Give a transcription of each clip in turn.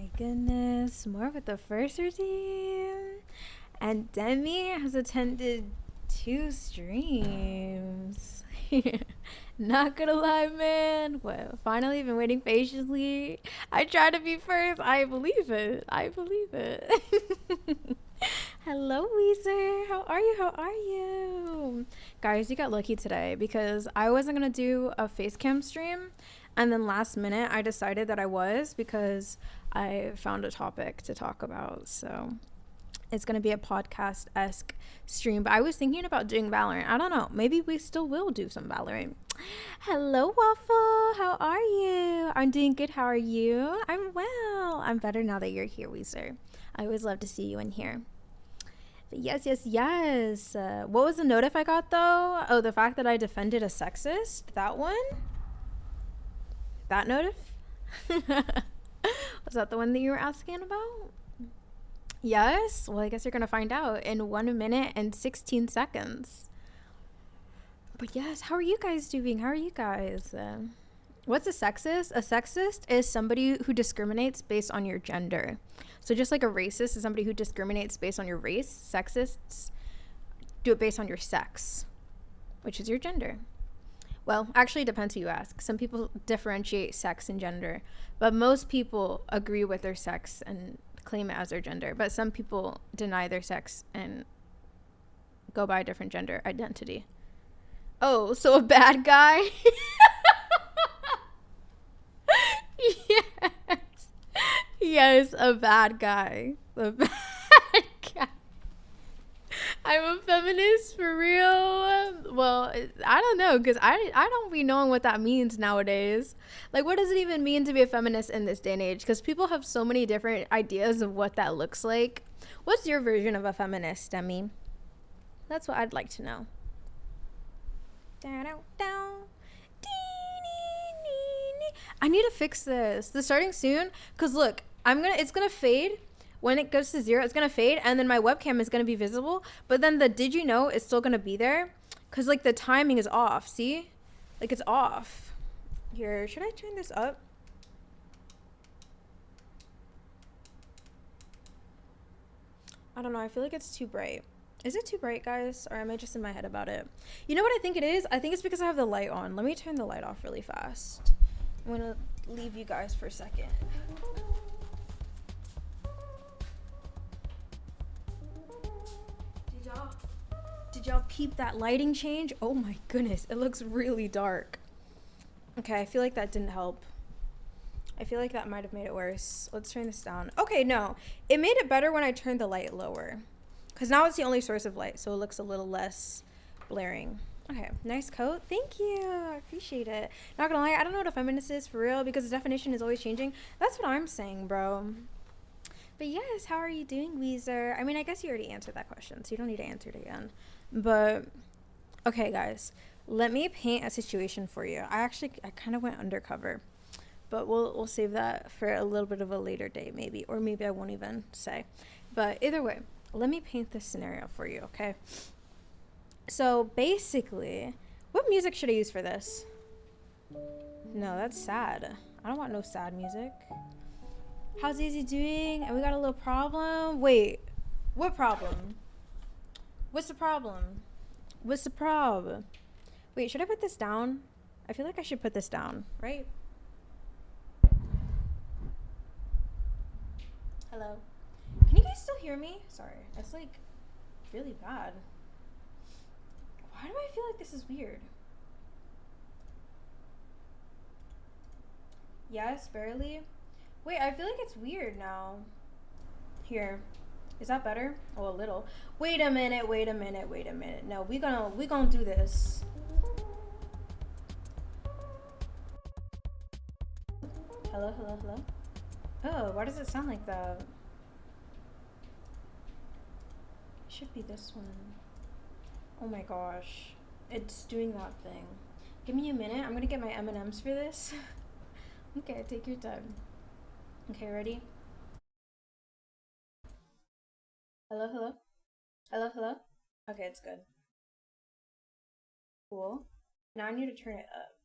my goodness, more with the first routine. And Demi has attended 2 streams. Not gonna lie, man. Well, finally been waiting patiently. I try to be first. I believe it. I believe it. Hello, Weezer. How are you? How are you? Guys, you got lucky today because I wasn't gonna do a face cam stream. And then last minute, I decided that I was because I found a topic to talk about. So it's going to be a podcast-esque stream. But I was thinking about doing Valorant. I don't know. Maybe we still will do some Valorant. Hello, Waffle. How are you? I'm doing good. How are you? I'm well. I'm better now that you're here, Weezer. I always love to see you in here. But yes, yes, yes. What was the notif I got, though? Oh, the fact that I defended a sexist? That one? That notif? Was that the one that you were asking about? Yes? Well, I guess you're going to find out in 1 minute and 16 seconds. But yes, how are you guys doing? How are you guys? What's a sexist? A sexist is somebody who discriminates based on your gender. So just like a racist is somebody who discriminates based on your race, sexists do it based on your sex, which is your gender. Well, actually, it depends who you ask. Some people differentiate sex and gender, but most people agree with their sex and claim it as their gender. But some people deny their sex and go by a different gender identity. Oh, so a bad guy? Yes. Yes, a bad guy. A bad guy. I'm a feminist for real. Well, I don't know because I don't be knowing what that means nowadays. Like, what does it even mean to be a feminist in this day and age? Because people have so many different ideas of what that looks like. What's your version of a feminist, Demi? That's what I'd like to know. I need to fix this. This starting soon. Cause look, it's gonna fade. When it goes to 0, it's gonna fade, and then my webcam is gonna be visible. But then the did you know is still gonna be there, cause like the timing is off. See, like it's off. Here, should I turn this up? I don't know. I feel like it's too bright. Is it too bright, guys? Or am I just in my head about it? You know what I think it is? I think it's because I have the light on. Let me turn the light off really fast. I'm gonna leave you guys for a second. Did y'all peep that lighting change? Oh my goodness, it looks really dark. Okay, I feel like that didn't help. I feel like that might have made it worse. Let's turn this down. Okay, no. It made it better when I turned the light lower. Because now it's the only source of light, so it looks a little less blaring. Okay, nice coat. Thank you. I appreciate it. Not gonna lie, I don't know what a feminist is for real because the definition is always changing. That's what I'm saying, bro. But yes, how are you doing, Weezer? I mean, I guess you already answered that question, so you don't need to answer it again. But, okay, guys. Let me paint a situation for you. I kind of went undercover. But we'll save that for a little bit of a later date, maybe. Or maybe I won't even say. But either way, let me paint this scenario for you, okay? So, basically, what music should I use for this? No, that's sad. I don't want no sad music. How's Easy doing? And we got a little problem. Wait, what problem? What's the problem? What's the problem? Wait, should I put this down? I feel like I should put this down, right? Hello. Can you guys still hear me? Sorry, it's like really bad. Why do I feel like this is weird? Yes, barely. Wait, I feel like it's weird now. Here. Is that better? Oh, a little. Wait a minute, wait a minute, wait a minute. No, we gonna do this. Hello, hello, hello. Oh, why does it sound like that? It should be this one. Oh my gosh. It's doing that thing. Give me a minute. I'm gonna get my M&Ms for this. Okay, take your time. Okay, ready? Hello, hello? Hello, hello? Okay, it's good. Cool. Now I need to turn it up.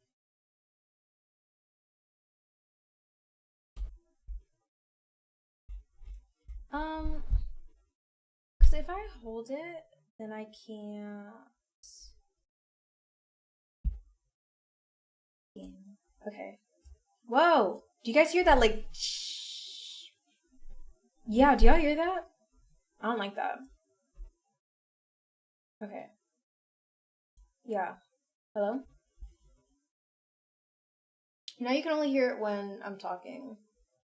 Because if I hold it, then I can't. Okay. Whoa! Do you guys hear that? Like, shh. Yeah, do y'all hear that? I don't like that. Okay. Yeah. Hello? Now you can only hear it when I'm talking.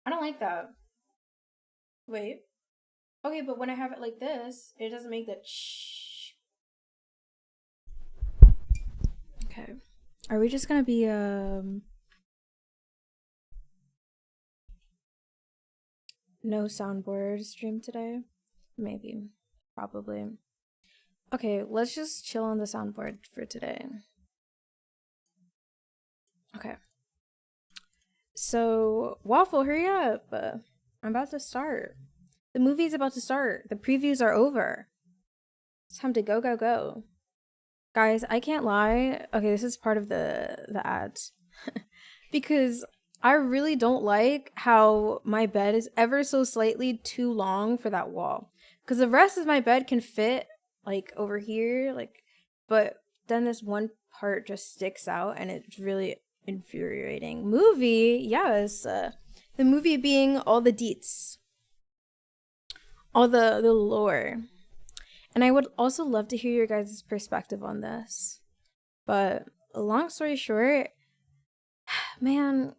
I don't like that. Wait. Okay, but when I have it like this, it doesn't make that shh. Okay. Are we just gonna be no soundboard stream today? Maybe. Probably. Okay, let's just chill on the soundboard for today. Okay. So, Waffle, hurry up. I'm about to start. The movie's about to start. The previews are over. It's time to go, go, go. Guys, I can't lie. Okay, this is part of the ads. Because I really don't like how my bed is ever so slightly too long for that wall. Because the rest of my bed can fit like over here, like, but then this one part just sticks out and it's really infuriating. Movie, yes. The movie being all the deets, all the lore. And I would also love to hear your guys' perspective on this. But long story short, man,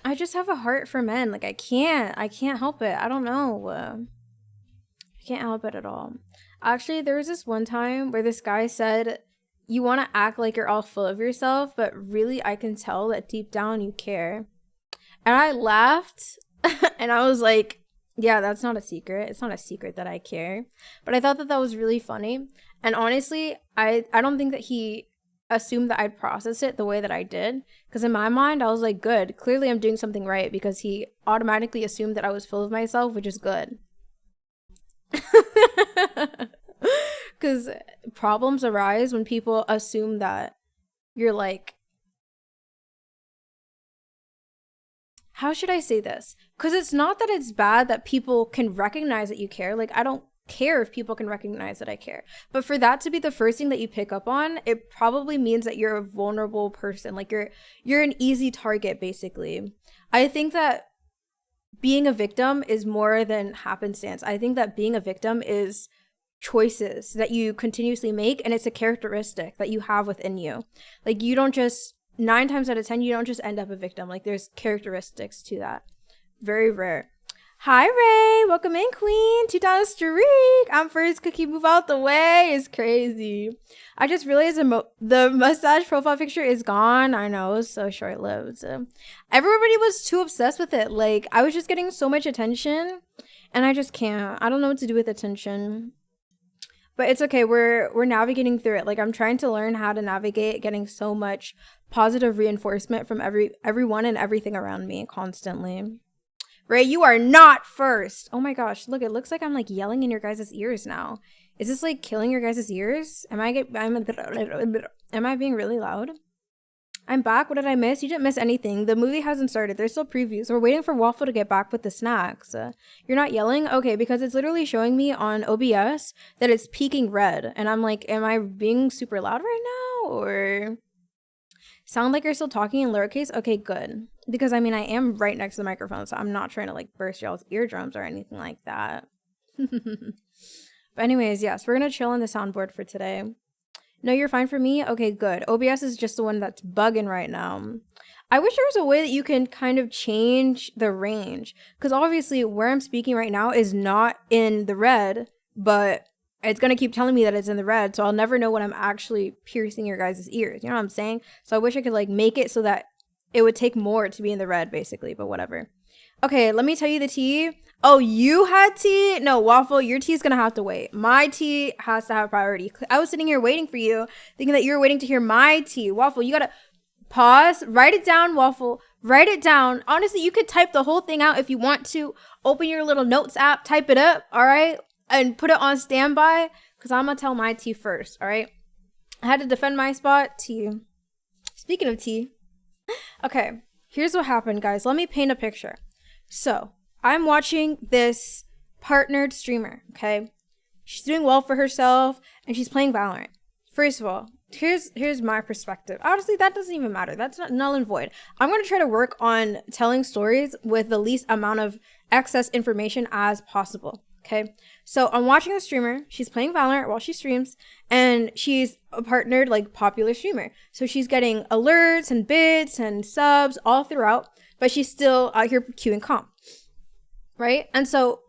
I just have a heart for men. Like I can't help it. I don't know. I can't help it at all. Actually, there was this one time where this guy said, "You want to act like you're all full of yourself, but really I can tell that deep down you care." And I laughed and I was like, yeah, that's not a secret. It's not a secret that I care. But I thought that was really funny. And honestly, I don't think that he assumed that I'd process it the way that I did. Because in my mind, I was like, good. Clearly, I'm doing something right because he automatically assumed that I was full of myself, which is good. Because problems arise when people assume that you're like, how should I say this? Because it's not that it's bad that people can recognize that you care. Like, I don't care if people can recognize that I care. But for that to be the first thing that you pick up on, it probably means that you're a vulnerable person. Like, you're an easy target, basically. I think that being a victim is more than happenstance. I think that being a victim is choices that you continuously make, and it's a characteristic that you have within you. Like, you don't just 9 times out of 10, you don't just end up a victim. Like, there's characteristics to that. Very rare. Hi, Ray. Welcome in, Queen. 2 down streak. I'm first. Cookie, move out the way. It's crazy. I just realized the mustache profile picture is gone. I know. It was so short-lived. Everybody was too obsessed with it. Like, I was just getting so much attention, and I just can't. I don't know what to do with attention. But it's okay. We're navigating through it. Like, I'm trying to learn how to navigate getting so much positive reinforcement from everyone and everything around me constantly. Ray, you are not first. Oh my gosh, look, it looks like I'm like yelling in your guys' ears now. Is this like killing your guys' ears? Am I being really loud? I'm back. What did I miss? You didn't miss anything. The movie hasn't started. There's still previews. We're waiting for Waffle to get back with the snacks. You're not yelling? Okay, because it's literally showing me on OBS that it's peaking red. And I'm like, am I being super loud right now? Or sound like you're still talking in lowercase? Okay, good. Because I mean, I am right next to the microphone, so I'm not trying to like burst y'all's eardrums or anything like that. But anyways, yes, we're going to chill on the soundboard for today. No, you're fine for me? Okay, good. OBS is just the one that's bugging right now. I wish there was a way that you can kind of change the range. Because obviously where I'm speaking right now is not in the red, but it's going to keep telling me that it's in the red. So I'll never know when I'm actually piercing your guys' ears. You know what I'm saying? So I wish I could like make it so that it would take more to be in the red, basically. But whatever. Okay, let me tell you the tea. Oh, you had tea? No, Waffle, your tea is going to have to wait. My tea has to have priority. I was sitting here waiting for you, thinking that you were waiting to hear my tea. Waffle, you got to pause, write it down, Waffle. Write it down. Honestly, you could type the whole thing out if you want to. Open your little notes app, type it up, all right? And put it on standby, because I'm going to tell my tea first, all right? I had to defend my spot. Tea. Speaking of tea. Okay, here's what happened, guys. Let me paint a picture. So, I'm watching this partnered streamer, okay? She's doing well for herself and she's playing Valorant. First of all, here's my perspective. Honestly, that doesn't even matter. That's not null and void. I'm going to try to work on telling stories with the least amount of excess information as possible. Okay, so I'm watching a streamer. She's playing Valorant while she streams, and she's a partnered, like, popular streamer. So she's getting alerts and bits and subs all throughout, but she's still out here queuing comp, right? And so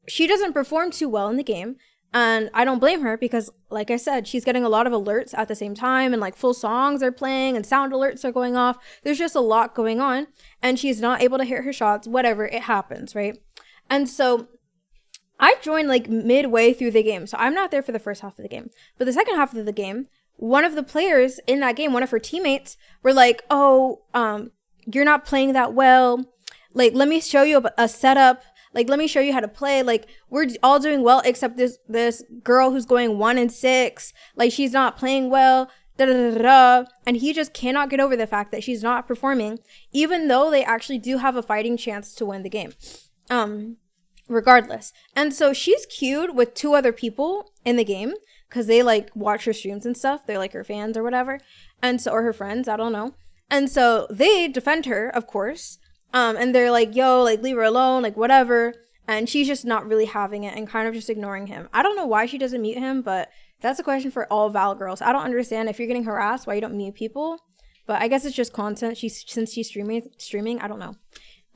she doesn't perform too well in the game, and I don't blame her because, like I said, she's getting a lot of alerts at the same time, and like full songs are playing and sound alerts are going off. There's just a lot going on, and she's not able to hit her shots. Whatever, it happens, right? And so I joined like midway through the game, so I'm not there for the first half of the game. But the second half of the game, one of the players in that game, one of her teammates, were like, "Oh, you're not playing that well. Like, let me show you a setup. Like, let me show you how to play. Like, we're all doing well except this girl who's going 1-6. Like, she's not playing well." Da, da, da, da. And he just cannot get over the fact that she's not performing, even though they actually do have a fighting chance to win the game. Regardless. And so she's queued with 2 other people in the game because they like watch her streams and stuff. They're like her fans or whatever. And so, or her friends, I don't know. And so they defend her, of course. And they're like, yo, like, leave her alone, like, whatever. And she's just not really having it and kind of just ignoring him. I don't know why she doesn't mute him, but that's a question for all Val girls. I don't understand if you're getting harassed, why you don't mute people. But I guess it's just content. Since she's streaming, I don't know.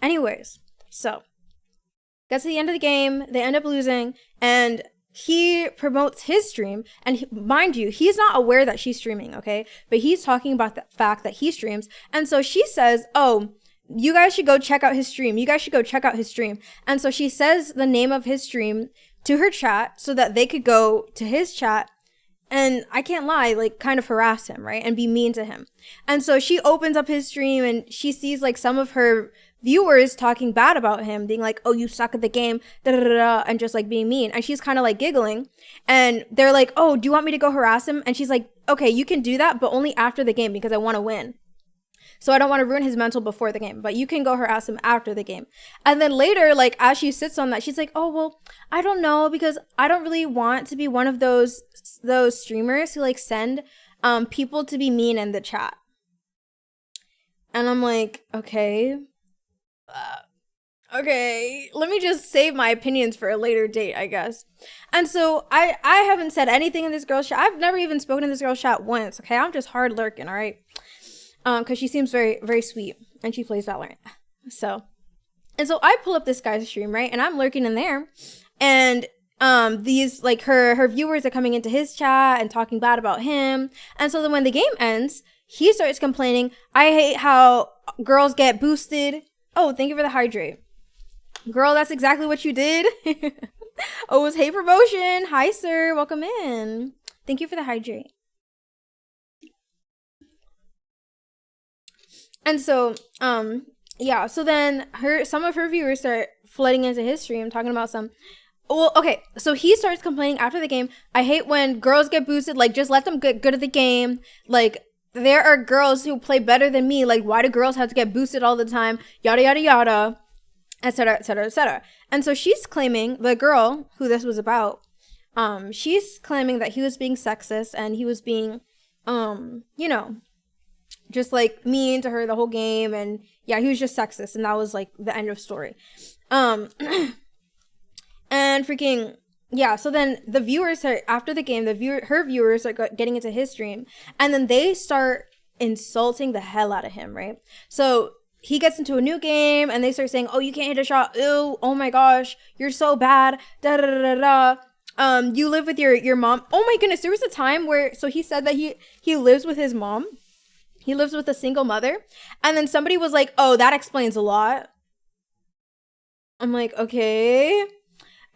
Anyways, so gets to the end of the game, they end up losing, and he promotes his stream, and mind you, he's not aware that she's streaming, okay? But he's talking about the fact that he streams, and so she says, "Oh, you guys should go check out his stream. You guys should go check out his stream." And so she says the name of his stream to her chat so that they could go to his chat and, I can't lie, like, kind of harass him, right? And be mean to him. And so she opens up his stream and she sees like some of her viewers talking bad about him, being like, "Oh, you suck at the game," da da da da, and just like being mean. And she's kind of like giggling, and they're like, "Oh, do you want me to go harass him?" And she's like, "Okay, you can do that, but only after the game because I want to win. So I don't want to ruin his mental before the game, but you can go harass him after the game." And then later, like, as she sits on that, she's like, "Oh, well, I don't know, because I don't really want to be one of those streamers who like send people to be mean in the chat." And I'm like, okay. Okay, let me just save my opinions for a later date, I guess. And so I haven't said anything in this girl's chat. I've never even spoken to this girl's chat once, okay? I'm just hard lurking, all right? Because she seems very, very sweet, and she plays Valorant. So I pull up this guy's stream, right? And I'm lurking in there, and these, like, her viewers are coming into his chat and talking bad about him. And so then when the game ends, he starts complaining, "I hate how girls get boosted." Oh, thank you for the hydrate. Girl, that's exactly what you did. Oh, it was hate promotion. Hi, sir. Welcome in. Thank you for the hydrate. And so, yeah, so then some of her viewers start flooding into his stream talking about well, okay, so he starts complaining after the game, "I hate when girls get boosted. Like, just let them get good at the game. Like, there are girls who play better than me. Like, why do girls have to get boosted all the time? Yada, yada, yada, etc., etc., etc." And so she's claiming, the girl who this was about, she's claiming that he was being sexist and he was being, you know, just like mean to her the whole game. And yeah, he was just sexist. And that was like the end of story. And freaking, yeah, so then the viewers are, after the game, her viewers are getting into his stream, and then they start insulting the hell out of him, right? So he gets into a new game, and they start saying, "Oh, you can't hit a shot. Ew, oh my gosh, you're so bad. Da da da da da. You live with your mom." Oh my goodness, there was a time where, so he said that he lives with his mom. He lives with a single mother, and then somebody was like, "Oh, that explains a lot." I'm like, okay.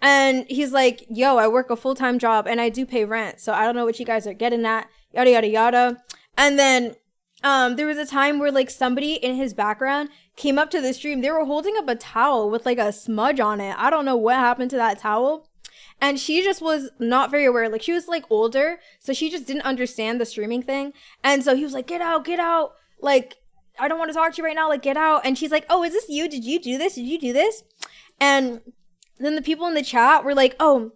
And he's like, "Yo, I work a full-time job and I do pay rent, so I don't know what you guys are getting at, yada, yada, yada." And then there was a time where like somebody in his background came up to the stream. They were holding up a towel with like a smudge on it. I don't know what happened to that towel. And she just was not very aware. Like, she was like older, so she just didn't understand the streaming thing. And so he was like, get out. Like, "I don't want to talk to you right now. Like, get out." And she's like, "Oh, is this you? Did you do this? Did you do this?" And then the people in the chat were like, oh,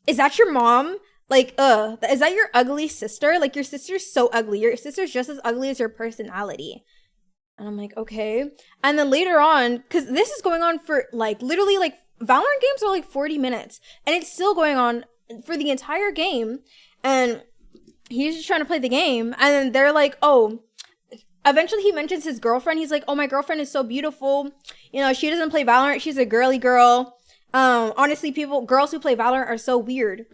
is that your mom? Like, is that your ugly sister? Like, your sister's so ugly. Your sister's just as ugly as your personality. And I'm like, okay. And then later on, because this is going on for like literally like Valorant games are like 40 minutes and it's still going on for the entire game. And he's just trying to play the game. And then they're like, oh, eventually he mentions his girlfriend. He's like, oh, my girlfriend is so beautiful. You know, she doesn't play Valorant. She's a girly girl. Honestly, girls who play Valorant are so weird.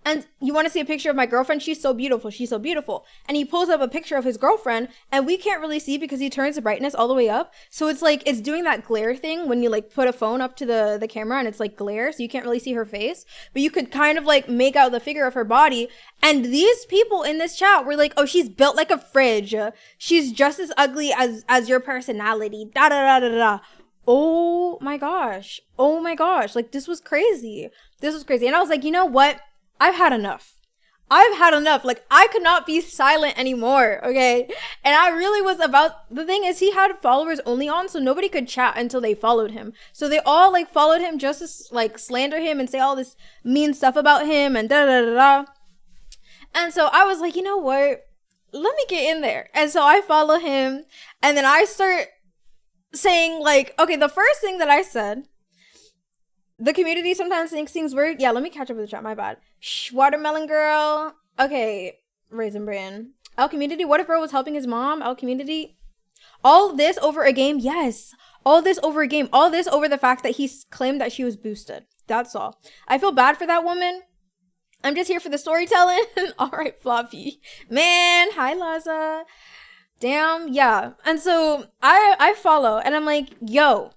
And you want to see a picture of my girlfriend? She's so beautiful. She's so beautiful. And he pulls up a picture of his girlfriend and we can't really see because he turns the brightness all the way up. So it's like, it's doing that glare thing when you like put a phone up to the camera and it's like glare. So you can't really see her face, but you could kind of like make out the figure of her body. And these people in this chat were like, oh, she's built like a fridge. She's just as ugly as your personality. Da da da da da. Oh my gosh. Oh my gosh. Like this was crazy. This was crazy. And I was like, you know what? I've had enough. I've had enough. Like, I could not be silent anymore, okay? And I really was the thing is, he had followers only on, so nobody could chat until they followed him. So they all, like, followed him just to, like, slander him and say all this mean stuff about him and da-da-da-da-da. And so I was like, you know what? Let me get in there. And so I follow him, and then I start saying, like, okay, the first thing that I said, the community sometimes thinks things weird. Yeah, let me catch up with the chat. My bad. Watermelon girl. Okay, Raisin Bran. L community. What if bro was helping his mom? L community. All this over a game. Yes. All this over a game. All this over the fact that he claimed that she was boosted. That's all. I feel bad for that woman. I'm just here for the storytelling. All right, Floppy. Man. Hi, Laza. Damn. Yeah. And so I follow and I'm like, yo.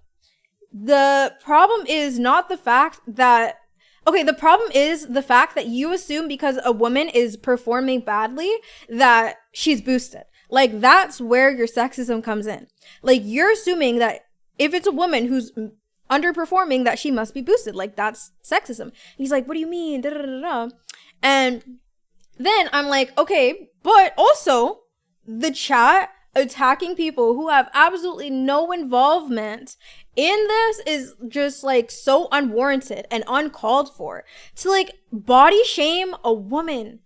The problem is not the fact that, okay, the problem is the fact that you assume because a woman is performing badly that she's boosted. Like, that's where your sexism comes in. Like, you're assuming that if it's a woman who's underperforming that she must be boosted. Like, that's sexism. And he's like, what do you mean? Da, da, da, da. And then I'm like, okay, but also the chat attacking people who have absolutely no involvement in this is just like so unwarranted and uncalled for. To like body shame a woman,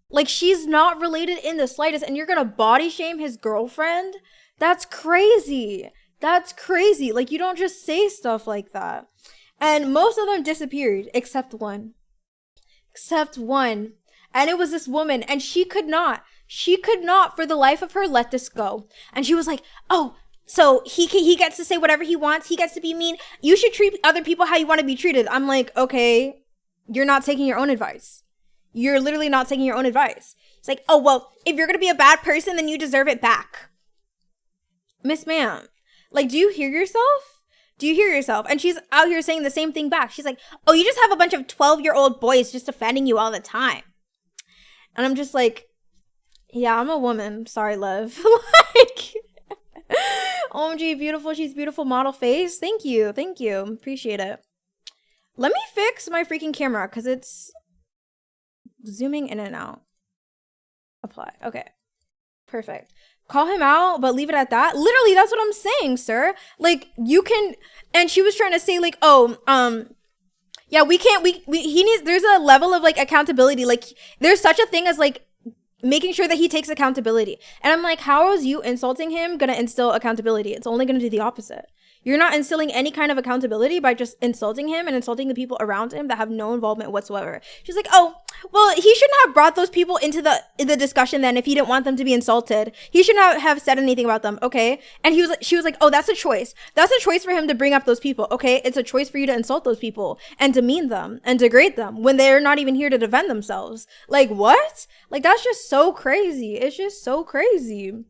like she's not related in the slightest, and you're gonna body shame his girlfriend? That's crazy. That's crazy. Like, you don't just say stuff like that. And most of them disappeared except one. And it was this woman, and she could not for the life of her let this go. And she was like, oh, so he gets to say whatever he wants. He gets to be mean. You should treat other people how you want to be treated. I'm like, okay, you're not taking your own advice. You're literally not taking your own advice. It's like, oh, well, if you're going to be a bad person, then you deserve it back. Miss Ma'am, like, do you hear yourself? Do you hear yourself? And she's out here saying the same thing back. She's like, oh, you just have a bunch of 12-year-old boys just defending you all the time. And I'm just like, yeah, I'm a woman. Sorry, love. Like, OMG, beautiful. She's beautiful model face. Thank you. Thank you. Appreciate it. Let me fix my freaking camera because it's zooming in and out. Apply. Okay. Perfect. Call him out, but leave it at that. Literally, that's what I'm saying, sir. Like, you can, and she was trying to say, like, oh, yeah, we can't, he needs, there's a level of, like, accountability. Like, there's such a thing as, like, making sure that he takes accountability. And I'm like, how is you insulting him gonna instill accountability? It's only gonna do the opposite. You're not instilling any kind of accountability by just insulting him and insulting the people around him that have no involvement whatsoever. She's like, oh, well, he shouldn't have brought those people into the discussion then if he didn't want them to be insulted. He should not have said anything about them, okay? And she was like, oh, that's a choice. That's a choice for him to bring up those people, okay? It's a choice for you to insult those people and demean them and degrade them when they're not even here to defend themselves. Like, what? Like, that's just so crazy. It's just so crazy.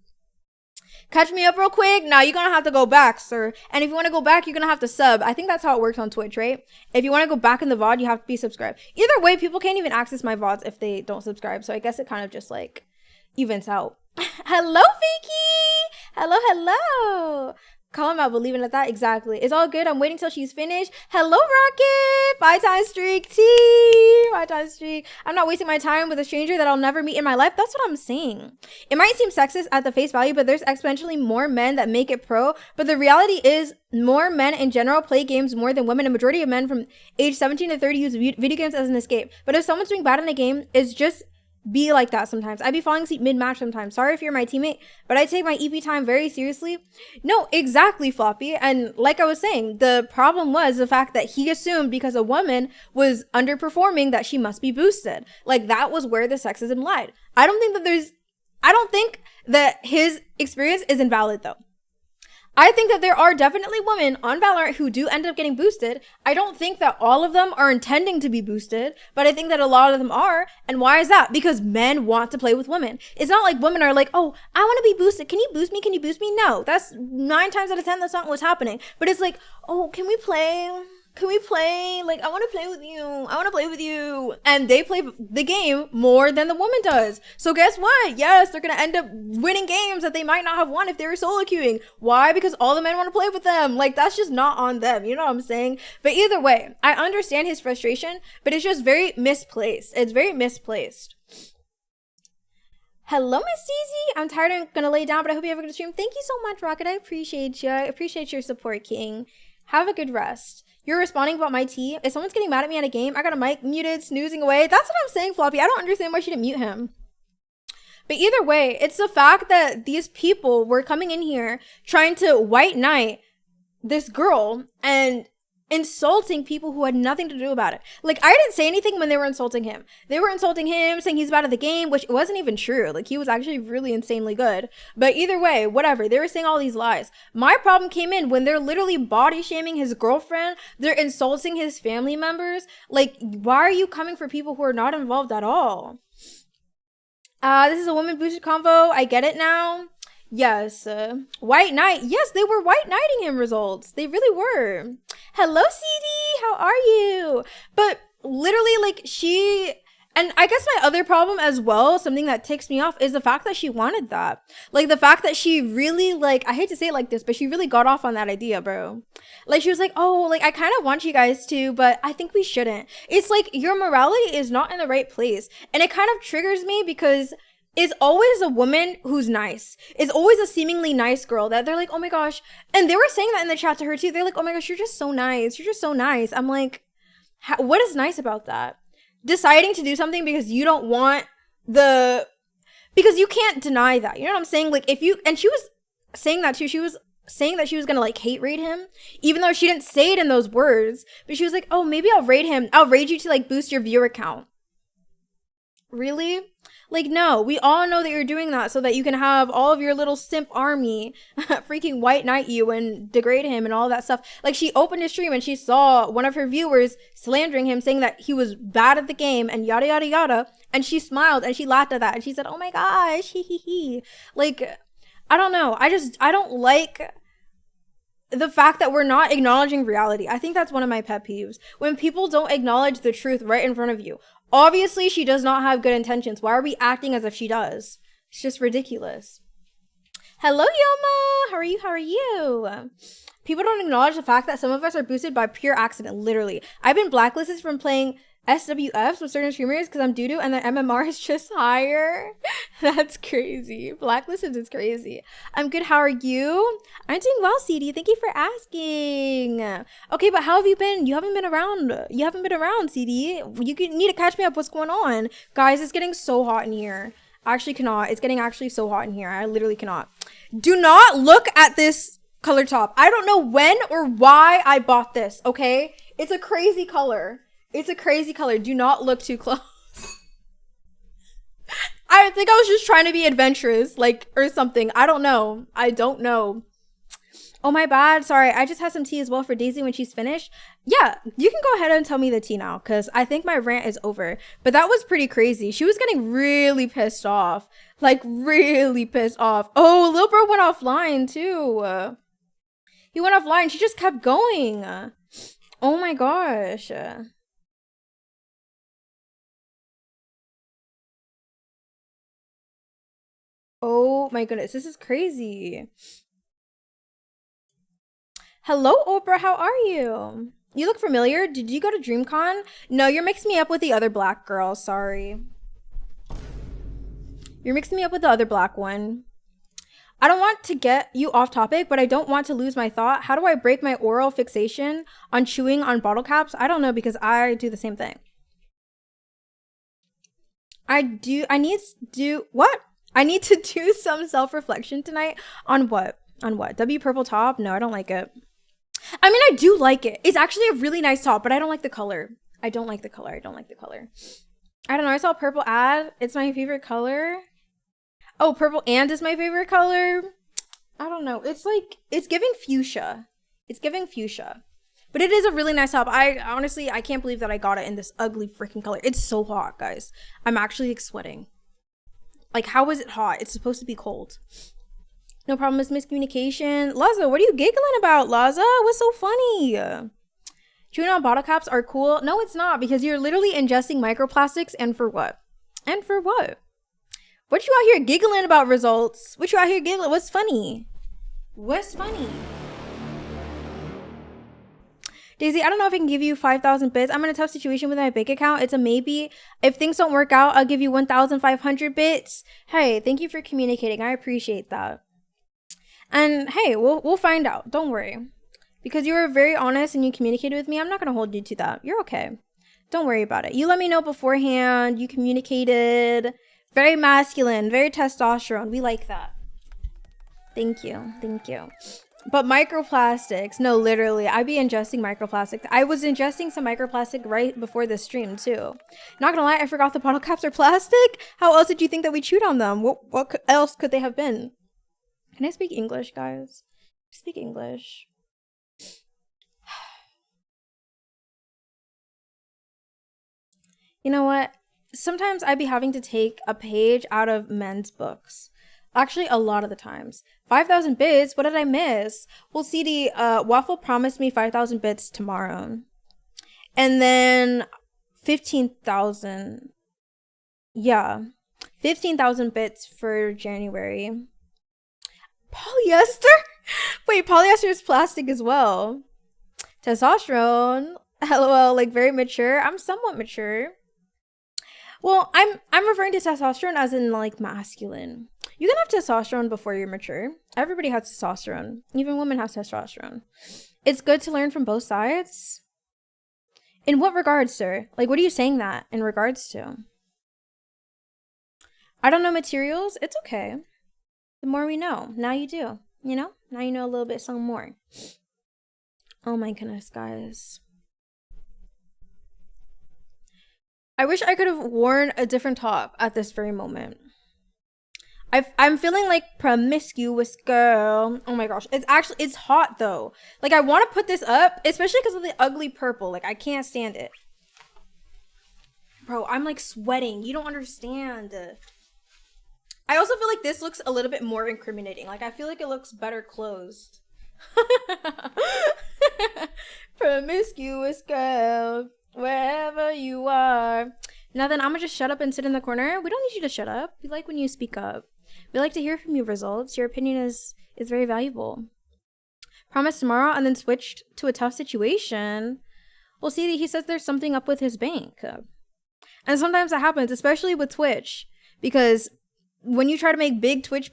Catch me up real quick. Now you're gonna have to go back, sir. And if you want to go back, you're gonna have to sub. I think that's how it works on Twitch, right? If you want to go back in the VOD, you have to be subscribed. Either way, people can't even access my VODs if they don't subscribe. So I guess it kind of just like evens out. Hello, Fakey. Hello. Call him out, but leave it at that. Exactly. It's all good. I'm waiting till she's finished. Hello, Rocket. 5 times streak. T. 5 times streak. I'm not wasting my time with a stranger that I'll never meet in my life. That's what I'm saying. It might seem sexist at the face value, but there's exponentially more men that make it pro. But the reality is more men in general play games more than women. A majority of men from age 17 to 30 use video games as an escape. But if someone's doing bad in a game, it's just be like that sometimes. I be falling asleep mid-match sometimes. Sorry if you're my teammate, but I take my EP time very seriously. No, exactly, Floppy. And like I was saying, the problem was the fact that he assumed because a woman was underperforming that she must be boosted. Like, that was where the sexism lied. I don't think that his experience is invalid, though. I think that there are definitely women on Valorant who do end up getting boosted. I don't think that all of them are intending to be boosted, but I think that a lot of them are. And why is that? Because men want to play with women. It's not like women are like, oh, I want to be boosted. Can you boost me? Can you boost me? No, that's 9 times out of 10, that's not what's happening. But it's like, oh, can we play? Can we play? Like, I want to play with you. I want to play with you. And they play the game more than the woman does. So guess what? Yes, they're going to end up winning games that they might not have won if they were solo queuing. Why? Because all the men want to play with them. Like, that's just not on them. You know what I'm saying? But either way, I understand his frustration, but it's just very misplaced. It's very misplaced. Hello, Miss Daizy. I'm tired. I'm going to lay down, but I hope you have a good stream. Thank you so much, Rocket. I appreciate you. I appreciate your support, King. Have a good rest. You're responding about my tea. If someone's getting mad at me at a game, I got a mic muted, snoozing away. That's what I'm saying, Floppy. I don't understand why she didn't mute him. But either way, it's the fact that these people were coming in here trying to white knight this girl and insulting people who had nothing to do about it. Like, I didn't say anything when they were insulting him. They were insulting him, saying he's bad at the game, which wasn't even true. Like, he was actually really insanely good. But either way, whatever. They were saying all these lies. My problem came in when they're literally body shaming his girlfriend. They're insulting his family members. Like, why are you coming for people who are not involved at all? This is a woman boosted convo. I get it now. Yes, white knight. Yes, they were white knighting him results. They really were. Hello, CD. How are you? But literally, like, and I guess my other problem as well, something that ticks me off, is the fact that she wanted that. Like, the fact that she really, like, I hate to say it like this, but she really got off on that idea, bro. Like, she was like, oh, like, I kind of want you guys to, but I think we shouldn't. It's like, your morality is not in the right place. And it kind of triggers me because it's always a woman who's nice. It's always a seemingly nice girl that they're like, oh my gosh. And they were saying that in the chat to her too. They're like, oh my gosh, you're just so nice. You're just so nice. I'm like, what is nice about that? Deciding to do something because you don't want because you can't deny that. You know what I'm saying? Like, and she was saying that too. She was saying that she was gonna like hate raid him, even though she didn't say it in those words. But she was like, oh, maybe I'll raid him. I'll raid you to like boost your viewer count. Really? Like, no, we all know that you're doing that so that you can have all of your little simp army freaking white knight you and degrade him and all that stuff. Like, she opened his stream and she saw one of her viewers slandering him, saying that he was bad at the game and yada, yada, yada. And she smiled and she laughed at that. And she said, oh my gosh, hee hee hee. Like, I don't know. I don't like the fact that we're not acknowledging reality. I think that's one of my pet peeves. When people don't acknowledge the truth right in front of you. Obviously, she does not have good intentions. Why are we acting as if she does? It's just ridiculous. Hello, Yoma. How are you? How are you? People don't acknowledge the fact that some of us are boosted by pure accident, literally. I've been blacklisted from playing SWFs with certain streamers because I'm doo-doo and their MMR is just higher. That's crazy. Blacklisted is crazy. I'm good. How are you? I'm doing well, CD. Thank you for asking. Okay, but how have you been? You haven't been around. You haven't been around, CD. You need to catch me up. What's going on? Guys, it's getting so hot in here. I actually cannot. It's getting actually so hot in here. I literally cannot. Do not look at this color top. I don't know when or why I bought this, okay? It's a crazy color. It's a crazy color. Do not look too close. I think I was just trying to be adventurous, like, or something. I don't know. I don't know. Oh, my bad. Sorry. I just had some tea as well for Daizy when she's finished. Yeah, you can go ahead and tell me the tea now, because I think my rant is over. But that was pretty crazy. She was getting really pissed off. Like, really pissed off. Oh, Lil Bro went offline, too. He went offline. She just kept going. Oh, my gosh. Oh my goodness, this is crazy. Hello, Oprah. How are you? You look familiar. Did you go to DreamCon? No, you're mixing me up with the other black girl. Sorry. You're mixing me up with the other black one. I don't want to get you off topic, but I don't want to lose my thought. How do I break my oral fixation on chewing on bottle caps? I don't know because I do the same thing. I need to do what? I need to do some self-reflection tonight on what? On what? W purple top? No, I don't like it. I mean, I do like it. It's actually a really nice top, but I don't like the color. I don't like the color. I don't like the color. I don't know. I saw a purple ad. It's my favorite color. Oh, purple and is my favorite color. I don't know. It's like, it's giving fuchsia. It's giving fuchsia. But it is a really nice top. I honestly, I can't believe that I got it in this ugly freaking color. It's so hot, guys. I'm actually like sweating. Like, how is it hot? It's supposed to be cold. No problem, it's miscommunication. Laza, what are you giggling about, Laza? What's so funny? Chewing on bottle caps are cool. No, it's not, because you're literally ingesting microplastics, and for what? And for what? What you out here giggling about, results? What you out here giggling? What's funny? What's funny? Daisy, I don't know if I can give you 5,000 bits. I'm in a tough situation with my bank account. It's a maybe. If things don't work out, I'll give you 1,500 bits. Hey, thank you for communicating. I appreciate that. And hey, we'll find out. Don't worry. Because you were very honest and you communicated with me, I'm not going to hold you to that. You're okay. Don't worry about it. You let me know beforehand. You communicated. Very masculine. Very testosterone. We like that. Thank you. Thank you. But microplastics, no, literally, I'd be ingesting microplastics. I was ingesting some microplastic right before this stream too. Not gonna lie, I forgot the bottle caps are plastic. How else did you think that we chewed on them? What else could they have been? Can I speak English, guys? Speak English. You know what? Sometimes I'd be having to take a page out of men's books. Actually, a lot of the times. 5,000 bits? What did I miss? Well, CD, Waffle promised me 5,000 bits tomorrow. And then 15,000. Yeah. 15,000 bits for January. Polyester? Wait, polyester is plastic as well. Testosterone. LOL, like very mature. I'm somewhat mature. Well, I'm referring to testosterone as in like masculine. You can have testosterone before you're mature. Everybody has testosterone. Even women have testosterone. It's good to learn from both sides. In what regards, sir? Like, what are you saying that in regards to? I don't know materials. It's okay. The more we know. Now you do. You know? Now you know a little bit some more. Oh my goodness, guys. I wish I could have worn a different top at this very moment. I'm feeling like promiscuous girl. Oh my gosh. It's hot though. Like I want to put this up, especially because of the ugly purple. Like I can't stand it. Bro, I'm like sweating. You don't understand. I also feel like this looks a little bit more incriminating. Like I feel like it looks better closed. Promiscuous girl. Wherever you are. Now then, I'm gonna just shut up and sit in the corner. We don't need you to shut up. We like when you speak up. We like to hear from you, results. Your opinion is very valuable. Promise tomorrow and then switched to a tough situation. Well, see, he says there's something up with his bank. And sometimes that happens, especially with Twitch. Because when you try to make big Twitch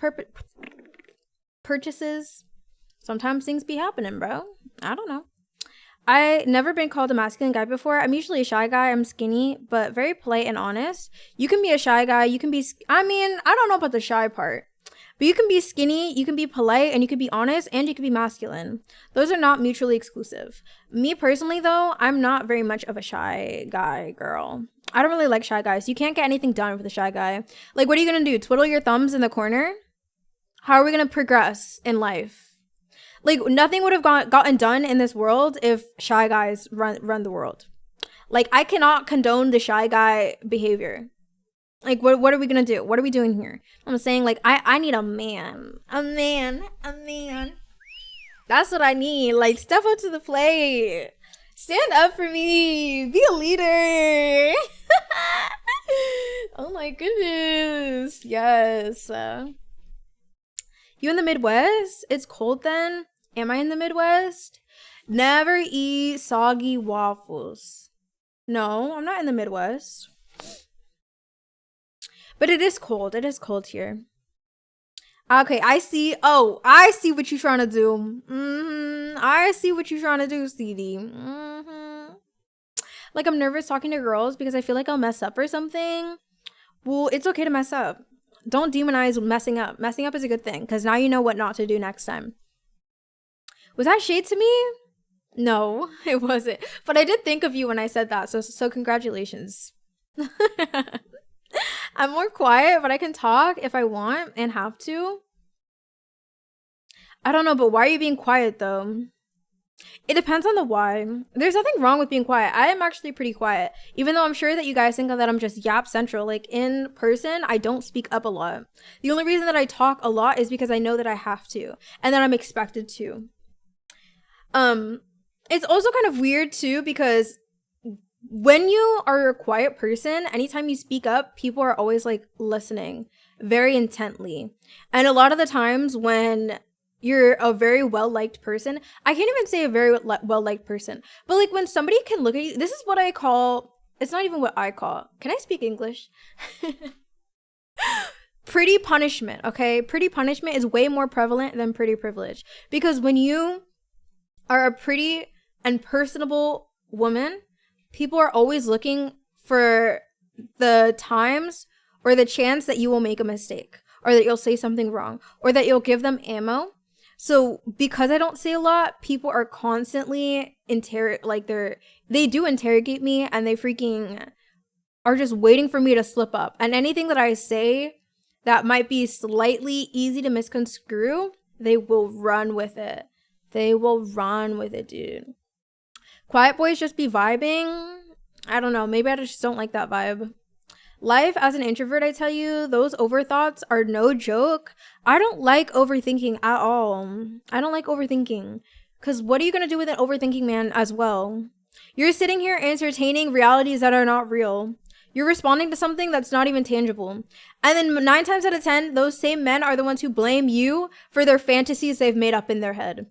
purchases, sometimes things be happening, bro. I don't know. I never been called a masculine guy before. I'm usually a shy guy. I'm skinny, but very polite and honest. You can be a shy guy. You can be, I mean, I don't know about the shy part, but you can be skinny, you can be polite, and you can be honest, and you can be masculine. Those are not mutually exclusive. Me personally, though, I'm not very much of a shy guy girl. I don't really like shy guys. You can't get anything done with a shy guy. Like, what are you going to do? Twiddle your thumbs in the corner? How are we going to progress in life? Like, nothing would have gotten done in this world if shy guys run the world. Like, I cannot condone the shy guy behavior. Like, what are we gonna do? What are we doing here? I'm saying, like, I need a man. A man. That's what I need. Like, step up to the plate. Stand up for me. Be a leader. Oh my goodness. Yes. You in the Midwest? It's cold then? Am I in the Midwest? Never eat soggy waffles. No, I'm not in the Midwest. But it is cold. It is cold here. Okay, I see. Oh, I see what you're trying to do. I see what you're trying to do, CD. Like, I'm nervous talking to girls because I feel like I'll mess up or something. Well, it's okay to mess up. Don't demonize messing up. Messing up is a good thing because now you know what not to do next time. Was that shade to me? No, it wasn't. But I did think of you when I said that. So congratulations. I'm more quiet, but I can talk if I want and have to. I don't know, but why are you being quiet though? It depends on the why. There's nothing wrong with being quiet. I am actually pretty quiet, even though I'm sure that you guys think that I'm just yap central. Like in person, I don't speak up a lot. The only reason that I talk a lot is because I know that I have to, and that I'm expected to. It's also kind of weird too because when you are a quiet person, anytime you speak up, people are always like listening very intently. And a lot of the times when you're a very well-liked person, I can't even say a very well-liked person, but like when somebody can look at you, this is what I call, it's not even what I call, can I speak English? Pretty punishment, okay? Pretty punishment is way more prevalent than pretty privilege, because when you are a pretty and personable woman, people are always looking for the times or the chance that you will make a mistake or that you'll say something wrong or that you'll give them ammo. So because I don't say a lot, people are constantly they do interrogate me, and they freaking are just waiting for me to slip up. And anything that I say that might be slightly easy to misconstrue, they will run with it. They will run with it, dude. Quiet boys just be vibing. I don't know. Maybe I just don't like that vibe. Life as an introvert, I tell you, those overthoughts are no joke. I don't like overthinking at all. I don't like overthinking. Because what are you going to do with an overthinking man as well? You're sitting here entertaining realities that are not real. You're responding to something that's not even tangible. And then 9 times out of 10, those same men are the ones who blame you for their fantasies they've made up in their head.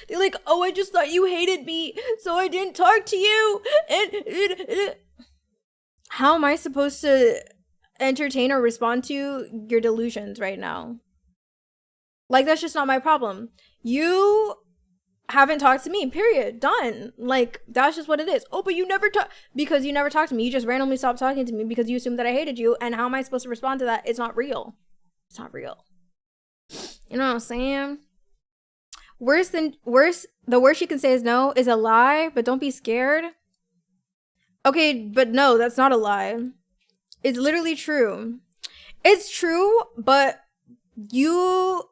They're like, oh, I just thought you hated me, so I didn't talk to you. How am I supposed to entertain or respond to your delusions right now? Like, that's just not my problem. You haven't talked to me, period. Done. Like, that's just what it is. Oh, but you never talk, because you never talked to me. You just randomly stopped talking to me because you assumed that I hated you. And how am I supposed to respond to that? It's not real. It's not real. You know what I'm saying? The worst you can say is no is a lie, but don't be scared. Okay, but no, that's not a lie. It's literally true. It's true, but you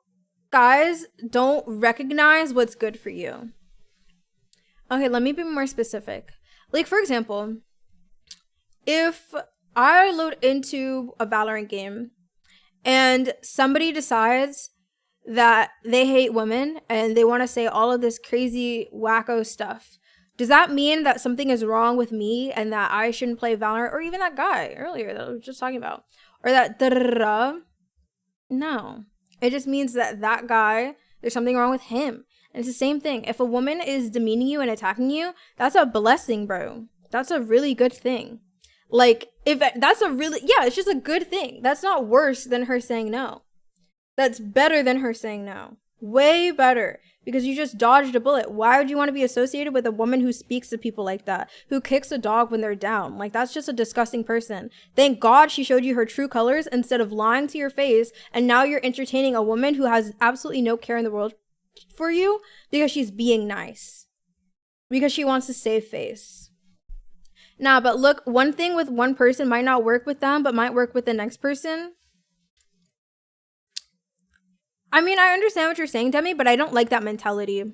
guys don't recognize what's good for you. Okay, let me be more specific. Like, for example, if I load into a Valorant game and somebody decides that they hate women and they want to say all of this crazy wacko stuff, does that mean that something is wrong with me and that I shouldn't play Valorant? Or even that guy earlier that I was just talking about, or that da-da-da-da? No, it just means that that guy, there's something wrong with him. And it's the same thing. If a woman is demeaning you and attacking you, that's a blessing, bro. That's a really good thing. Like, if that's a really, yeah, it's just a good thing. That's not worse than her saying no. That's better than her saying no. Way better. Because you just dodged a bullet. Why would you want to be associated with a woman who speaks to people like that? Who kicks a dog when they're down? Like, that's just a disgusting person. Thank God she showed you her true colors instead of lying to your face. And now you're entertaining a woman who has absolutely no care in the world for you because she's being nice. Because she wants to save face. Nah, but look, one thing with one person might not work with them, but might work with the next person. I mean, I understand what you're saying, Demi, but I don't like that mentality.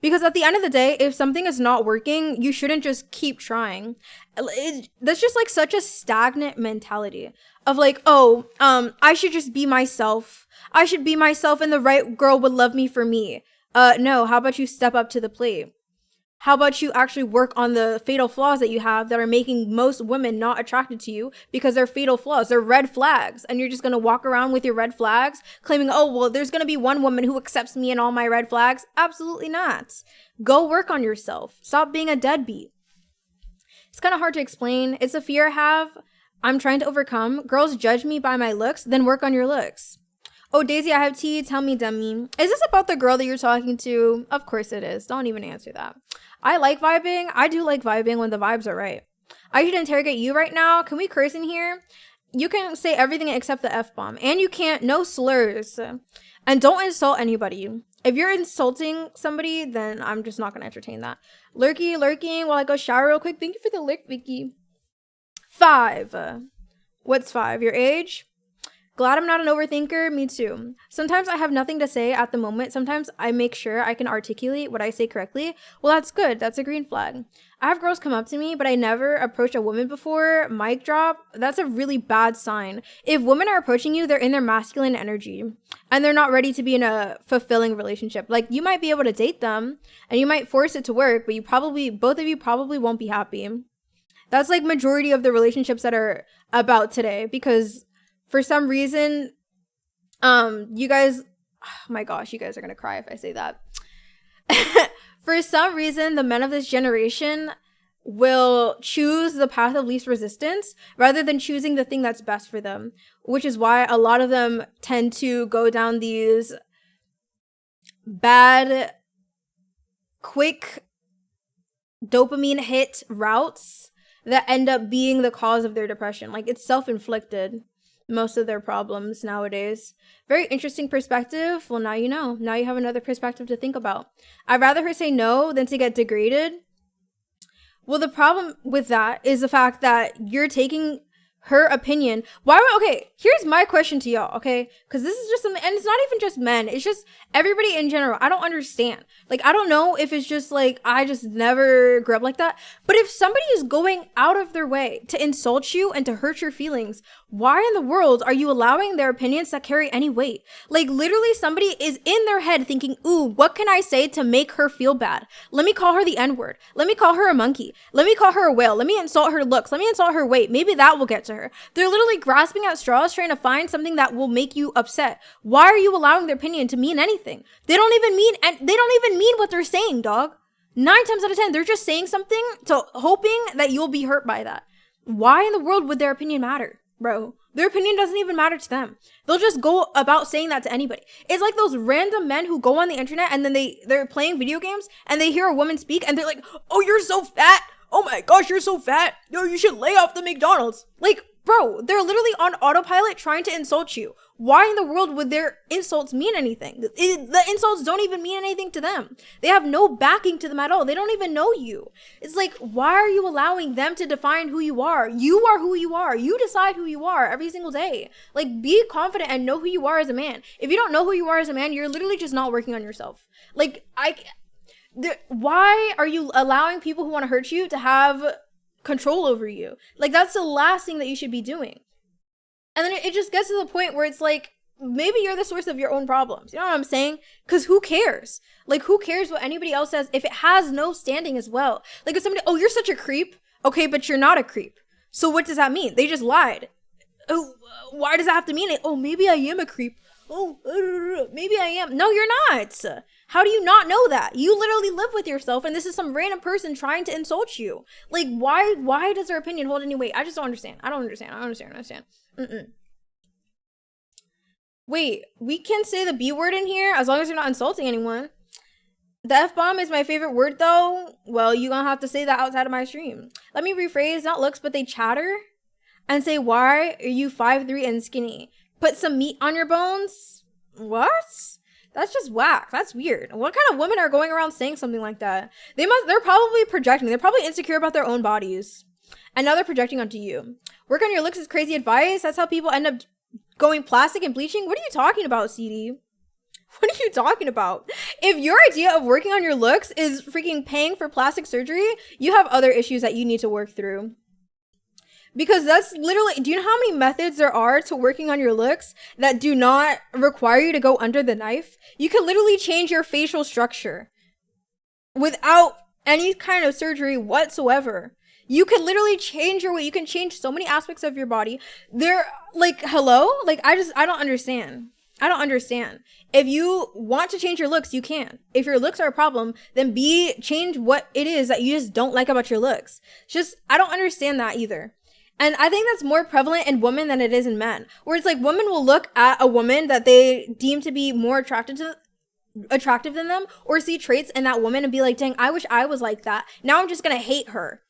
Because at the end of the day, if something is not working, you shouldn't just keep trying. That's just like such a stagnant mentality of like, oh, I should just be myself. I should be myself and the right girl would love me for me. No, how about you step up to the plate? How about you actually work on the fatal flaws that you have that are making most women not attracted to you because they're fatal flaws. They're red flags. And you're just going to walk around with your red flags claiming, oh, well, there's going to be one woman who accepts me and all my red flags. Absolutely not. Go work on yourself. Stop being a deadbeat. It's kind of hard to explain. It's a fear I have. I'm trying to overcome. Girls judge me by my looks, then work on your looks. Oh, Daisy, I have tea. Tell me, dummy. Is this about the girl that you're talking to? Of course it is. Don't even answer that. I like vibing. I do like vibing when the vibes are right. I should interrogate you right now. Can we curse in here? You can say everything except the F-bomb. And you can't, no slurs. And don't insult anybody. If you're insulting somebody, then I'm just not going to entertain that. Lurking while I go shower real quick. Thank you for the lurk, Vicky. 5. What's 5? Your age? Glad I'm not an overthinker. Me too. Sometimes I have nothing to say at the moment. Sometimes I make sure I can articulate what I say correctly. Well, that's good. That's a green flag. I have girls come up to me, but I never approached a woman before. Mic drop. That's a really bad sign. If women are approaching you, they're in their masculine energy and they're not ready to be in a fulfilling relationship. Like, you might be able to date them and you might force it to work, but both of you probably won't be happy. That's like majority of the relationships that are about today, because for some reason, you guys, oh my gosh, you guys are going to cry if I say that. For some reason, the men of this generation will choose the path of least resistance rather than choosing the thing that's best for them, which is why a lot of them tend to go down these bad, quick dopamine hit routes that end up being the cause of their depression. Like, it's self-inflicted. Most of their problems nowadays. Very interesting perspective. Well, now you know. Now you have another perspective to think about. I'd rather her say no than to get degraded. Well, the problem with that is the fact that you're taking her opinion. Okay, here's my question to y'all, okay? Because this is just something, and it's not even just men. It's just everybody in general. I don't understand. Like, I don't know if it's just like, I just never grew up like that. But if somebody is going out of their way to insult you and to hurt your feelings, why in the world are you allowing their opinions to carry any weight? Like, literally somebody is in their head thinking, ooh, what can I say to make her feel bad? Let me call her the N-word. Let me call her a monkey. Let me call her a whale. Let me insult her looks. Let me insult her weight. Maybe that will get to her. They're literally grasping at straws trying to find something that will make you upset. Why are you allowing their opinion to mean anything? They don't even mean what they're saying, dog. 9 times out of 10, they're just saying something to hoping that you'll be hurt by that. Why in the world would their opinion matter, bro? Their opinion doesn't even matter to them. They'll just go about saying that to anybody. It's like those random men who go on the internet and then they're playing video games and they hear a woman speak and they're like, oh, you're so fat. Oh my gosh, you're so fat. Yo, you should lay off the McDonald's. Like, bro, they're literally on autopilot trying to insult you. Why in the world would their insults mean anything? The insults don't even mean anything to them. They have no backing to them at all. They don't even know you. It's like, why are you allowing them to define who you are? You are who you are. You decide who you are every single day. Like, be confident and know who you are as a man. If you don't know who you are as a man, you're literally just not working on yourself. Like, why are you allowing people who want to hurt you to have control over you? Like, that's the last thing that you should be doing. And then it just gets to the point where it's like, maybe you're the source of your own problems. You know what I'm saying? Because who cares? Like, who cares what anybody else says if it has no standing as well? Like, if somebody, oh, you're such a creep. Okay, but you're not a creep. So what does that mean? They just lied. Oh, why does that have to mean it? Oh, maybe I am a creep. Oh, maybe I am. No, you're not. How do you not know that? You literally live with yourself and this is some random person trying to insult you. Like, why does their opinion hold any weight? I just don't understand. I don't understand. Wait, we can say the B word in here as long as you're not insulting anyone. The F-bomb is my favorite word though. Well, you're gonna have to say that outside of my stream. Let me rephrase, not looks, but they chatter and say, why are you 5'3" and skinny? Put some meat on your bones? What? That's just whack. That's weird. What kind of women are going around saying something like that? They're probably projecting. They're probably insecure about their own bodies. And now they're projecting onto you. Work on your looks is crazy advice. That's how people end up going plastic and bleaching. What are you talking about, CD? What are you talking about? If your idea of working on your looks is freaking paying for plastic surgery, you have other issues that you need to work through. Because that's literally, do you know how many methods there are to working on your looks that do not require you to go under the knife? You can literally change your facial structure without any kind of surgery whatsoever. You could literally change your weight. You can change so many aspects of your body. They're like, hello? Like, I don't understand. I don't understand. If you want to change your looks, you can. If your looks are a problem, then change what it is that you just don't like about your looks. Just, I don't understand that either. And I think that's more prevalent in women than it is in men. Where it's like women will look at a woman that they deem to be more attractive than them, or see traits in that woman and be like, dang, I wish I was like that. Now I'm just gonna hate her.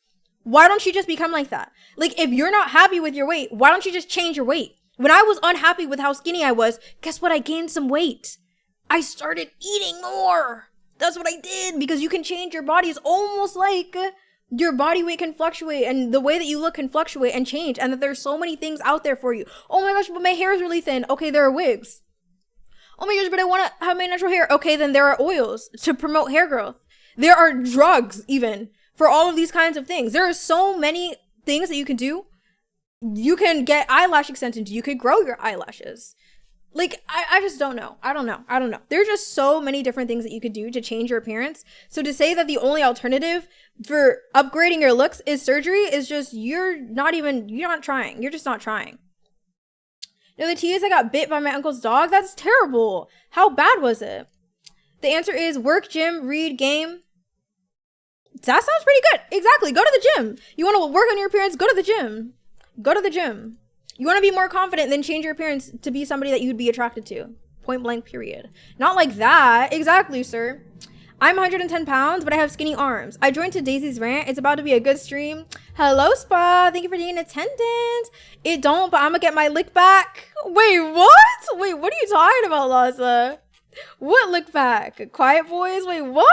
Why don't you just become like that? Like, if you're not happy with your weight, why don't you just change your weight? When I was unhappy with how skinny I was, guess what? I gained some weight. I started eating more. That's what I did, because you can change your body. It's almost like your body weight can fluctuate, and the way that you look can fluctuate and change, and that there's so many things out there for you. Oh my gosh, but my hair is really thin. Okay, there are wigs. Oh my gosh, but I want to have my natural hair. Okay, then there are oils to promote hair growth. There are drugs even for all of these kinds of things. There are so many things that you can do. You can get eyelash extensions. You could grow your eyelashes. Like, I just don't know. I don't know. There's just so many different things that you could do to change your appearance. So to say that the only alternative for upgrading your looks is surgery is just, you're not trying. You're just not trying. No, the tea is I got bit by my uncle's dog. That's terrible. How bad was it? The answer is work, gym, read, game. That sounds pretty good. Exactly. Go to the gym. You want to work on your appearance? Go to the gym. Go to the gym. You want to be more confident, then change your appearance to be somebody that you'd be attracted to. Point blank, period. Not like that. Exactly, sir. I'm 110 pounds, but I have skinny arms. I joined to Daisy's rant. It's about to be a good stream. Hello, Spa. Thank you for being in attendance. It don't, but I'm gonna get my lick back. Wait, what? Wait, what are you talking about, Laza? What lick back? Quiet boys? Wait, what?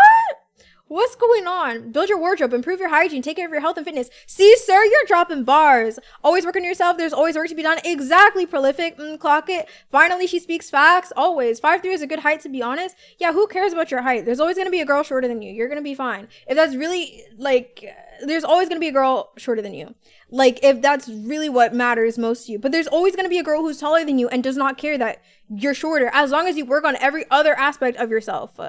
What's going on? Build your wardrobe, improve your hygiene, take care of your health and fitness. See, sir, you're dropping bars. Always work on yourself. There's always work to be done. Exactly, prolific. Clock it. Finally, she speaks facts. Always. 5'3" is a good height, to be honest. Yeah, who cares about your height? There's always going to be a girl shorter than you. You're going to be fine. If that's really, like, there's always going to be a girl shorter than you. Like, if that's really what matters most to you. But there's always going to be a girl who's taller than you and does not care that you're shorter, as long as you work on every other aspect of yourself.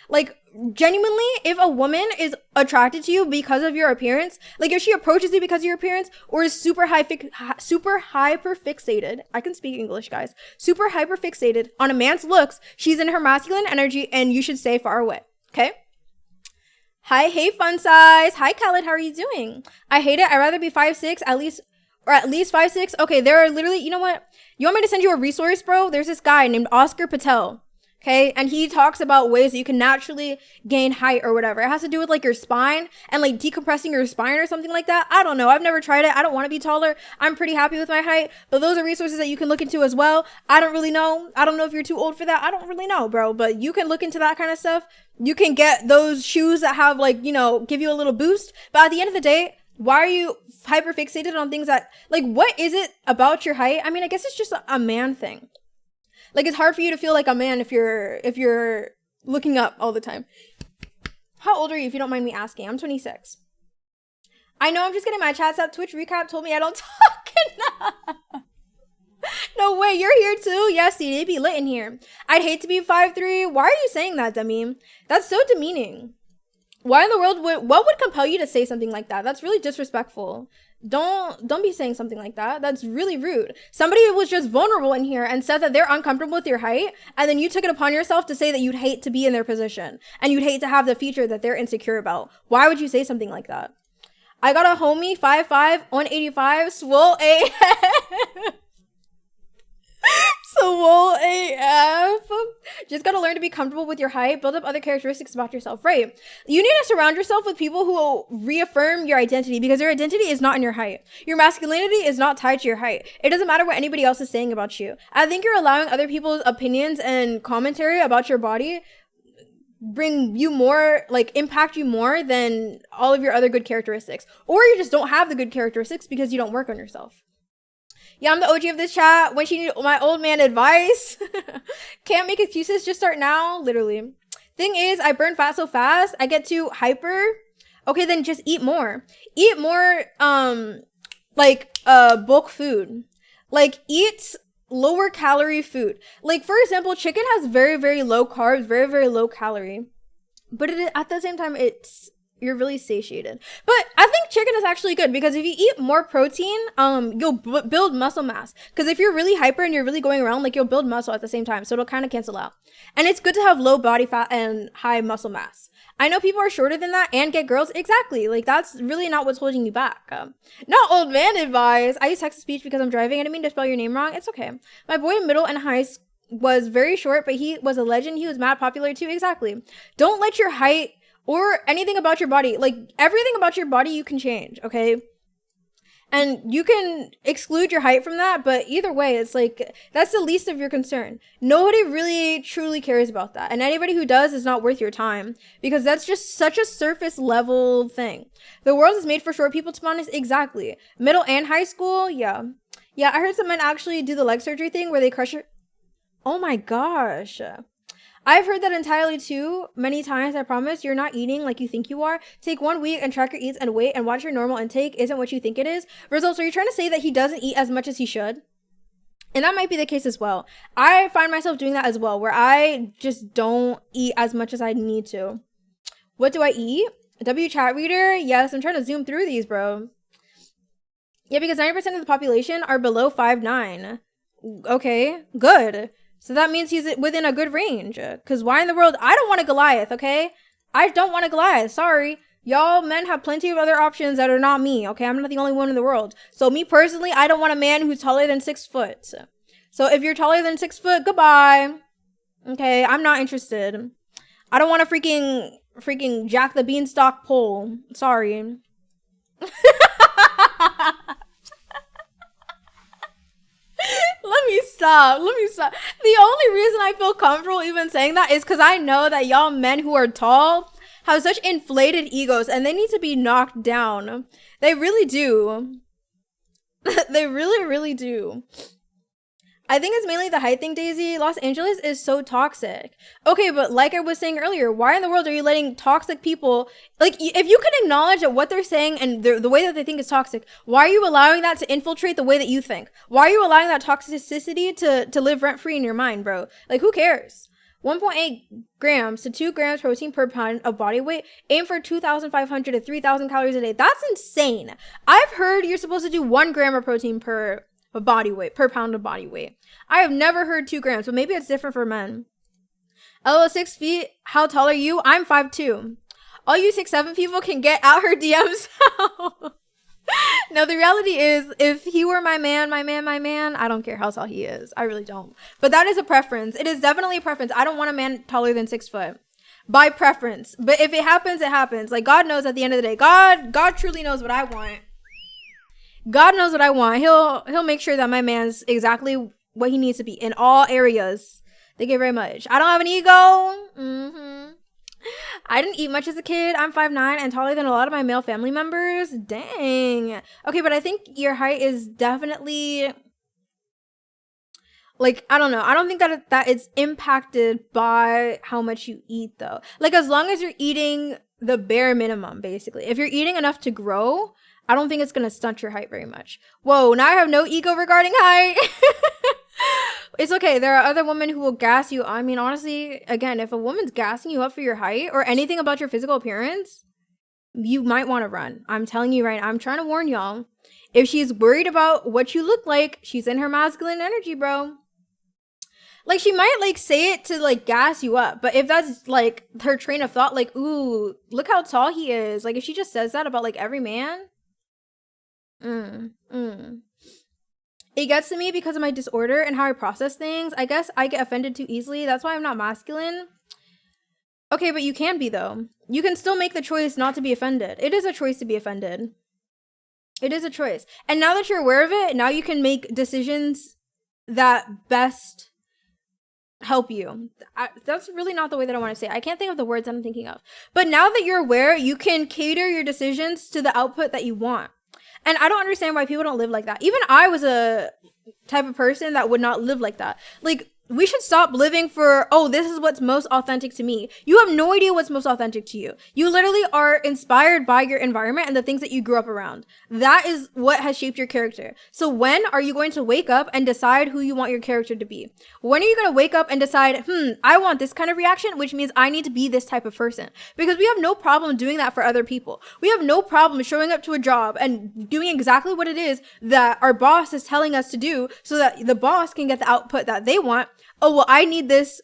Like, genuinely, if a woman is attracted to you because of your appearance, like if she approaches you because of your appearance, or is super hyper fixated, I can speak English, guys, super hyper fixated on a man's looks, she's in her masculine energy and you should stay far away. Okay? Hi, hey, fun size. Hi, Khaled, how are you doing? I hate it. I'd rather be 5'6", at least 5'6". Okay, there are literally, you know what? You want me to send you a resource, bro? There's this guy named Oscar Patel. Okay, and he talks about ways that you can naturally gain height or whatever. It has to do with like your spine and like decompressing your spine or something like that. I don't know. I've never tried it. I don't want to be taller. I'm pretty happy with my height, but those are resources that you can look into as well. I don't really know. I don't know if you're too old for that. I don't really know, bro, but you can look into that kind of stuff. You can get those shoes that have like, you know, give you a little boost. But at the end of the day, why are you hyper fixated on things that, like, what is it about your height? I mean, I guess it's just a man thing. Like, it's hard for you to feel like a man if you're looking up all the time. How old are you, if you don't mind me asking? I'm 26. I know, I'm just getting my chats up. Twitch recap told me I don't talk enough. No way, you're here too? Yes, see, it'd be lit in here. I'd hate to be 5'3". Why are you saying that, Demi? That's so demeaning. Why in the world what would compel you to say something like that? That's really disrespectful. Don't be saying something like that. That's really rude. Somebody was just vulnerable in here and said that they're uncomfortable with your height, and then you took it upon yourself to say that you'd hate to be in their position and you'd hate to have the feature that they're insecure about. Why would you say something like that? I got a homie, 5'5", 185, swole AF. Swole AF. Just gotta learn to be comfortable with your height, build up other characteristics about yourself. Right. You need to surround yourself with people who will reaffirm your identity, because your identity is not in your height. Your masculinity is not tied to your height. It doesn't matter what anybody else is saying about you. I think you're allowing other people's opinions and commentary about your body bring you more, like, impact you more than all of your other good characteristics. Or you just don't have the good characteristics because you don't work on yourself. Yeah, I'm the OG of this chat. When she needed my old man advice. Can't make excuses, just start now. Literally. Thing is, I burn fat so fast, I get too hyper. Okay, then just eat more. Eat more, bulk food. Like, eat lower calorie food. Like, for example, chicken has very, very low carbs, very, very low calorie. But at the same time, it's you're really satiated. But I think chicken is actually good because if you eat more protein, you'll build muscle mass. Because if you're really hyper and you're really going around, like you'll build muscle at the same time. So it'll kind of cancel out. And it's good to have low body fat and high muscle mass. I know people are shorter than that and get girls. Exactly. Like that's really not what's holding you back. Not old man advice. I use text-to-speech because I'm driving. I didn't mean to spell your name wrong. It's okay. My boy in middle and high school was very short, but he was a legend. He was mad popular too. Exactly. Don't let your height or anything about your body, like everything about your body you can change, okay? And you can exclude your height from that, but either way, it's like, that's the least of your concern. Nobody really truly cares about that. And anybody who does is not worth your time because that's just such a surface level thing. The world is made for short people, to be honest. Exactly. Middle and high school, yeah. Yeah, I heard some men actually do the leg surgery thing where they crush your... Oh my gosh. I've heard that entirely too many times. I promise you're not eating like you think you are. Take 1 week and track your eats and weight and watch your normal intake isn't what you think it is. Results, are you trying to say that he doesn't eat as much as he should? And that might be the case as well. I find myself doing that as well, where I just don't eat as much as I need to. What do I eat? W chat reader? Yes, I'm trying to zoom through these, bro. Yeah, because 90% of the population are below 5'9". Okay, good. So that means he's within a good range. Because why in the world? I don't want a Goliath, okay? I don't want a Goliath. Sorry. Y'all men have plenty of other options that are not me, okay? I'm not the only one in the world. So me personally, I don't want a man who's taller than 6 foot. So if you're taller than 6 foot, goodbye. Okay, I'm not interested. I don't want a freaking Jack the Beanstalk pole. Sorry. Let me stop. The only reason I feel comfortable even saying that is because I know that y'all men who are tall have such inflated egos and they need to be knocked down. They really do. They really, really do. I think it's mainly the height thing, Daisy. Los Angeles is so toxic. Okay, but like I was saying earlier, why in the world are you letting toxic people... Like, if you can acknowledge that what they're saying and the way that they think is toxic, why are you allowing that to infiltrate the way that you think? Why are you allowing that toxicity to live rent-free in your mind, bro? Like, who cares? 1.8 grams to 2 grams protein per pound of body weight. Aim for 2,500 to 3,000 calories a day. That's insane. I've heard you're supposed to do 1 gram of protein per body weight, per pound of body weight. I have never heard 2 grams, but maybe it's different for men. LO 6 feet, how tall are you? I'm 5'2". All you 6'7" people can get out her DMs. No, the reality is, if he were my man, I don't care how tall he is. I really don't. But that is a preference. It is definitely a preference. I don't want a man taller than 6 foot. By preference. But if it happens, it happens. Like, God knows at the end of the day. God truly knows what I want. God knows what I want. He'll make sure that my man's exactly what he needs to be in all areas. Thank you very much. I don't have an ego. I didn't eat much as a kid. I'm 5'9" and taller than a lot of my male family members. Dang. Okay, but I think your height is definitely... Like, I don't know. I don't think that it's impacted by how much you eat, though. Like, as long as you're eating the bare minimum, basically. If you're eating enough to grow... I don't think it's going to stunt your height very much. Whoa, now I have no ego regarding height. It's okay. There are other women who will gas you. I mean, honestly, again, if a woman's gassing you up for your height or anything about your physical appearance, you might want to run. I'm telling you right now. I'm trying to warn y'all. If she's worried about what you look like, she's in her masculine energy, bro. Like, she might, like, say it to, like, gas you up. But if that's, like, her train of thought, like, ooh, look how tall he is. Like, if she just says that about, like, every man... It gets to me because of my disorder and how I process things. I guess I get offended too easily. That's why I'm not masculine. Okay, but you can be, though. You can still make the choice not to be offended. It is a choice to be offended. It is a choice. And now that you're aware of it, now you can make decisions that best help you. That's really not the way that I want to say it. I can't think of the words that I'm thinking of. But now that you're aware, you can cater your decisions to the output that you want. And I don't understand why people don't live like that. Even I was a type of person that would not live like that. Like, we should stop living for, oh, this is what's most authentic to me. You have no idea what's most authentic to you. You literally are inspired by your environment and the things that you grew up around. That is what has shaped your character. So when are you going to wake up and decide who you want your character to be? When are you going to wake up and decide, I want this kind of reaction, which means I need to be this type of person? Because we have no problem doing that for other people. We have no problem showing up to a job and doing exactly what it is that our boss is telling us to do so that the boss can get the output that they want. Oh, well, I need this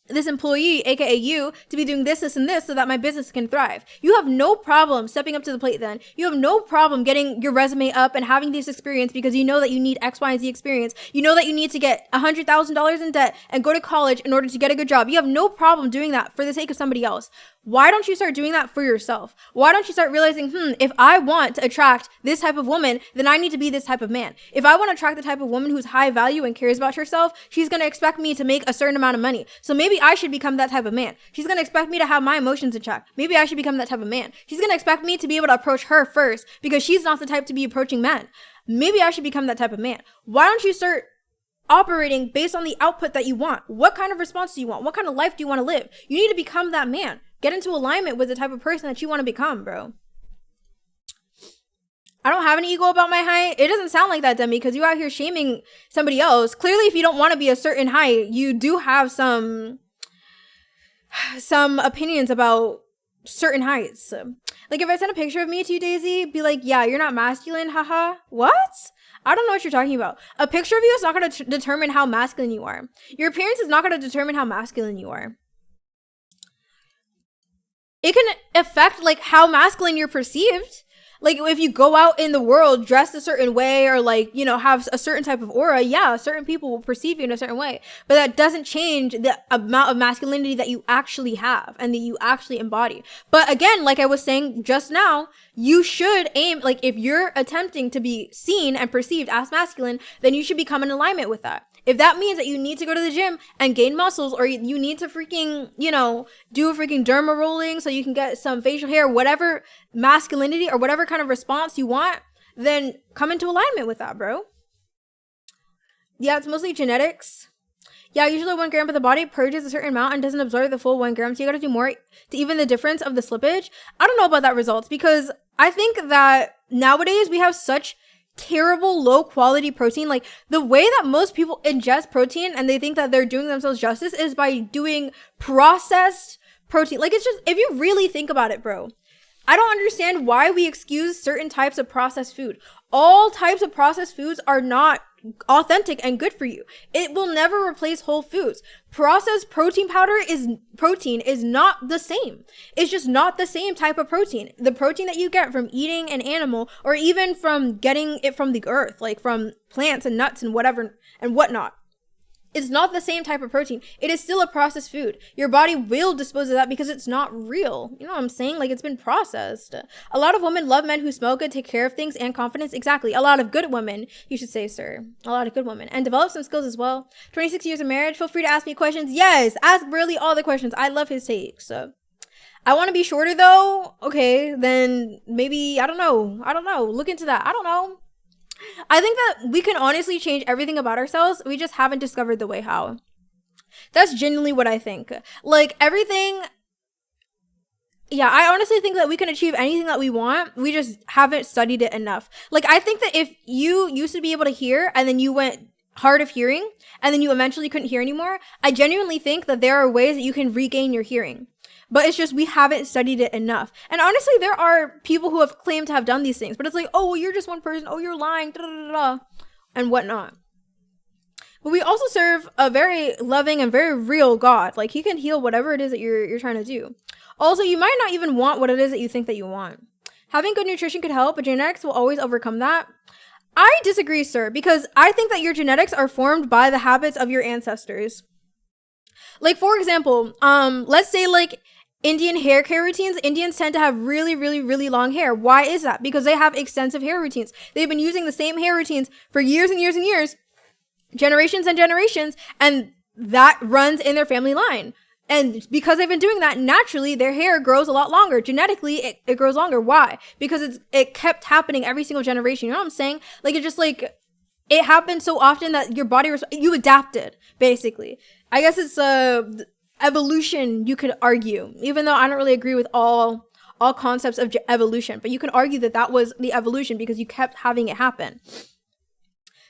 employee, aka you, to be doing this, this, and this so that my business can thrive. You have no problem stepping up to the plate then. You have no problem getting your resume up and having this experience because you know that you need X, Y, and Z experience. You know that you need to get $100,000 in debt and go to college in order to get a good job. You have no problem doing that for the sake of somebody else. Why don't you start doing that for yourself? Why don't you start realizing, if I want to attract this type of woman, then I need to be this type of man. If I want to attract the type of woman who's high value and cares about herself, she's going to expect me to make a certain amount of money. So maybe I should become that type of man. She's going to expect me to have my emotions in check. Maybe I should become that type of man. She's going to expect me to be able to approach her first because she's not the type to be approaching men. Maybe I should become that type of man. Why don't you start operating based on the output that you want? What kind of response do you want? What kind of life do you want to live? You need to become that man. Get into alignment with the type of person that you want to become, bro. I don't have any ego about my height. It doesn't sound like that, Demi, because you out here shaming somebody else. Clearly, if you don't want to be a certain height, you do have some opinions about certain heights. Like if I send a picture of me to you, Daisy, be like, yeah, you're not masculine, haha. What? I don't know what you're talking about. A picture of you is not going to determine how masculine you are. Your appearance is not going to determine how masculine you are. It can affect like how masculine you're perceived. Like if you go out in the world dressed a certain way or like, you know, have a certain type of aura, yeah, certain people will perceive you in a certain way. But that doesn't change the amount of masculinity that you actually have and that you actually embody. But again, like I was saying just now, you should aim, like if you're attempting to be seen and perceived as masculine, then you should become in alignment with that. If that means that you need to go to the gym and gain muscles, or you need to freaking, you know, do a freaking derma rolling so you can get some facial hair, whatever masculinity or whatever kind of response you want, then come into alignment with that, bro. Yeah, it's mostly genetics. Yeah, usually 1 gram of the body purges a certain amount and doesn't absorb the full 1 gram. So you got to do more to even the difference of the slippage. I don't know about that results because I think that nowadays we have such terrible low quality protein. Like the way that most people ingest protein and they think that they're doing themselves justice is by doing processed protein. Like it's just, if you really think about it, bro, I don't understand why we excuse certain types of processed food. All types of processed foods are not authentic and good for you. It will never replace whole foods. Processed protein powder is not the same. It's just not the same type of protein. The protein that you get from eating an animal or even from getting it from the earth, like from plants and nuts and whatever and whatnot, it's not the same type of protein. It is still a processed food. Your body will dispose of that because it's not real. You know what I'm saying? Like it's been processed. A lot of women love men who smell good, take care of things, and confidence. Exactly. A lot of good women, you should say, sir. A lot of good women. And develop some skills as well. 26 years of marriage. Feel free to ask me questions. Yes, ask really all the questions. I love his takes. I want to be shorter though. Okay, then maybe, I don't know. Look into that. I don't know. I think that we can honestly change everything about ourselves. We just haven't discovered the way how. That's genuinely what I think. Like everything. Yeah, I honestly think that we can achieve anything that we want. We just haven't studied it enough. Like I think that if you used to be able to hear and then you went hard of hearing and then you eventually couldn't hear anymore, I genuinely think that there are ways that you can regain your hearing. But it's just we haven't studied it enough. And honestly, there are people who have claimed to have done these things. But it's like, oh, well, you're just one person. Oh, you're lying. Da, da, da, da, and whatnot. But we also serve a very loving and very real God. Like, he can heal whatever it is that you're trying to do. Also, you might not even want what it is that you think that you want. Having good nutrition could help, but genetics will always overcome that. I disagree, sir, because I think that your genetics are formed by the habits of your ancestors. Like, for example, let's say, like, Indian hair care routines. Indians tend to have really, really, really long hair. Why is that? Because they have extensive hair routines. They've been using the same hair routines for years and years and years, generations and generations, and that runs in their family line. And because they've been doing that, naturally, their hair grows a lot longer. Genetically, it grows longer. Why? Because it kept happening every single generation. You know what I'm saying? Like, it's just like, it happened so often that your body you adapted, basically. I guess it's evolution, you could argue, even though I don't really agree with all concepts of evolution, but you can argue that that was the evolution because you kept having it happen.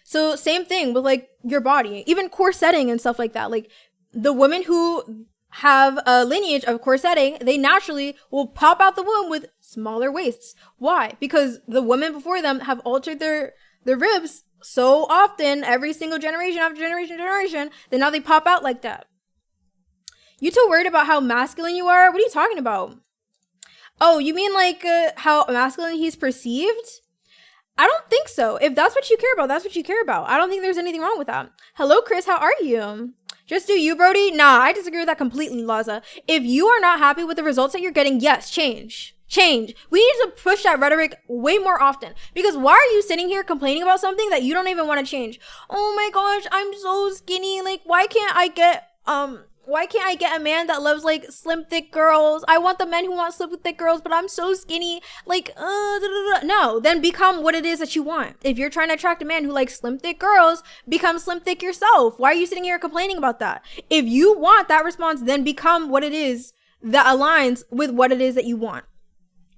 So same thing with like your body, even corsetting and stuff like that. Like the women who have a lineage of corsetting, they naturally will pop out the womb with smaller waists. Why? Because the women before them have altered their ribs so often, every single generation after generation, that now they pop out like that. You too worried about how masculine you are? What are you talking about? Oh, you mean like how masculine he's perceived? I don't think so. If that's what you care about, that's what you care about. I don't think there's anything wrong with that. Hello, Chris. How are you? Just do you, Brody? Nah, I disagree with that completely, Laza. If you are not happy with the results that you're getting, yes, change. Change. We need to push that rhetoric way more often. Because why are you sitting here complaining about something that you don't even want to change? Oh my gosh, I'm so skinny. Like, why can't I get a man that loves like slim thick girls? I want the men who want slim thick girls, but I'm so skinny. Like, no, then become what it is that you want. If you're trying to attract a man who likes slim thick girls, become slim thick yourself. Why are you sitting here complaining about that? If you want that response, then become what it is that aligns with what it is that you want.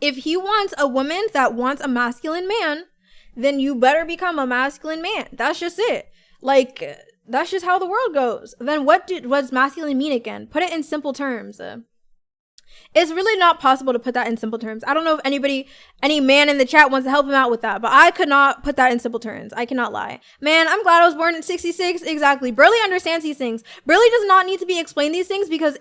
If he wants a woman that wants a masculine man, then you better become a masculine man. That's just it. Like, that's just how the world goes. Then what does masculine mean again? Put it in simple terms. It's really not possible to put that in simple terms. I don't know if any man in the chat wants to help him out with that, but I could not put that in simple terms. I cannot lie. Man, I'm glad I was born in 66. Exactly. Burley understands these things. Burley does not need to be explained these things because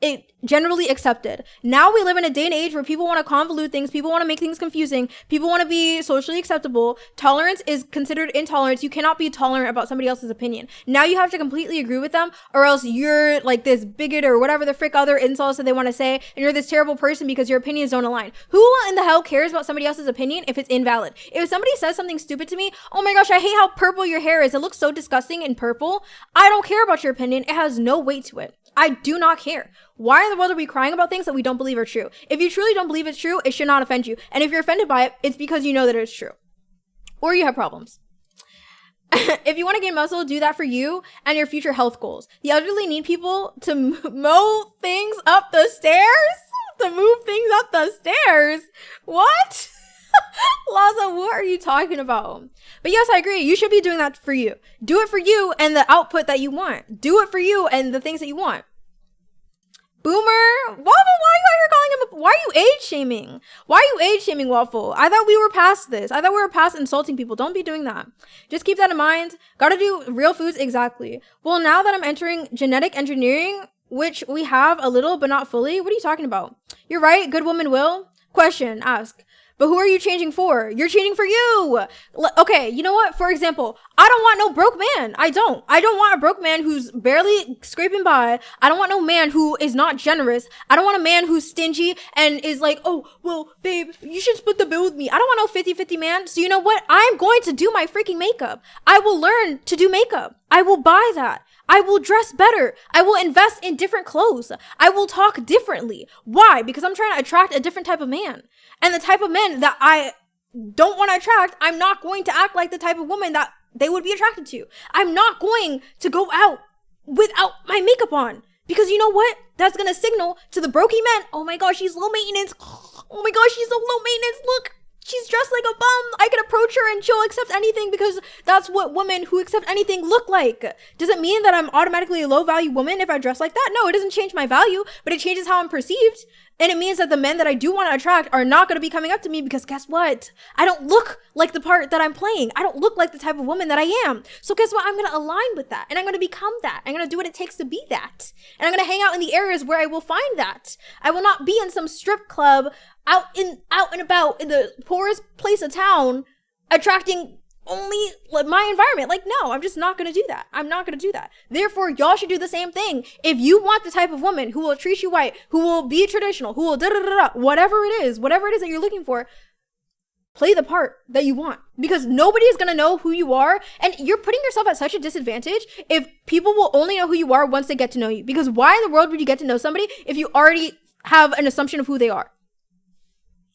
it generally accepted. Now we live in a day and age where people want to convolute things. People want to make things confusing. People want to be socially acceptable. Tolerance is considered intolerance. You cannot be tolerant about somebody else's opinion. Now you have to completely agree with them, or else you're like this bigot or whatever the frick other insults that they want to say, and you're this terrible person because your opinions don't align. Who in the hell cares about somebody else's opinion if it's invalid? If somebody says something stupid to me, oh my gosh, I hate how purple your hair is. It looks so disgusting in purple. I don't care about your opinion. It has no weight to it. I do not care. Why in the world are we crying about things that we don't believe are true? If you truly don't believe it's true, it should not offend you. And if you're offended by it, it's because you know that it's true. Or you have problems. If you want to gain muscle, do that for you and your future health goals. The elderly need people to mow things up the stairs? To move things up the stairs? What? Laza, what are you talking about? But yes, I agree. You should be doing that for you. Do it for you and the output that you want. Do it for you and the things that you want. Boomer, Waffle, why are you age shaming? Why are you age shaming, Waffle? I thought we were past this. I thought we were past insulting people. Don't be doing that. Just keep that in mind. Gotta do real foods, exactly. Well, now that I'm entering genetic engineering, which we have a little but not fully, what are you talking about? You're right, good woman will. Question, ask. But who are you changing for? You're changing for you. Okay, you know what? For example, I don't want no broke man. I don't want a broke man who's barely scraping by. I don't want no man who is not generous. I don't want a man who's stingy and is like, oh, well, babe, you should split the bill with me. I don't want no 50-50 man. So you know what? I'm going to do my freaking makeup. I will learn to do makeup. I will buy that. I will dress better. I will invest in different clothes. I will talk differently. Why? Because I'm trying to attract a different type of man. And the type of men that I don't want to attract, I'm not going to act like the type of woman that they would be attracted to. I'm not going to go out without my makeup on. Because you know what? That's going to signal to the brokey men, oh my gosh, she's low maintenance. Oh my gosh, she's so low maintenance. Look. She's dressed like a bum. I can approach her and she'll accept anything because that's what women who accept anything look like. Does it mean that I'm automatically a low value woman if I dress like that? No, it doesn't change my value, but it changes how I'm perceived. And it means that the men that I do want to attract are not going to be coming up to me because guess what? I don't look like the part that I'm playing. I don't look like the type of woman that I am. So guess what? I'm going to align with that and I'm going to become that. I'm going to do what it takes to be that. And I'm going to hang out in the areas where I will find that. I will not be in some strip club out and about in the poorest place of town attracting only like my environment. Like, no, I'm just not gonna do that. I'm not gonna do that. Therefore, y'all should do the same thing. If you want the type of woman who will treat you right, who will be traditional, who will whatever it is that you're looking for, play the part that you want, because nobody is gonna know who you are, and you're putting yourself at such a disadvantage if people will only know who you are once they get to know you. Because why in the world would you get to know somebody if you already have an assumption of who they are?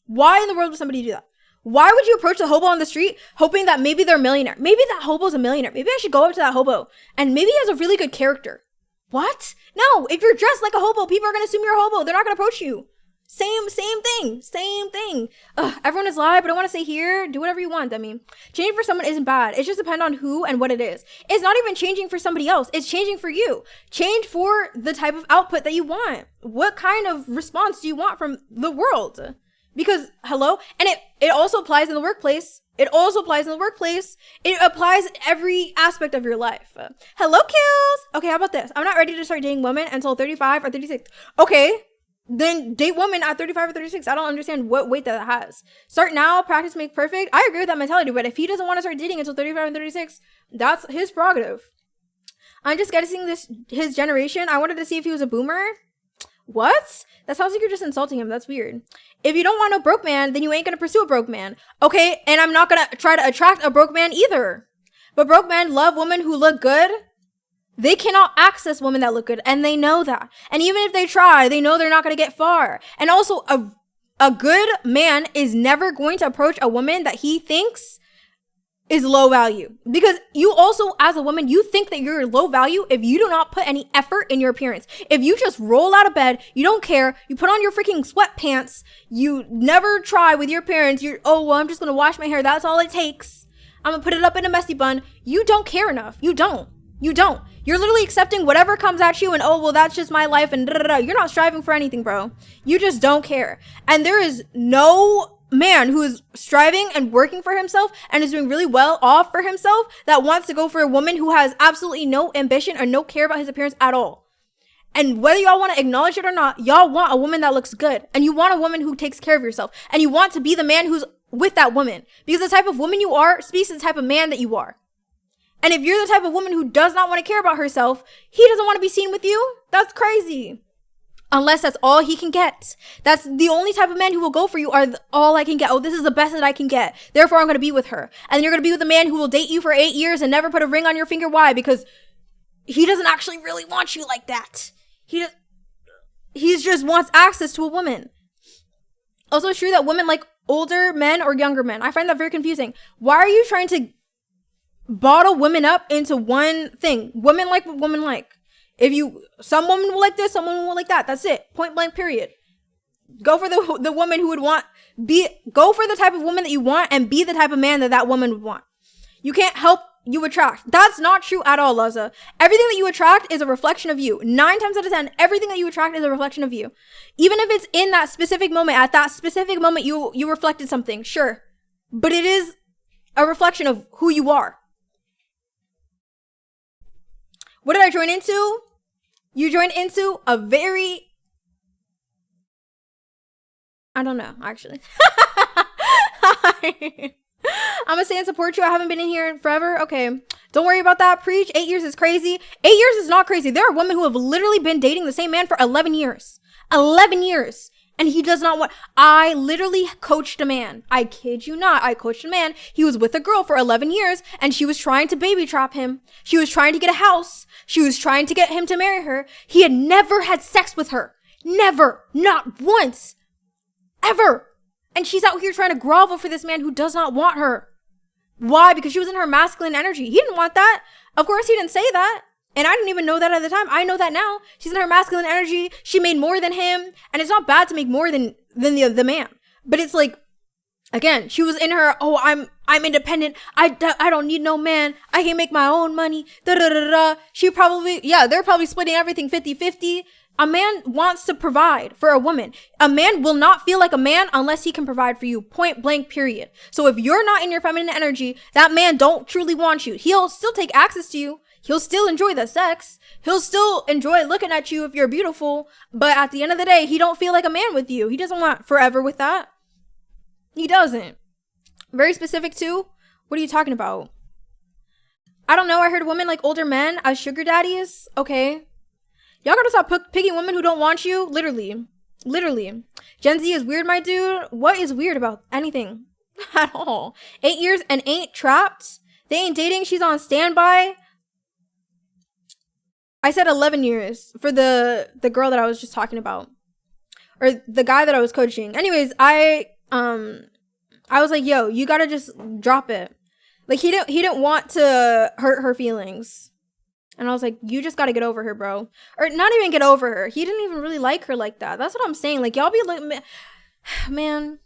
Why in the world would somebody do that? Why would you approach the hobo on the street hoping that maybe they're a millionaire? Maybe that hobo's a millionaire. Maybe I should go up to that hobo and maybe he has a really good character. What? No, if you're dressed like a hobo, people are going to assume you're a hobo. They're not going to approach you. Same thing. Ugh, everyone is live, but I want to say here, do whatever you want. I mean, changing for someone isn't bad. It just depends on who and what it is. It's not even changing for somebody else. It's changing for you. Change for the type of output that you want. What kind of response do you want from the world? Because, hello? And it also applies in the workplace. It applies every aspect of your life. Hello, kills. Okay, how about this? I'm not ready to start dating women until 35 or 36. Okay. Then date women at 35 or 36. I don't understand what weight that has. Start now, practice make perfect. I agree with that mentality, but if he doesn't want to start dating until 35 and 36, that's his prerogative. I'm just guessing his generation. I wanted to see if he was a boomer. What? That sounds like you're just insulting him. That's weird. If you don't want no broke man, then you ain't gonna pursue a broke man. Okay, and I'm not gonna try to attract a broke man either. But broke men love women who look good. They cannot access women that look good, and they know that. And even if they try, they know they're not going to get far. And also, a good man is never going to approach a woman that he thinks is low value. Because you also, as a woman, you think that you're low value if you do not put any effort in your appearance. If you just roll out of bed, you don't care, you put on your freaking sweatpants, you never try with your parents, oh, well, I'm just going to wash my hair, that's all it takes. I'm going to put it up in a messy bun. You don't care enough. You don't. You're literally accepting whatever comes at you and, oh, well, that's just my life and da-da-da. You're not striving for anything, bro. You just don't care. And there is no man who is striving and working for himself and is doing really well off for himself that wants to go for a woman who has absolutely no ambition or no care about his appearance at all. And whether y'all want to acknowledge it or not, y'all want a woman that looks good. And you want a woman who takes care of yourself. And you want to be the man who's with that woman. Because the type of woman you are speaks to the type of man that you are. And if you're the type of woman who does not want to care about herself, he doesn't want to be seen with you. That's crazy. Unless that's all he can get. That's the only type of man who will go for you all I can get. Oh, this is the best that I can get. Therefore, I'm going to be with her. And then you're going to be with a man who will date you for 8 years and never put a ring on your finger. Why? Because he doesn't actually really want you like that. He just wants access to a woman. Also, it's true that women like older men or younger men. I find that very confusing. Why are you trying to bottle women up into one thing? Women like what women like. Some women will like this, some women will like that. That's it. Point blank, period. Go for the woman who would go for the type of woman that you want and be the type of man that woman would want. You can't help you attract. That's not true at all, Laza. Everything that you attract is a reflection of you. 9 times out of 10, everything that you attract is a reflection of you. Even if it's in that specific moment, at that specific moment, you reflected something, sure. But it is a reflection of who you are. What did I join into? You joined into a very... I don't know, actually. I'm gonna stay and support you. I haven't been in here in forever. Okay. Don't worry about that. Preach. 8 years is crazy. 8 years is not crazy. There are women who have literally been dating the same man for 11 years. 11 years. And he does not want... I literally coached a man. I kid you not. I coached a man. He was with a girl for 11 years and she was trying to baby trap him. She was trying to get a house. She was trying to get him to marry her. He had never had sex with her. Never. Not once. Ever. And she's out here trying to grovel for this man who does not want her. Why? Because she was in her masculine energy. He didn't want that. Of course, he didn't say that. And I didn't even know that at the time. I know that now. She's in her masculine energy. She made more than him. And it's not bad to make more than the man. But it's like, again, she was in her, oh, I'm independent. I don't need no man. I can make my own money. Da da da da. They're probably splitting everything 50-50. A man wants to provide for a woman. A man will not feel like a man unless he can provide for you. Point blank, period. So if you're not in your feminine energy, that man don't truly want you. He'll still take access to you. He'll still enjoy the sex. He'll still enjoy looking at you if you're beautiful. But at the end of the day, he don't feel like a man with you. He doesn't want forever with that. He doesn't. Very specific too. What are you talking about? I don't know. I heard women like older men as sugar daddies. Okay. Y'all gotta stop picking women who don't want you. Literally. Gen Z is weird, my dude. What is weird about anything at all? 8 years and ain't trapped. They ain't dating. She's on standby. I said 11 years for the girl that I was just talking about. Or the guy that I was coaching. Anyways, I I was like, yo, you gotta just drop it. Like, he didn't want to hurt her feelings. And I was like, you just gotta get over her, bro. Or not even get over her. He didn't even really like her like that. That's what I'm saying. Like, y'all be like, man,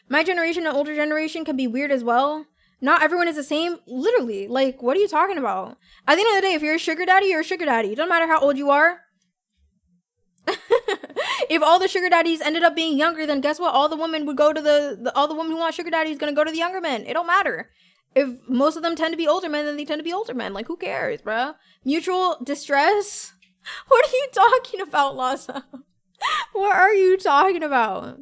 my generation and older generation can be weird as well. Not everyone is the same. Literally. Like, what are you talking about? At the end of the day, if you're a sugar daddy, you're a sugar daddy. It doesn't matter how old you are. If all the sugar daddies ended up being younger, then guess what? All the women would go to all the women who want sugar daddies gonna go to the younger men. It don't matter. If most of them tend to be older men, then they tend to be older men. Like, who cares, bro? Mutual distress? What are you talking about, Laza? What are you talking about?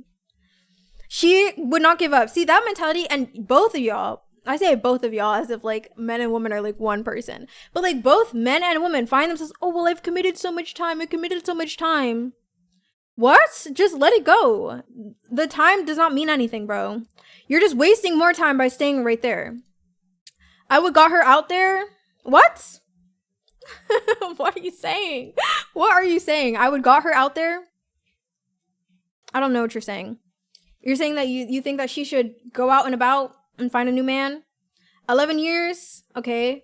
She would not give up. See, that mentality, and both of y'all, I say both of y'all as if like men and women are like one person. But like both men and women find themselves, oh, well, I've committed so much time. I committed so much time. What? Just let it go. The time does not mean anything, bro. You're just wasting more time by staying right there. I would got her out there. What? What are you saying? What are you saying? I would got her out there? I don't know what you're saying. You're saying that you think that she should go out and about and find a new man? 11 years? Okay.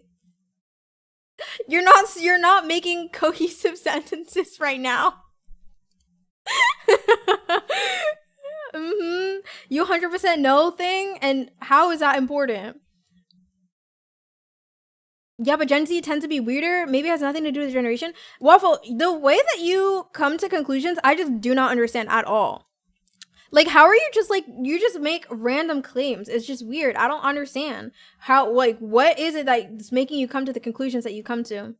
You're not making cohesive sentences right now. You 100% know thing? And how is that important? Yeah, but Gen Z tends to be weirder. Maybe it has nothing to do with generation. Waffle, the way that you come to conclusions, I just do not understand at all. Like, how are you just like, you just make random claims? It's just weird. I don't understand how, like, what is it that's making you come to the conclusions that you come to?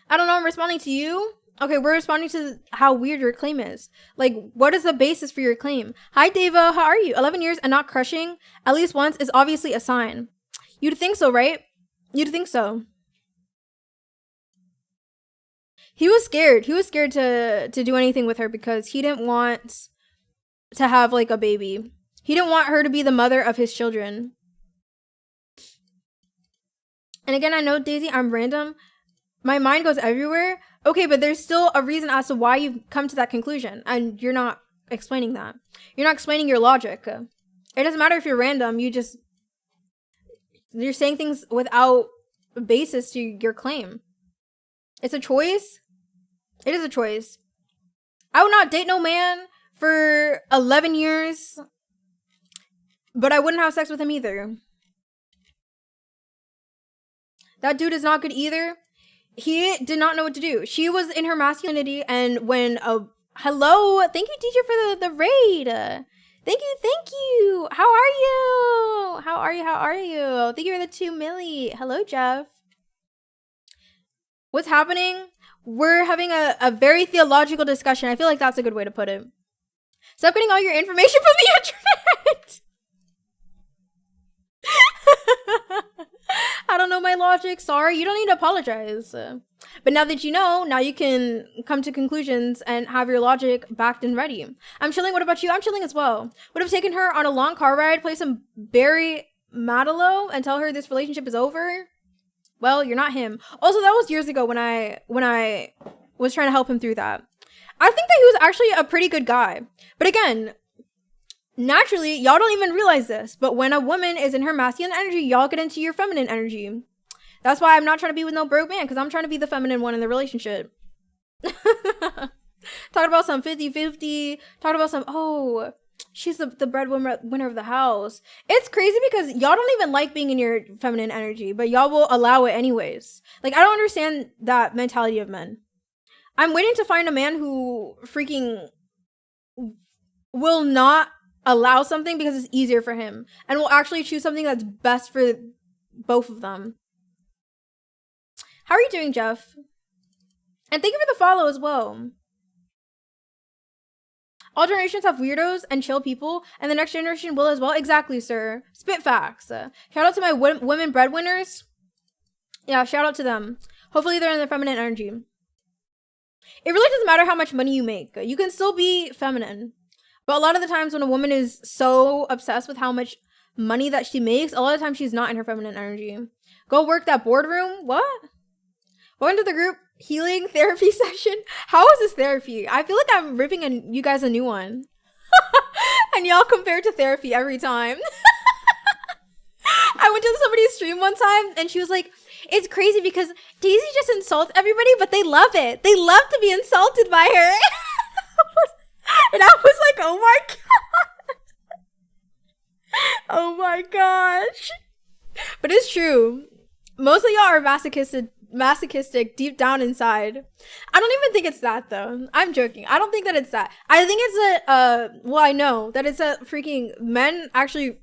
I don't know. I'm responding to you. Okay, we're responding to how weird your claim is. Like, what is the basis for your claim? Hi, Deva. How are you? 11 years and not crushing at least once is obviously a sign. You'd think so, right? You'd think so. He was scared. He was scared to do anything with her because he didn't want to have like a baby. He didn't want her to be the mother of his children. And again, I know, Daisy, I'm random. My mind goes everywhere. Okay, but there's still a reason as to why you've come to that conclusion. And you're not explaining that. You're not explaining your logic. It doesn't matter if you're random. You're saying things without a basis to your claim. It's a choice. It is a choice. I would not date no man for 11 years, but I wouldn't have sex with him either. That dude is not good either. He did not know what to do. She was in her masculinity, and when hello, thank you, teacher, for the raid. Thank you. How are you? Thank you for the 2 milli. Hello, Jeff. What's happening? We're having a very theological discussion. I feel like that's a good way to put it. Stop getting all your information from the internet. I don't know my logic. Sorry. You don't need to apologize. But now that you know, now you can come to conclusions and have your logic backed and ready. I'm chilling. What about you? I'm chilling as well. Would have taken her on a long car ride, play some Barry Manilow, and tell her this relationship is over. Well, you're not him. Also, that was years ago when I was trying to help him through that. I think that he was actually a pretty good guy. But again, naturally, y'all don't even realize this, but when a woman is in her masculine energy, y'all get into your feminine energy. That's why I'm not trying to be with no broke man, because I'm trying to be the feminine one in the relationship. Talking about some 50-50. Talking about some, oh, she's the breadwinner of the house. It's crazy because y'all don't even like being in your feminine energy, but y'all will allow it anyways. Like, I don't understand that mentality of men. I'm waiting to find a man who freaking will not allow something because it's easier for him and will actually choose something that's best for both of them. How are you doing, Jeff? And thank you for the follow as well. All generations have weirdos and chill people, and the next generation will as well. Exactly, sir. Spit facts. Shout out to my women breadwinners. Yeah, shout out to them. Hopefully they're in their feminine energy. It really doesn't matter how much money you make. You can still be feminine. But a lot of the times when a woman is so obsessed with how much money that she makes, a lot of times she's not in her feminine energy. Go work that boardroom? What? Welcome to the group healing therapy session. How is this therapy? I feel like I'm ripping you guys a new one. And y'all compare to therapy every time. I went to somebody's stream one time and she was like, it's crazy because Daisy just insults everybody, but they love it. They love to be insulted by her. And I was like, oh my god. Oh my gosh. But it's true. Most of y'all are masochistic deep down inside. I don't even think it's that though. I'm joking. I don't think that it's that. I think it's I know that it's a freaking men actually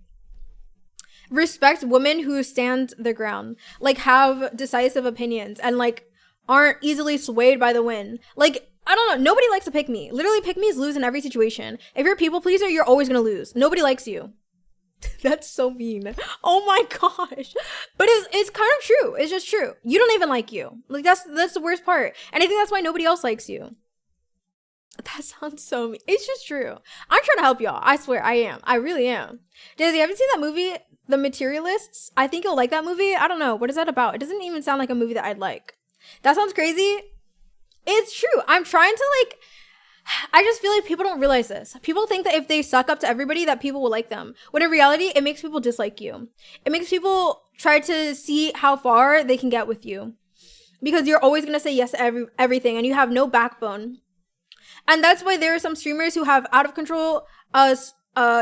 respect women who stand their ground, like have decisive opinions and like aren't easily swayed by the wind. Like, I don't know, nobody likes to pick me. Literally, pick me's lose in every situation. If you're a people pleaser, you're always gonna lose. Nobody likes you. That's so mean. Oh my gosh. But it's kind of true. It's just true. You don't even like you. Like, that's the worst part. And I think that's why nobody else likes you. That sounds so mean. It's just true. I'm trying to help y'all. I swear, I am. I really am. Daizy, have you seen that movie, The Materialists? I think you'll like that movie. I don't know. What is that about? It doesn't even sound like a movie that I'd like. That sounds crazy. It's true. I'm trying to like... I just feel like people don't realize this. People think that if they suck up to everybody, that people will like them. When in reality, it makes people dislike you. It makes people try to see how far they can get with you. Because you're always going to say yes to everything and you have no backbone. And that's why there are some streamers who have out of control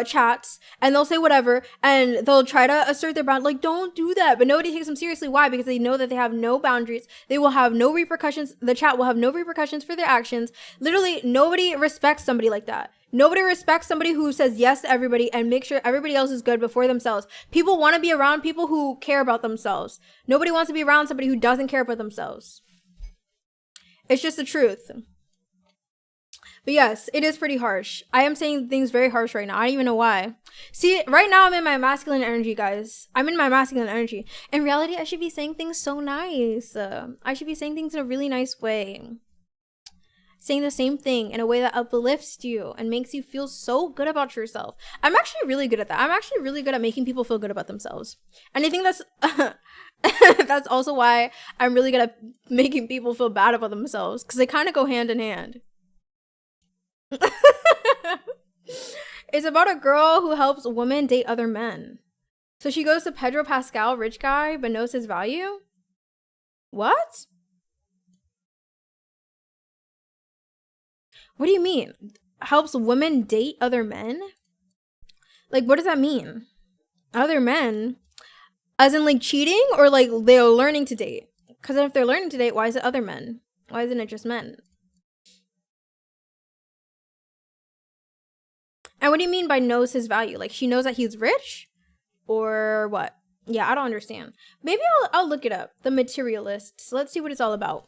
chats and they'll say whatever and they'll try to assert their bound, like, don't do that, but nobody takes them seriously. Why? Because they know that they have no boundaries. They will have no repercussions. The chat will have no repercussions for their actions. Literally nobody respects somebody like that. Nobody respects somebody who says yes to everybody and makes sure everybody else is good before themselves. People want to be around people who care about themselves. Nobody wants to be around somebody who doesn't care about themselves. It's just the truth. But yes, it is pretty harsh. I am saying things very harsh right now. I don't even know why. See, right now I'm in my masculine energy, guys. I'm in my masculine energy. In reality, I should be saying things so nice. I should be saying things in a really nice way. Saying the same thing in a way that uplifts you and makes you feel so good about yourself. I'm actually really good at that. I'm actually really good at making people feel good about themselves. And I think that's that's also why I'm really good at making people feel bad about themselves, because they kind of go hand in hand. It's about a girl who helps women date other men. So she goes to Pedro Pascal, rich guy, but knows his value? What? What do you mean? Helps women date other men? Like, what does that mean? Other men? As in, like, cheating? Or, like, they're learning to date? Because if they're learning to date, why is it other men? Why isn't it just men? And what do you mean by knows his value? Like, she knows that he's rich? Or what? Yeah, I don't understand. Maybe I'll look it up. The Materialists. Let's see what it's all about.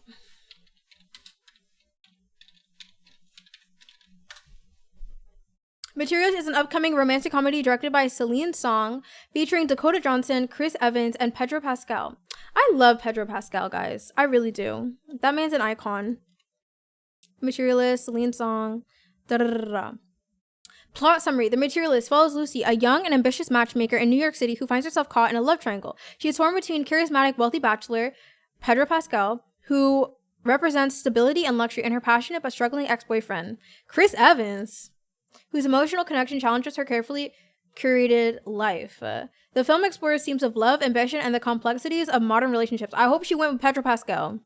Materials is an upcoming romantic comedy directed by Celine Song, featuring Dakota Johnson, Chris Evans, and Pedro Pascal. I love Pedro Pascal, guys. I really do. That man's an icon. Materialist, Celine Song. Da-da-da-da. Plot summary. The Materialist follows Lucy, a young and ambitious matchmaker in New York City who finds herself caught in a love triangle. She is torn between charismatic, wealthy bachelor Pedro Pascal, who represents stability and luxury, and her passionate but struggling ex-boyfriend, Chris Evans, whose emotional connection challenges her carefully curated life. The film explores themes of love, ambition, and the complexities of modern relationships. I hope she went with Pedro Pascal.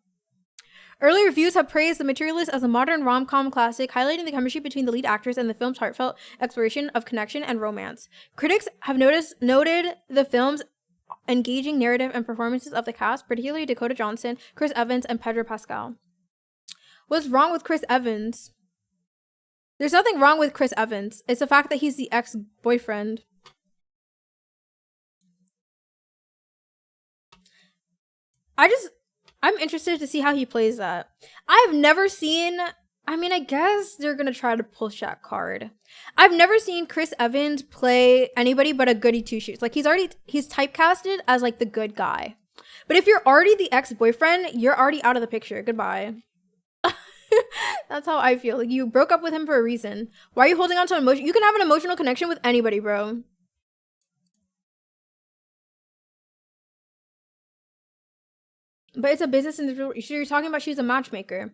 Early reviews have praised The Materialist as a modern rom-com classic, highlighting the chemistry between the lead actors and the film's heartfelt exploration of connection and romance. Critics have noted the film's engaging narrative and performances of the cast, particularly Dakota Johnson, Chris Evans, and Pedro Pascal. What's wrong with Chris Evans? There's nothing wrong with Chris Evans. It's the fact that he's the ex-boyfriend. I'm interested to see how he plays that. I've never seen... I mean, I guess they're going to try to push that card. I've never seen Chris Evans play anybody but a goody two-shoes. Like, he's typecasted as, like, the good guy. But if you're already the ex-boyfriend, you're already out of the picture. Goodbye. That's how I feel. Like, you broke up with him for a reason. Why are you holding on to an emotion? You can have an emotional connection with anybody, bro. But it's a business individual. You're talking about she's a matchmaker.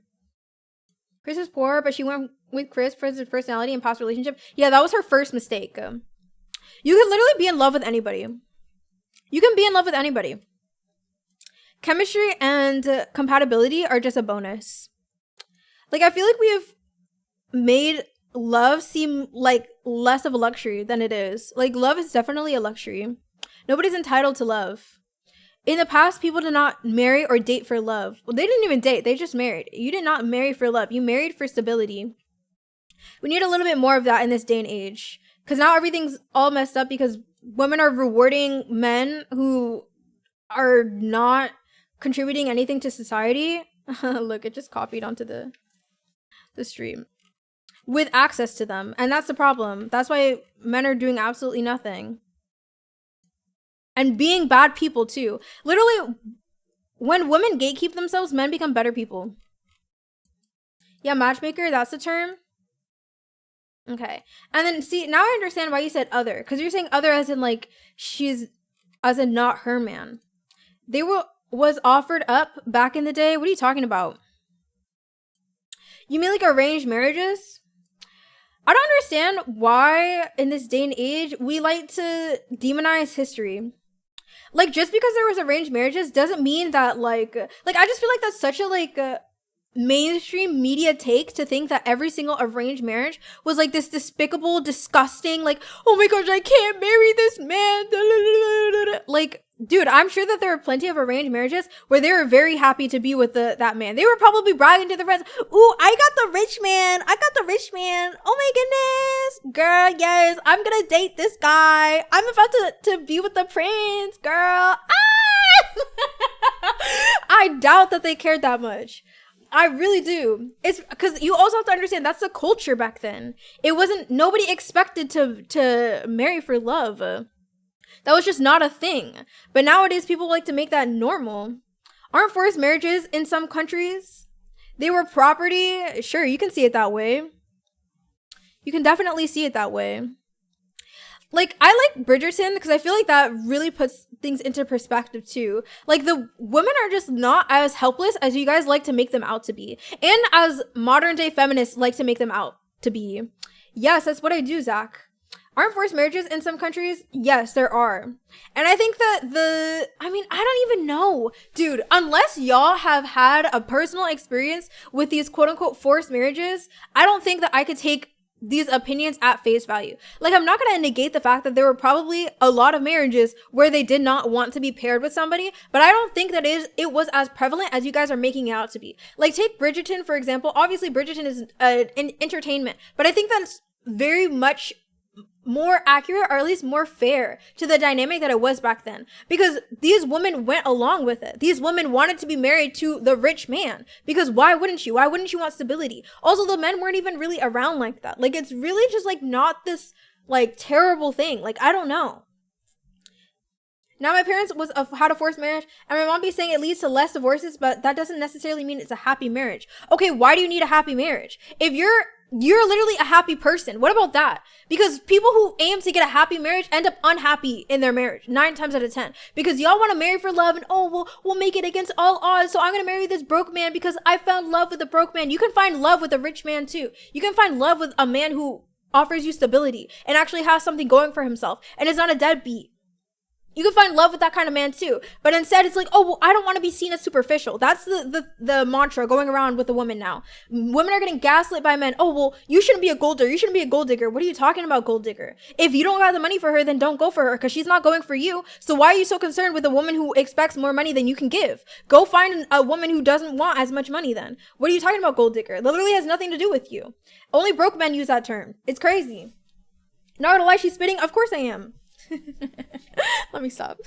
Chris is poor, but she went with Chris for his personality and past relationship. Yeah, that was her first mistake. You can literally be in love with anybody. You can be in love with anybody. Chemistry and compatibility are just a bonus. Like, I feel like we have made love seem like less of a luxury than it is. Like, love is definitely a luxury. Nobody's entitled to love. In the past, people did not marry or date for love. Well, they didn't even date. They just married. You did not marry for love. You married for stability. We need a little bit more of that in this day and age. Because now everything's all messed up because women are rewarding men who are not contributing anything to society. Look, it just copied onto the stream. With access to them. And that's the problem. That's why men are doing absolutely nothing. And being bad people too. Literally, when women gatekeep themselves, men become better people. Yeah, matchmaker, that's the term. Okay. And then, see, now I understand why you said other. Because you're saying other as in, like, she's, as in not her man. They was offered up back in the day. What are you talking about? You mean, like, arranged marriages? I don't understand why, in this day and age, we like to demonize history. Like, just because there was arranged marriages doesn't mean that, like, I just feel like that's such a, like, mainstream media take to think that every single arranged marriage was, like, this despicable, disgusting, like, oh my gosh, I can't marry this man. Like, dude, I'm sure that there are plenty of arranged marriages where they were very happy to be with that man. They were probably bragging to their friends, ooh, I got the rich man. I got the rich man. Oh my goodness. Girl, yes, I'm gonna date this guy. I'm about to be with the prince, girl. Ah! I doubt that they cared that much. I really do. It's because you also have to understand that's the culture back then. It wasn't, nobody expected to marry for love. That was just not a thing. But nowadays, people like to make that normal. Aren't forced marriages in some countries? They were property. Sure, you can see it that way. You can definitely see it that way. Like, I like Bridgerton because I feel like that really puts things into perspective too. Like, the women are just not as helpless as you guys like to make them out to be. And as modern day feminists like to make them out to be. Yes, that's what I do, Zach. Aren't forced marriages in some countries? Yes, there are. And I think that I don't even know. Dude, unless y'all have had a personal experience with these quote unquote forced marriages, I don't think that I could take these opinions at face value. Like, I'm not going to negate the fact that there were probably a lot of marriages where they did not want to be paired with somebody, but I don't think that it was as prevalent as you guys are making it out to be. Like, take Bridgerton, for example. Obviously, Bridgerton is an entertainment, but I think that's very much more accurate, or at least more fair to the dynamic that it was back then, because these women went along with it. These women wanted to be married to the rich man, because why wouldn't you want stability? Also, the men weren't even really around like that. Like, it's really just like not this like terrible thing. Like, I don't know. Now, my parents was had a forced marriage, and my mom be saying it leads to less divorces, but that doesn't necessarily mean it's a happy marriage. Okay, why do you need a happy marriage? If you're literally a happy person. What about that? Because people who aim to get a happy marriage end up unhappy in their marriage 9 times out of 10. Because y'all want to marry for love and, oh, we'll make it against all odds. So I'm going to marry this broke man because I found love with a broke man. You can find love with a rich man too. You can find love with a man who offers you stability and actually has something going for himself and is not a deadbeat. You can find love with that kind of man too. But instead it's like, oh, well, I don't want to be seen as superficial. That's the mantra going around with the women now. Women are getting gaslit by men. Oh, well, you shouldn't be a gold digger. You shouldn't be a gold digger. What are you talking about, gold digger? If you don't got the money for her, then don't go for her because she's not going for you. So why are you so concerned with a woman who expects more money than you can give? Go find a woman who doesn't want as much money then. What are you talking about, gold digger? That literally has nothing to do with you. Only broke men use that term. It's crazy. Not gonna lie, she's spitting. Of course I am. Let me stop.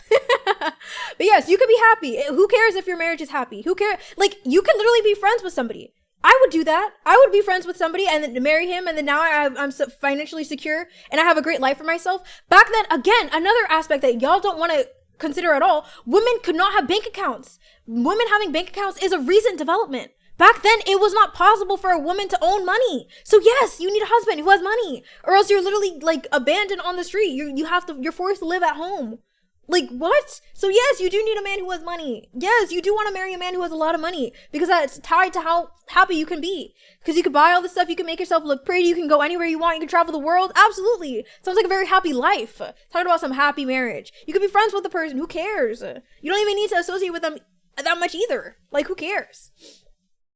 But yes, you could be happy. Who cares if your marriage is happy? Who cares? Like, you can literally be friends with somebody. I would do that. I would be friends with somebody and then marry him, and then now I'm financially secure and I have a great life for myself. Back then, again, another aspect that y'all don't want to consider at all, women could not have bank accounts. Women having bank accounts is a recent development. Back then, it was not possible for a woman to own money. So yes, you need a husband who has money, or else you're literally like abandoned on the street. You're forced to live at home. Like, what? So yes, you do need a man who has money. Yes, you do want to marry a man who has a lot of money because that's tied to how happy you can be. Because you can buy all this stuff, you can make yourself look pretty, you can go anywhere you want, you can travel the world. Absolutely. Sounds like a very happy life. Talking about some happy marriage. You could be friends with the person. Who cares? You don't even need to associate with them that much either. Like, who cares?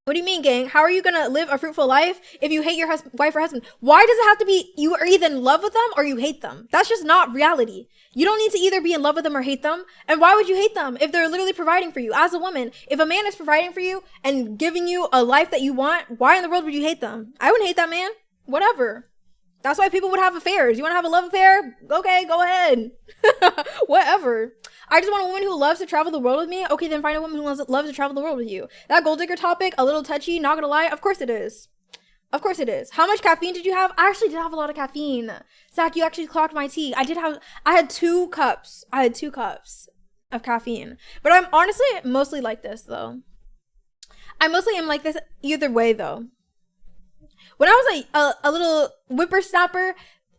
What do you mean, gang? How are you gonna live a fruitful life if you hate your wife or husband? Why does it have to be you are either in love with them or you hate them? That's just not reality. You don't need to either be in love with them or hate them. And why would you hate them if they're literally providing for you? As a woman, if a man is providing for you and giving you a life that you want, why in the world would you hate them? I wouldn't hate that man. Whatever. That's why people would have affairs. You want to have a love affair? Okay, go ahead. Whatever. I just want a woman who loves to travel the world with me. Okay, then find a woman who loves to travel the world with you. That gold digger topic, a little touchy, not gonna lie. Of course it is. Of course it is. How much caffeine did you have? I actually did have a lot of caffeine. Zach, you actually clocked my tea. I had 2 cups. I had 2 cups of caffeine. But I'm honestly mostly like this, though. I mostly am like this either way, though. When I was a little whippersnapper,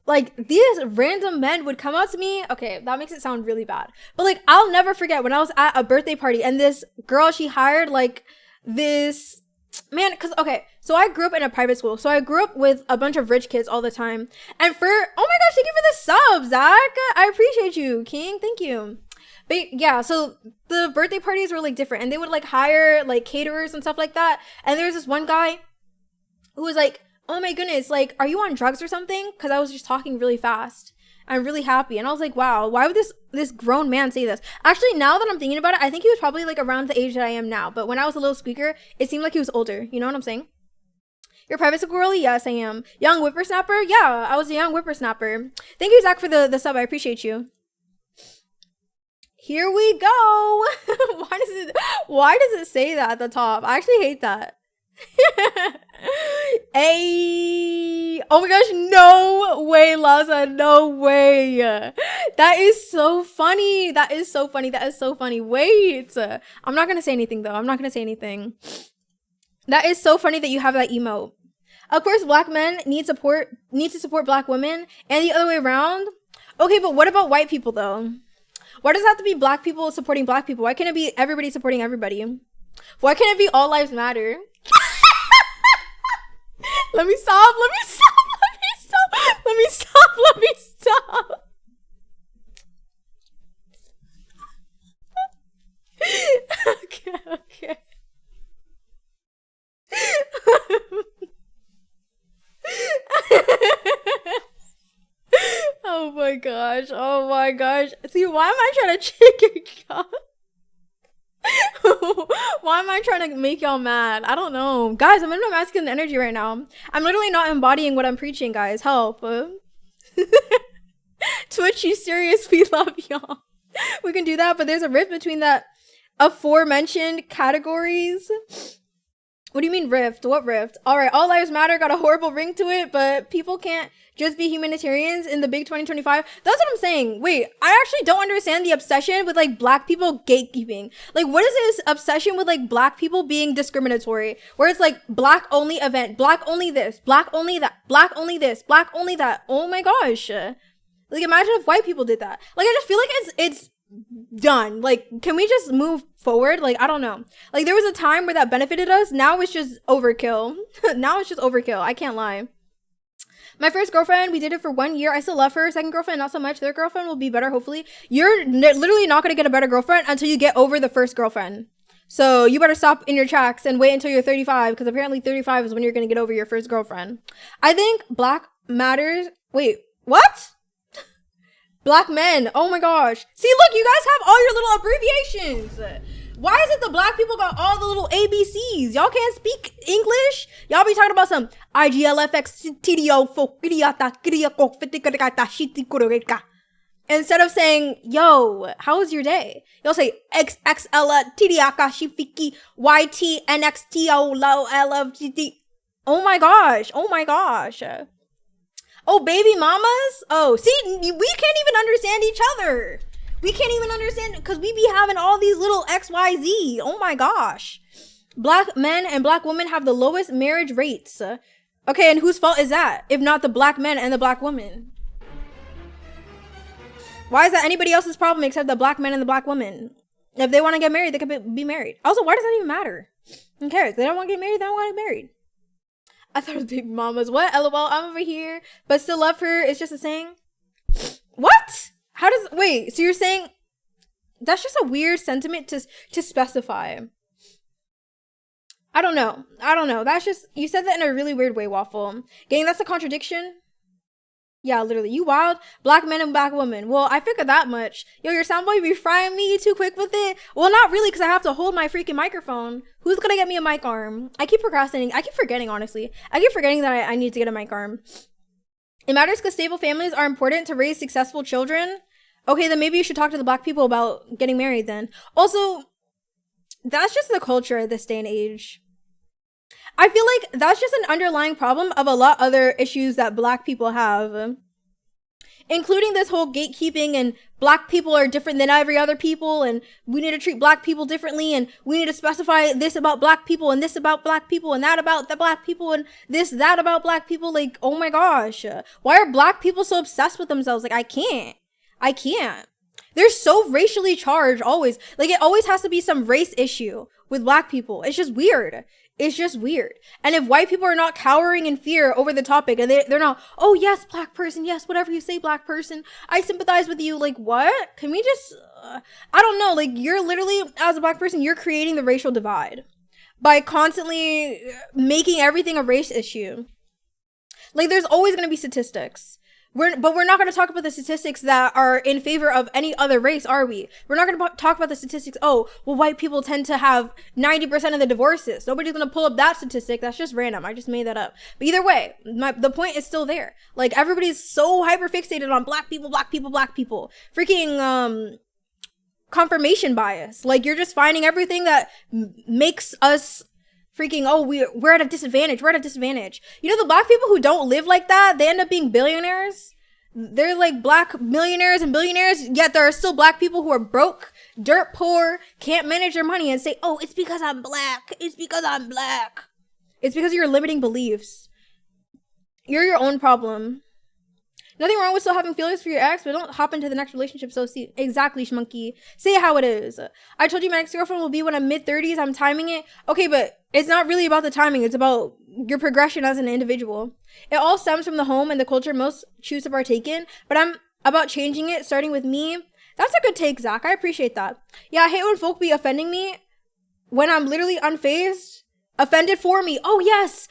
like, these random men would come up to me. Okay, that makes it sound really bad. But, like, I'll never forget when I was at a birthday party and this girl, she hired, like, this... Man, because, okay, so I grew up in a private school. So I grew up with a bunch of rich kids all the time. And for... Oh my gosh, thank you for the sub, Zach. I appreciate you, King. Thank you. But, yeah, so the birthday parties were, like, different. And they would, like, hire, like, caterers and stuff like that. And there was this one guy who was, like... Oh my goodness, like, are you on drugs or something? Because I was just talking really fast. I'm really happy. And I was like, wow, why would this grown man say this? Actually, now that I'm thinking about it, I think he was probably like around the age that I am now. But when I was a little squeaker, it seemed like he was older. You know what I'm saying? You're private school girly? Yes, I am. Young whippersnapper? Yeah, I was a young whippersnapper. Thank you, Zach, for the sub. I appreciate you. Here we go. Why does it say that at the top? I actually hate that. Hey, oh my gosh, no way, Laza, no way. That is so funny. That is so funny. That is so funny. Wait, I'm not gonna say anything though. I'm not gonna say anything. That is so funny that you have that emote. Of course, black men need to support black women and the other way around. Okay, but what about white people though? Why does it have to be black people supporting black people? Why can't it be everybody supporting everybody? Why can't it be all lives matter? Let me stop. Let me stop. Let me stop. Let me stop. Let me stop. Okay. Oh my gosh. Oh my gosh. See, why am I trying to check your job? Why am I trying to make y'all mad? I don't know. Guys, I'm in my masculine energy right now. I'm literally not embodying what I'm preaching, guys. Help. Twitch, you serious? We love y'all. We can do that, but there's a rift between that aforementioned categories. What do you mean rift? What rift? Alright, all lives matter got a horrible ring to it, but people can't just be humanitarians in the big 2025. That's what I'm saying. Wait, I actually don't understand the obsession with like black people gatekeeping. Like, what is this obsession with like black people being discriminatory? Where it's like black only event, black only this, black only that, black only this, black only that. Oh my gosh. Like, imagine if white people did that. Like, I just feel like it's done. Like, can we just move forward? Like, I don't know. Like, there was a time where that benefited us. Now it's just overkill. Now it's just overkill. I can't lie. My first girlfriend, we did it for 1 year. I still love her. Second girlfriend, not so much. Third girlfriend will be better, hopefully. You're literally not going to get a better girlfriend until you get over the first girlfriend. So you better stop in your tracks and wait until you're 35, because apparently 35 is when you're going to get over your first girlfriend. I think black matters. Wait, what? Black men. Oh my gosh. See, look, you guys have all your little abbreviations. Why is it the black people got all the little ABCs? Y'all can't speak English? Y'all be talking about some IGLFXTDO. Instead of saying, yo, how was your day? Y'all say XXL YTNXTO. Oh my gosh. Oh my gosh. Oh, baby mamas? Oh, see, we can't even understand each other. We can't even understand because we be having all these little XYZ. Oh my gosh. Black men and black women have the lowest marriage rates. Okay, and whose fault is that? If not the black men and the black women. Why is that anybody else's problem except the black man and the black woman? If they want to get married, they can be married. Also, why does that even matter? Who cares? They don't want to get married, they don't want to get married. I thought it was Big Mama's. What? LOL, I'm over here, but still love her. It's just a saying. What? How does... Wait, so you're saying... That's just a weird sentiment to specify. I don't know. That's just... You said that in a really weird way, Waffle. Gang, that's a contradiction. Yeah, literally. You wild. Black men and black women. Well, I figured that much. Yo, your soundboy be frying me too quick with it. Well, not really, because I have to hold my freaking microphone. Who's gonna get me a mic arm? I keep procrastinating. I keep forgetting, honestly. I keep forgetting that I need to get a mic arm. It matters because stable families are important to raise successful children. Okay, then maybe you should talk to the black people about getting married then. Also, that's just the culture of this day and age. I feel like that's just an underlying problem of a lot other issues that black people have. Including this whole gatekeeping and black people are different than every other people and we need to treat black people differently and we need to specify this about black people and this about black people and that about the black people and this, that about black people. Like, oh my gosh. Why are black people so obsessed with themselves? Like, I can't. They're so racially charged always. Like, it always has to be some race issue with black people. It's just weird. And if white people are not cowering in fear over the topic and they're not, oh yes, black person, yes, whatever you say, black person, I sympathize with you. Like, what? Can we just, I don't know. Like, you're literally, as a black person, you're creating the racial divide by constantly making everything a race issue. Like, there's always going to be statistics. But we're not going to talk about the statistics that are in favor of any other race, are we? We're not going to talk about the statistics, oh, well, white people tend to have 90% of the divorces. Nobody's going to pull up that statistic. That's just random. I just made that up. But either way, the point is still there. Like, everybody's so hyper-fixated on black people. Freaking, confirmation bias. Like, you're just finding everything that makes us... freaking, oh, we're at a disadvantage. You know, the black people who don't live like that, they end up being billionaires. They're like black millionaires and billionaires, yet there are still black people who are broke, dirt poor, can't manage their money and say, oh, it's because I'm black. It's because of your limiting beliefs. You're your own problem. Nothing wrong with still having feelings for your ex, but don't hop into the next relationship so soon. Exactly, Schmunky. Say it how it is. I told you my ex-girlfriend will be when I'm mid-30s. I'm timing it. Okay, but it's not really about the timing. It's about your progression as an individual. It all stems from the home and the culture most choose to partake in, but I'm about changing it, starting with me. That's a good take, Zach. I appreciate that. Yeah, I hate when folk be offending me when I'm literally unfazed. Offended for me. Oh, yes.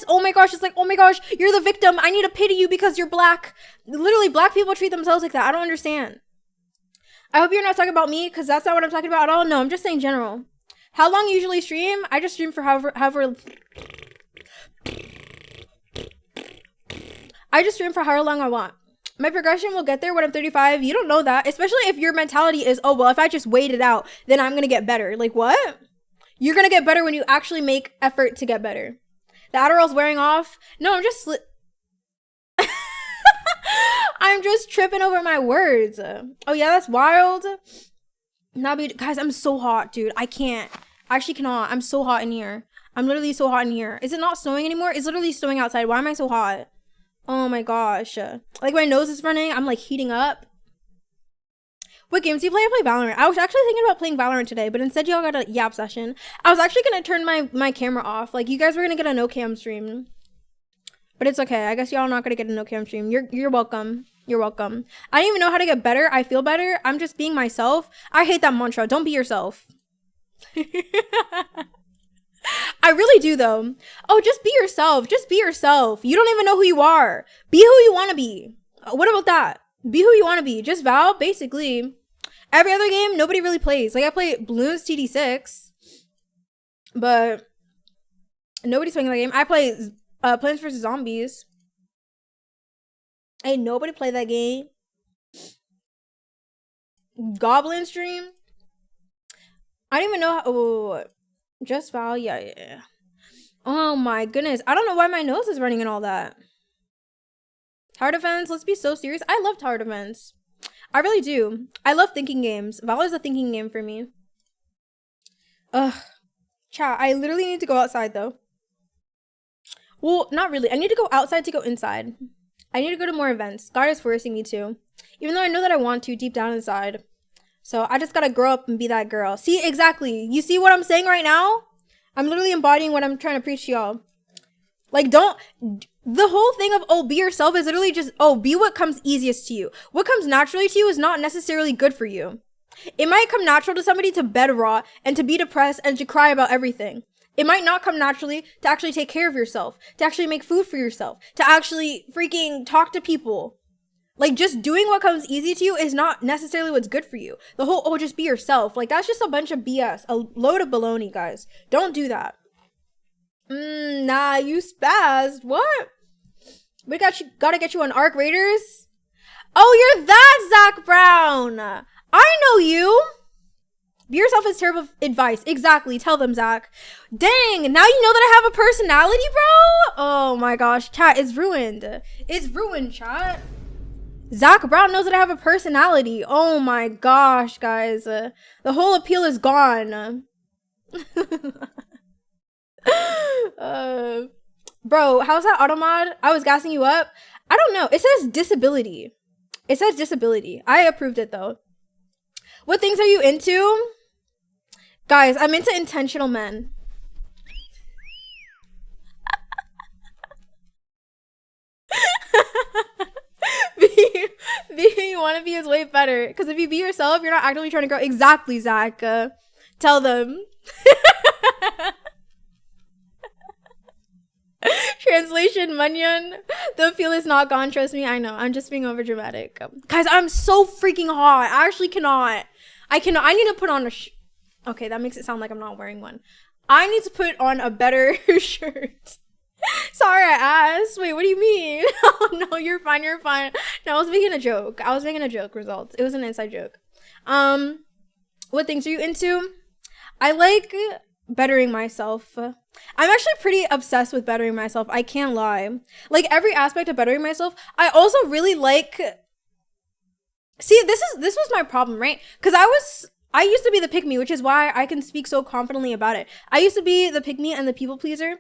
Oh my gosh. It's like, oh my gosh, you're the victim. I need to pity you because you're black. Literally, black people treat themselves like that. I don't understand. I hope you're not talking about me because that's not what I'm talking about at all. No, I'm just saying general. How long you usually stream? I just stream for however. I just stream for however long I want. My progression will get there when I'm 35. You don't know that. Especially if your mentality is, oh, well, if I just wait it out, then I'm going to get better. Like, what? You're going to get better when you actually make effort to get better. The Adderall's wearing off. No, I'm just... I'm just tripping over my words. Oh, yeah, that's wild. Guys, I'm so hot, dude. I can't. I actually cannot. I'm so hot in here. I'm literally so hot in here. Is it not snowing anymore? It's literally snowing outside. Why am I so hot? Oh, my gosh. Like, my nose is running. I'm, like, heating up. What games do you play? I play Valorant. I was actually thinking about playing Valorant today, but instead y'all got a yap session. I was actually going to turn my camera off. Like, you guys were going to get a no-cam stream. But it's okay. I guess y'all not going to get a no-cam stream. You're welcome. You're welcome. I don't even know how to get better. I feel better. I'm just being myself. I hate that mantra. Don't be yourself. I really do, though. Oh, just be yourself. Just be yourself. You don't even know who you are. Be who you want to be. What about that? Be who you want to be. Just Val, basically. Every other game, nobody really plays. Like, I play Bloons TD6, but nobody's playing that game. I play Plants vs. Zombies. Ain't nobody play that game. Goblin stream. I don't even know how. Oh, just Val. Yeah. Oh my goodness. I don't know why my nose is running and all that. Tower defense. Let's be so serious. I love tower defense. I really do. I love thinking games. Valor is a thinking game for me. Ugh. Chat, I literally need to go outside though. Well, not really. I need to go outside to go inside. I need to go to more events. God is forcing me to. Even though I know that I want to deep down inside. So I just gotta grow up and be that girl. See, exactly. You see what I'm saying right now? I'm literally embodying what I'm trying to preach to y'all. Like, the whole thing of, oh, be yourself is literally just, oh, be what comes easiest to you. What comes naturally to you is not necessarily good for you. It might come natural to somebody to bed rot and to be depressed and to cry about everything. It might not come naturally to actually take care of yourself, to actually make food for yourself, to actually freaking talk to people. Like, just doing what comes easy to you is not necessarily what's good for you. The whole, oh, just be yourself. Like, that's just a bunch of BS. A load of baloney, guys. Don't do that. Nah, you spazzed. What? We gotta get you on Arc Raiders? Oh, you're that Zach Brown. I know you. Be yourself is terrible advice. Exactly. Tell them, Zach. Dang, now you know that I have a personality, bro? Oh my gosh, chat, it's ruined. It's ruined, chat. Zach Brown knows that I have a personality. Oh my gosh, guys. The whole appeal is gone. Bro, how's that automod? I was gassing you up. I don't know. It says disability. It says disability. I approved it though. What things are you into? Guys, I'm into intentional men. Being you want to be is way better. Because if you be yourself, you're not actively trying to grow. Exactly, Zach. Tell them. Translation, Munyon. The appeal is not gone. Trust me. I know. I'm just being over dramatic. Guys, I'm so freaking hot. I actually cannot. I need to put on a okay, that makes it sound like I'm not wearing one. I need to put on a better shirt. Sorry, I asked. Wait, what do you mean? Oh, no, you're fine. You're fine. No, I was making a joke. Results. It was an inside joke. What things are you into? I like bettering myself. I'm actually pretty obsessed with bettering myself. I can't lie. Like, every aspect of bettering myself. I also really like... See, this was my problem, right? Because I used to be the pick-me, which is why I can speak so confidently about it. I used to be the pick-me and the people pleaser.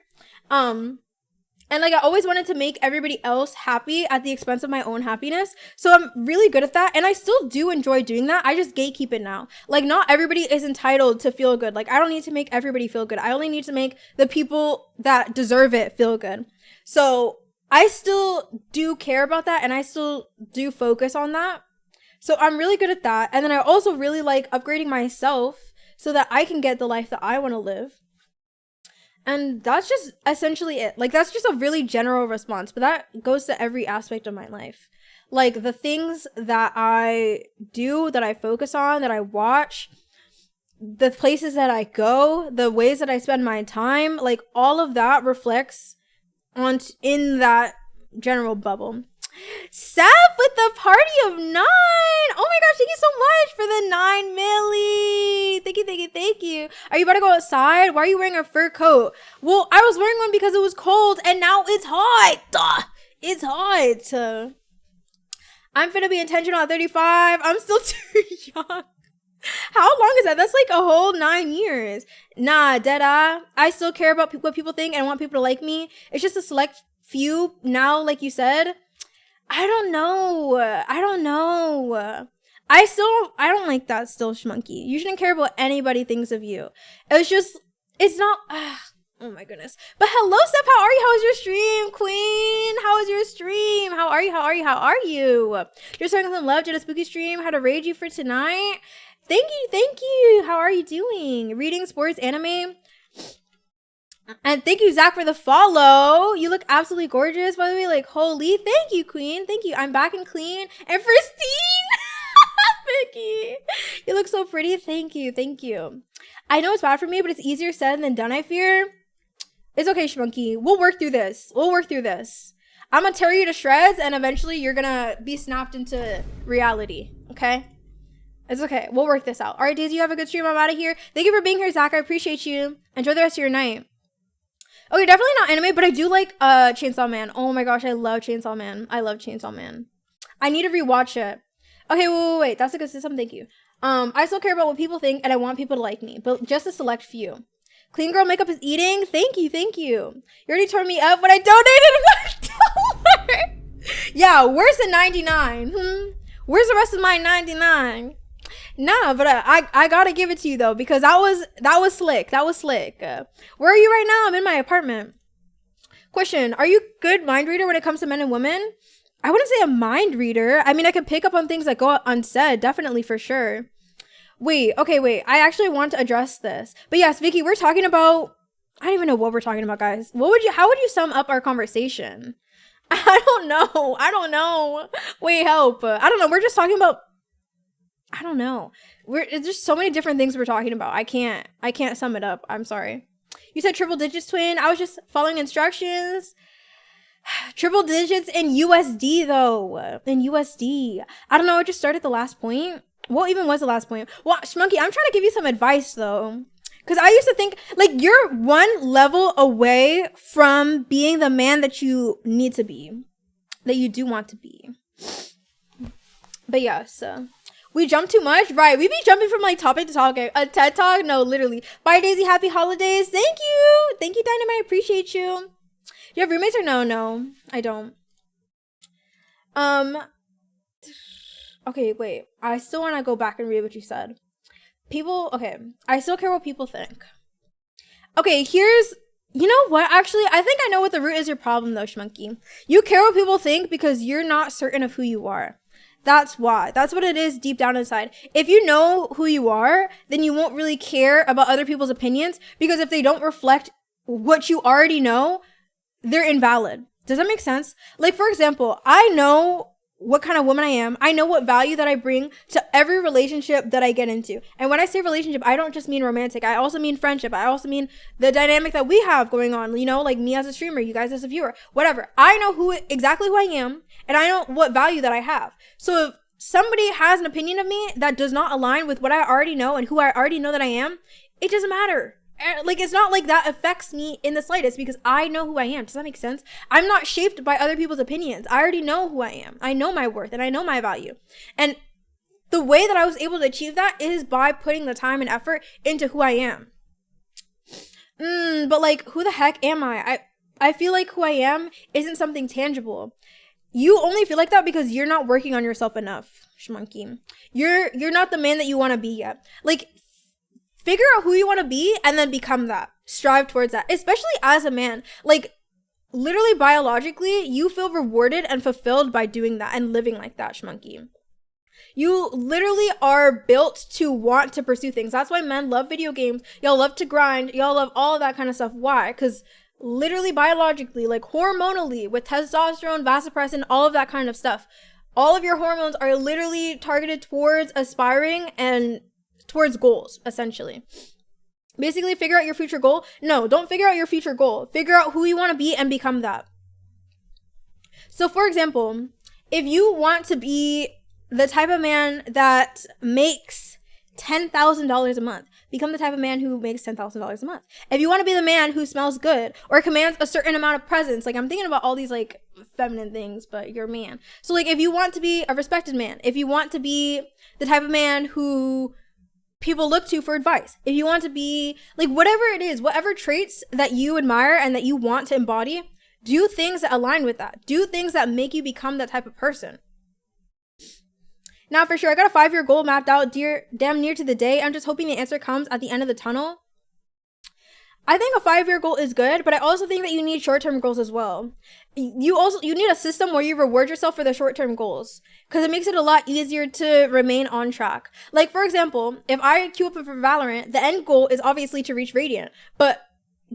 And like, I always wanted to make everybody else happy at the expense of my own happiness. So I'm really good at that. And I still do enjoy doing that. I just gatekeep it now. Like, not everybody is entitled to feel good. Like, I don't need to make everybody feel good. I only need to make the people that deserve it feel good. So I still do care about that. And I still do focus on that. So I'm really good at that. And then I also really like upgrading myself so that I can get the life that I want to live. And that's just essentially it. Like, that's just a really general response, but that goes to every aspect of my life. Like, the things that I do, that I focus on, that I watch, the places that I go, the ways that I spend my time, like, all of that reflects in that general bubble. Seth with the party of 9. Oh my gosh, thank you so much for the 9 milli. Thank you. Are you about to go outside? Why are you wearing a fur coat? Well, I was wearing one because it was cold and now it's hot. It's hot. I'm finna be intentional at 35. I'm still too young. How long is that? That's like a whole 9 years. Nah, dead-eye. I still care about what people think and want people to like me. It's just a select few now, like you said. I don't know. I don't like that still, Schmunky. You shouldn't care about what anybody thinks of you. It's not, oh my goodness. But hello, Steph, how are you? How was your stream, queen? How was your stream? How are you? Just showing some love to the spooky stream. How to raid you for tonight. Thank you. How are you doing? Reading, sports, anime. And thank you, Zach, for the follow. You look absolutely gorgeous, by the way. Like, holy, thank you, queen. Thank you. I'm back and clean and pristine. Vicky, you look so pretty. Thank you. I know it's bad for me, but it's easier said than done, I fear. It's okay, Shmunky. We'll work through this. I'm gonna tear you to shreds, and eventually you're gonna be snapped into reality, okay? It's okay. We'll work this out. All right, Daisy, you have a good stream. I'm out of here. Thank you for being here, Zach. I appreciate you. Enjoy the rest of your night. Okay, definitely not anime, but I do like Chainsaw Man. Oh my gosh, I love Chainsaw Man. I need to rewatch it. Okay, wait. That's a good system. Thank you. I still care about what people think, and I want people to like me, but just a select few. Clean girl makeup is eating. Thank you. You already turned me up when I donated $1. Yeah, worse than 99. Where's the rest of my 99? Nah, but I gotta give it to you though, because that was slick. That was slick. Where are you right now? I'm in my apartment. Question: are you good mind reader when it comes to men and women? I wouldn't say a mind reader. I mean, I can pick up on things that go unsaid, definitely, for sure. Wait, okay, wait. I actually want to address this. But yes, Vicky, we're talking about, I don't even know what we're talking about, guys. How would you sum up our conversation? I don't know. I don't know. Wait, help. I don't know. We're just talking about, I don't know. It's just so many different things we're talking about. I can't sum it up. I'm sorry. You said triple digits, twin. I was just following instructions. Triple digits in USD though. In USD. I don't know. I just started the last point. What even was the last point? Well, Schmunky, I'm trying to give you some advice though. Because I used to think, like, you're one level away from being the man that you need to be. That you do want to be. But yes. We jump too much? Right. We be jumping from, like, topic to topic. A TED Talk? No, literally. Bye, Daisy. Happy holidays. Thank you. Thank you, Dynamite. I appreciate you. Do you have roommates or no? No, I don't. Okay, wait. I still want to go back and read what you said. People, okay. I still care what people think. Okay, you know what? Actually, I think I know what the root is your problem though, Schmunky. You care what people think because you're not certain of who you are. That's why. That's what it is deep down inside. If you know who you are, then you won't really care about other people's opinions, because if they don't reflect what you already know, they're invalid. Does that make sense? Like, for example, I know what kind of woman I am. I know what value that I bring to every relationship that I get into. And when I say relationship, I don't just mean romantic. I also mean friendship. I also mean the dynamic that we have going on, you know, like me as a streamer, you guys as a viewer, whatever. I know exactly who I am, and I know what value that I have. So if somebody has an opinion of me that does not align with what I already know and who I already know that I am, it doesn't matter. Like, it's not like that affects me in the slightest, because I know who I am. Does that make sense? I'm not shaped by other people's opinions. I already know who I am. I know my worth and I know my value. And the way that I was able to achieve that is by putting the time and effort into who I am. But like, who the heck am I? I feel like who I am isn't something tangible. You only feel like that because you're not working on yourself enough, Schmunky. You're not the man that you want to be yet. Like, figure out who you want to be and then become that. Strive towards that, especially as a man. Like, literally biologically, you feel rewarded and fulfilled by doing that and living like that, Schmunky. You literally are built to want to pursue things. That's why men love video games. Y'all love to grind. Y'all love all of that kind of stuff. Why? Because literally biologically, like hormonally, with testosterone, vasopressin, all of that kind of stuff, all of your hormones are literally targeted towards aspiring and towards goals, essentially. Basically, figure out your future goal. No, don't figure out your future goal. Figure out who you want to be and become that. So, for example, if you want to be the type of man that makes $10,000 a month, become the type of man who makes $10,000 a month. If you want to be the man who smells good or commands a certain amount of presence, like, I'm thinking about all these like feminine things, but you're a man. So, like, if you want to be a respected man, if you want to be the type of man who people look to for advice, if you want to be like, whatever it is, whatever traits that you admire and that you want to embody, do things that align with that. Do things that make you become that type of person. Now, for sure, I got a 5-year goal mapped out damn near to the day. I'm just hoping the answer comes at the end of the tunnel. I think a 5-year goal is good, but I also think that you need short-term goals as well. You need a system where you reward yourself for the short-term goals, because it makes it a lot easier to remain on track. Like, for example, if I queue up for Valorant, the end goal is obviously to reach Radiant, but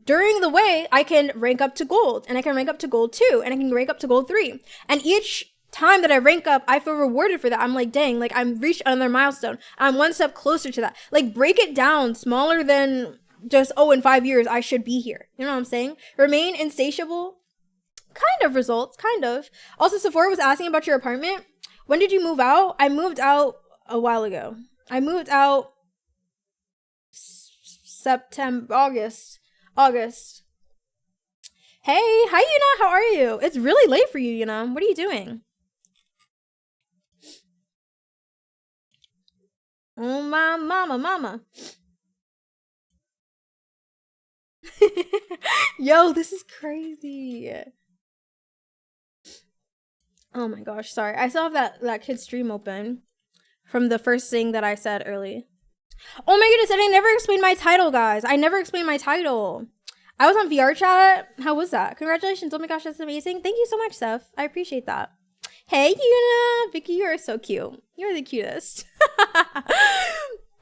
during the way, I can rank up to Gold, and I can rank up to Gold 2, and I can rank up to Gold 3. And each time that I rank up, I feel rewarded for that. I'm like, dang, like, I'm reached another milestone. I'm one step closer to that. Like, break it down smaller than just, oh, in 5 years, I should be here. You know what I'm saying? Remain insatiable. Kind of results, kind of. Also, Sephora was asking about your apartment. When did you move out? I moved out a while ago. I moved out September, August. Hey, hi, Yuna. How are you? It's really late for you, Yuna. What are you doing? Oh, my mama. Yo, this is crazy. Oh my gosh, sorry. I still have that kid's stream open from the first thing that I said early. Oh my goodness, and I never explained my title, guys. I never explained my title. I was on VR chat. How was that? Congratulations. Oh my gosh, that's amazing. Thank you so much, Steph. I appreciate that. Hey, Yuna. Vicky, you are so cute. You're the cutest.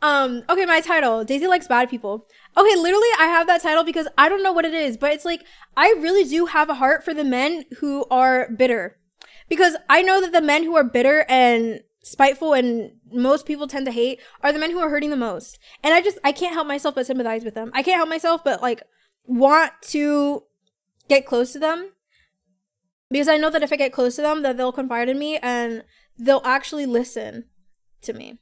Okay, my title. Daisy likes bad people. Okay, literally, I have that title because I don't know what it is, but it's like, I really do have a heart for the men who are bitter. Because I know that the men who are bitter and spiteful and most people tend to hate are the men who are hurting the most. And I can't help myself but sympathize with them. I can't help myself but like want to get close to them, because I know that if I get close to them, that they'll confide in me and they'll actually listen to me.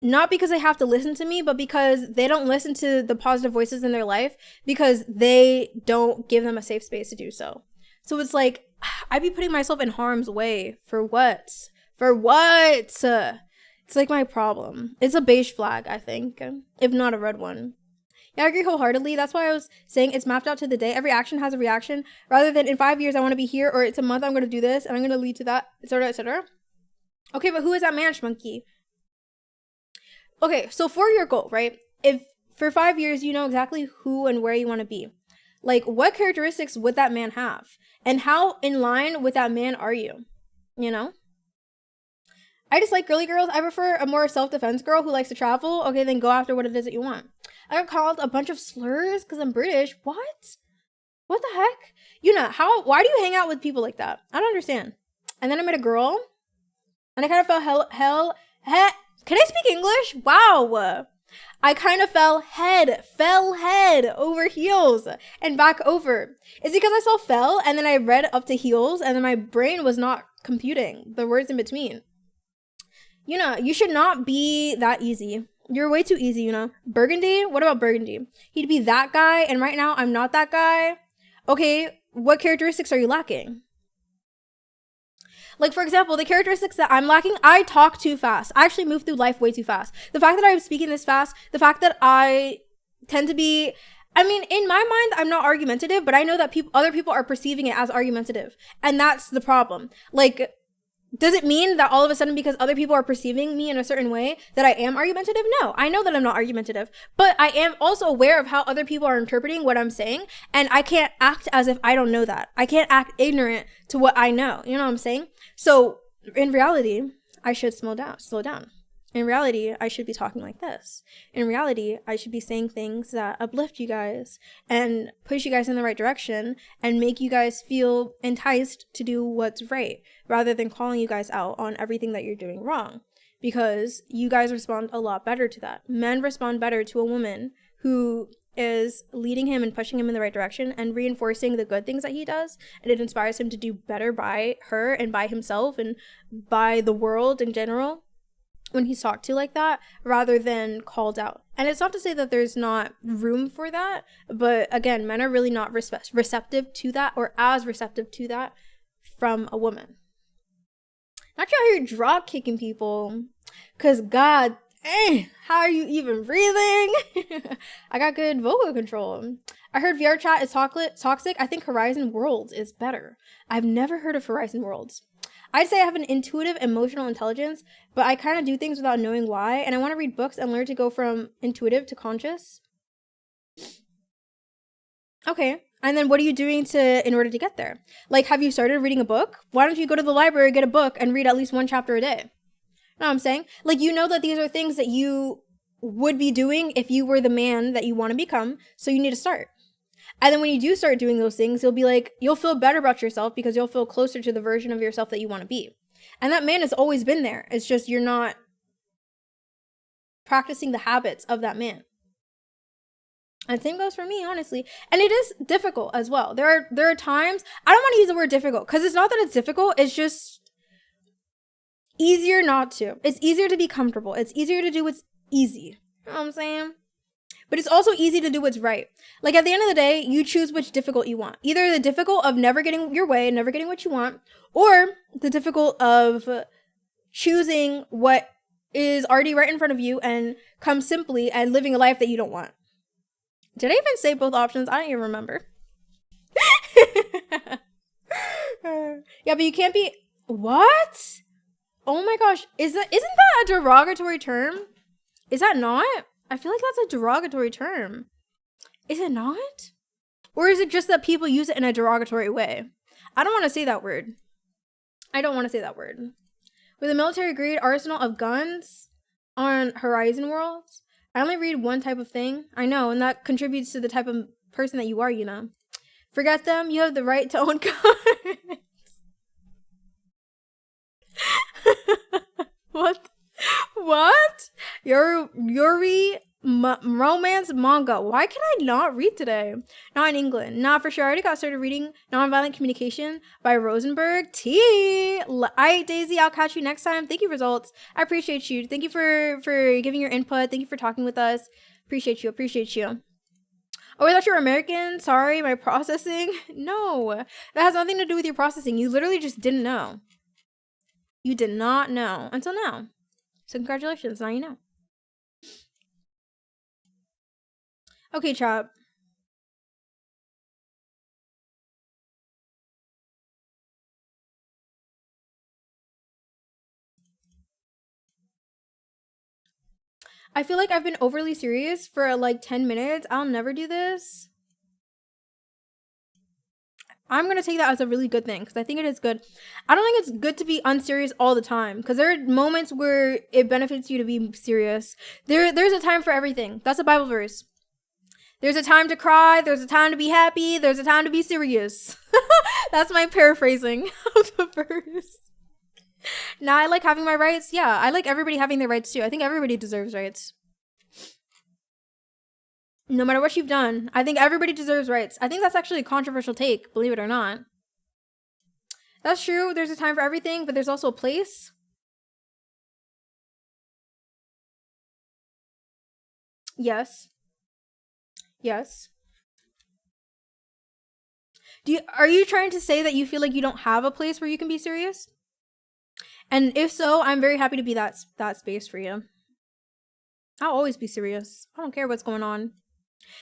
Not because they have to listen to me, but because they don't listen to the positive voices in their life because they don't give them a safe space to do so. So it's like, I'd be putting myself in harm's way. For what? For what? It's like my problem. It's a beige flag, I think, if not a red one. Yeah, I agree wholeheartedly. That's why I was saying it's mapped out to the day. Every action has a reaction, rather than in 5 years I want to be here, or it's a month I'm going to do this and I'm going to lead to that, etc., etc. Okay, but who is that man, Schmunky? Okay, so for your goal, right? If for 5 years you know exactly who and where you want to be, like what characteristics would that man have? And how in line with that man are you? You know? I just like girly girls. I prefer a more self-defense girl who likes to travel. Okay, then go after what it is that you want. I got called a bunch of slurs because I'm British. What? What the heck? You know, why do you hang out with people like that? I don't understand. And then I met a girl and I kind of felt can I speak English? Wow. I kind of fell head over heels and back over. It's because I saw fell and then I read up to heels and then my brain was not computing the words in between. You know, you should not be that easy. You're way too easy, you know. Burgundy? What about Burgundy? He'd be that guy and right now I'm not that guy. Okay, what characteristics are you lacking? Like, for example, the characteristics that I'm lacking, I talk too fast. I actually move through life way too fast. The fact that I'm speaking this fast, the fact that I tend to be, I mean, in my mind, I'm not argumentative, but I know that other people are perceiving it as argumentative. And that's the problem. Like, does it mean that all of a sudden because other people are perceiving me in a certain way that I am argumentative? No, I know that I'm not argumentative, but I am also aware of how other people are interpreting what I'm saying. And I can't act as if I don't know that. I can't act ignorant to what I know. You know what I'm saying? So in reality, I should slow down. In reality, I should be talking like this. In reality, I should be saying things that uplift you guys and push you guys in the right direction and make you guys feel enticed to do what's right, rather than calling you guys out on everything that you're doing wrong. Because you guys respond a lot better to that. Men respond better to a woman who is leading him and pushing him in the right direction and reinforcing the good things that he does, and it inspires him to do better by her and by himself and by the world in general when he's talked to like that, rather than called out. And it's not to say that there's not room for that, but again, men are really not receptive to that, or as receptive to that from a woman. Not sure how you're drop kicking people, because God, how are you even breathing? I got good vocal control. I heard VR chat is toxic. I think Horizon Worlds is better. I've never heard of Horizon Worlds. I'd say I have an intuitive emotional intelligence, but I kind of do things without knowing why, and I want to read books and learn to go from intuitive to conscious. Okay, and then what are you doing in order to get there? Like, have you started reading a book? Why don't you go to the library, get a book, and read at least one chapter a day? You know what I'm saying? Like, you know that these are things that you would be doing if you were the man that you want to become, so you need to start. And then when you do start doing those things, you'll feel better about yourself because you'll feel closer to the version of yourself that you want to be. And that man has always been there. It's just you're not practicing the habits of that man. And same goes for me, honestly. And it is difficult as well. There are times, I don't want to use the word difficult because it's not that it's difficult. It's just easier not to. It's easier to be comfortable. It's easier to do what's easy. You know what I'm saying? But it's also easy to do what's right. Like, at the end of the day, you choose which difficult you want. Either the difficult of never getting your way, never getting what you want, or the difficult of choosing what is already right in front of you and come simply and living a life that you don't want. Did I even say both options? I don't even remember. Yeah, but you can't be What? Oh my gosh. Isn't that a derogatory term? Is that not? I feel like that's a derogatory term. Is it not? Or is it just that people use it in a derogatory way? I don't want to say that word. I don't want to say that word. With a military grade arsenal of guns on Horizon Worlds, I only read one type of thing. I know, and that contributes to the type of person that you are, you know. Forget them, you have the right to own guns. What? What? Yuri romance manga. Why can I not read today? Not in England. Nah, for sure. I already got started reading Nonviolent Communication by Rosenberg. Alright, Daisy, I'll catch you next time. Thank you, Results. I appreciate you. Thank you for giving your input. Thank you for talking with us. Appreciate you. Oh, I thought you were American. Sorry, my processing. No, that has nothing to do with your processing. You literally just didn't know. You did not know until now. So congratulations. Now you know. Okay, chat. I feel like I've been overly serious for like 10 minutes. I'll never do this. I'm going to take that as a really good thing because I think it is good. I don't think it's good to be unserious all the time because there are moments where it benefits you to be serious. There's a time for everything. That's a Bible verse. There's a time to cry. There's a time to be happy. There's a time to be serious. That's my paraphrasing of the verse. Now I like having my rights. Yeah, I like everybody having their rights too. I think everybody deserves rights. No matter what you've done, I think everybody deserves rights. I think that's actually a controversial take, believe it or not. That's true. There's a time for everything, but there's also a place. Yes. Yes. Are you trying to say that you feel like you don't have a place where you can be serious? And if so, I'm very happy to be that space for you. I'll always be serious. I don't care what's going on.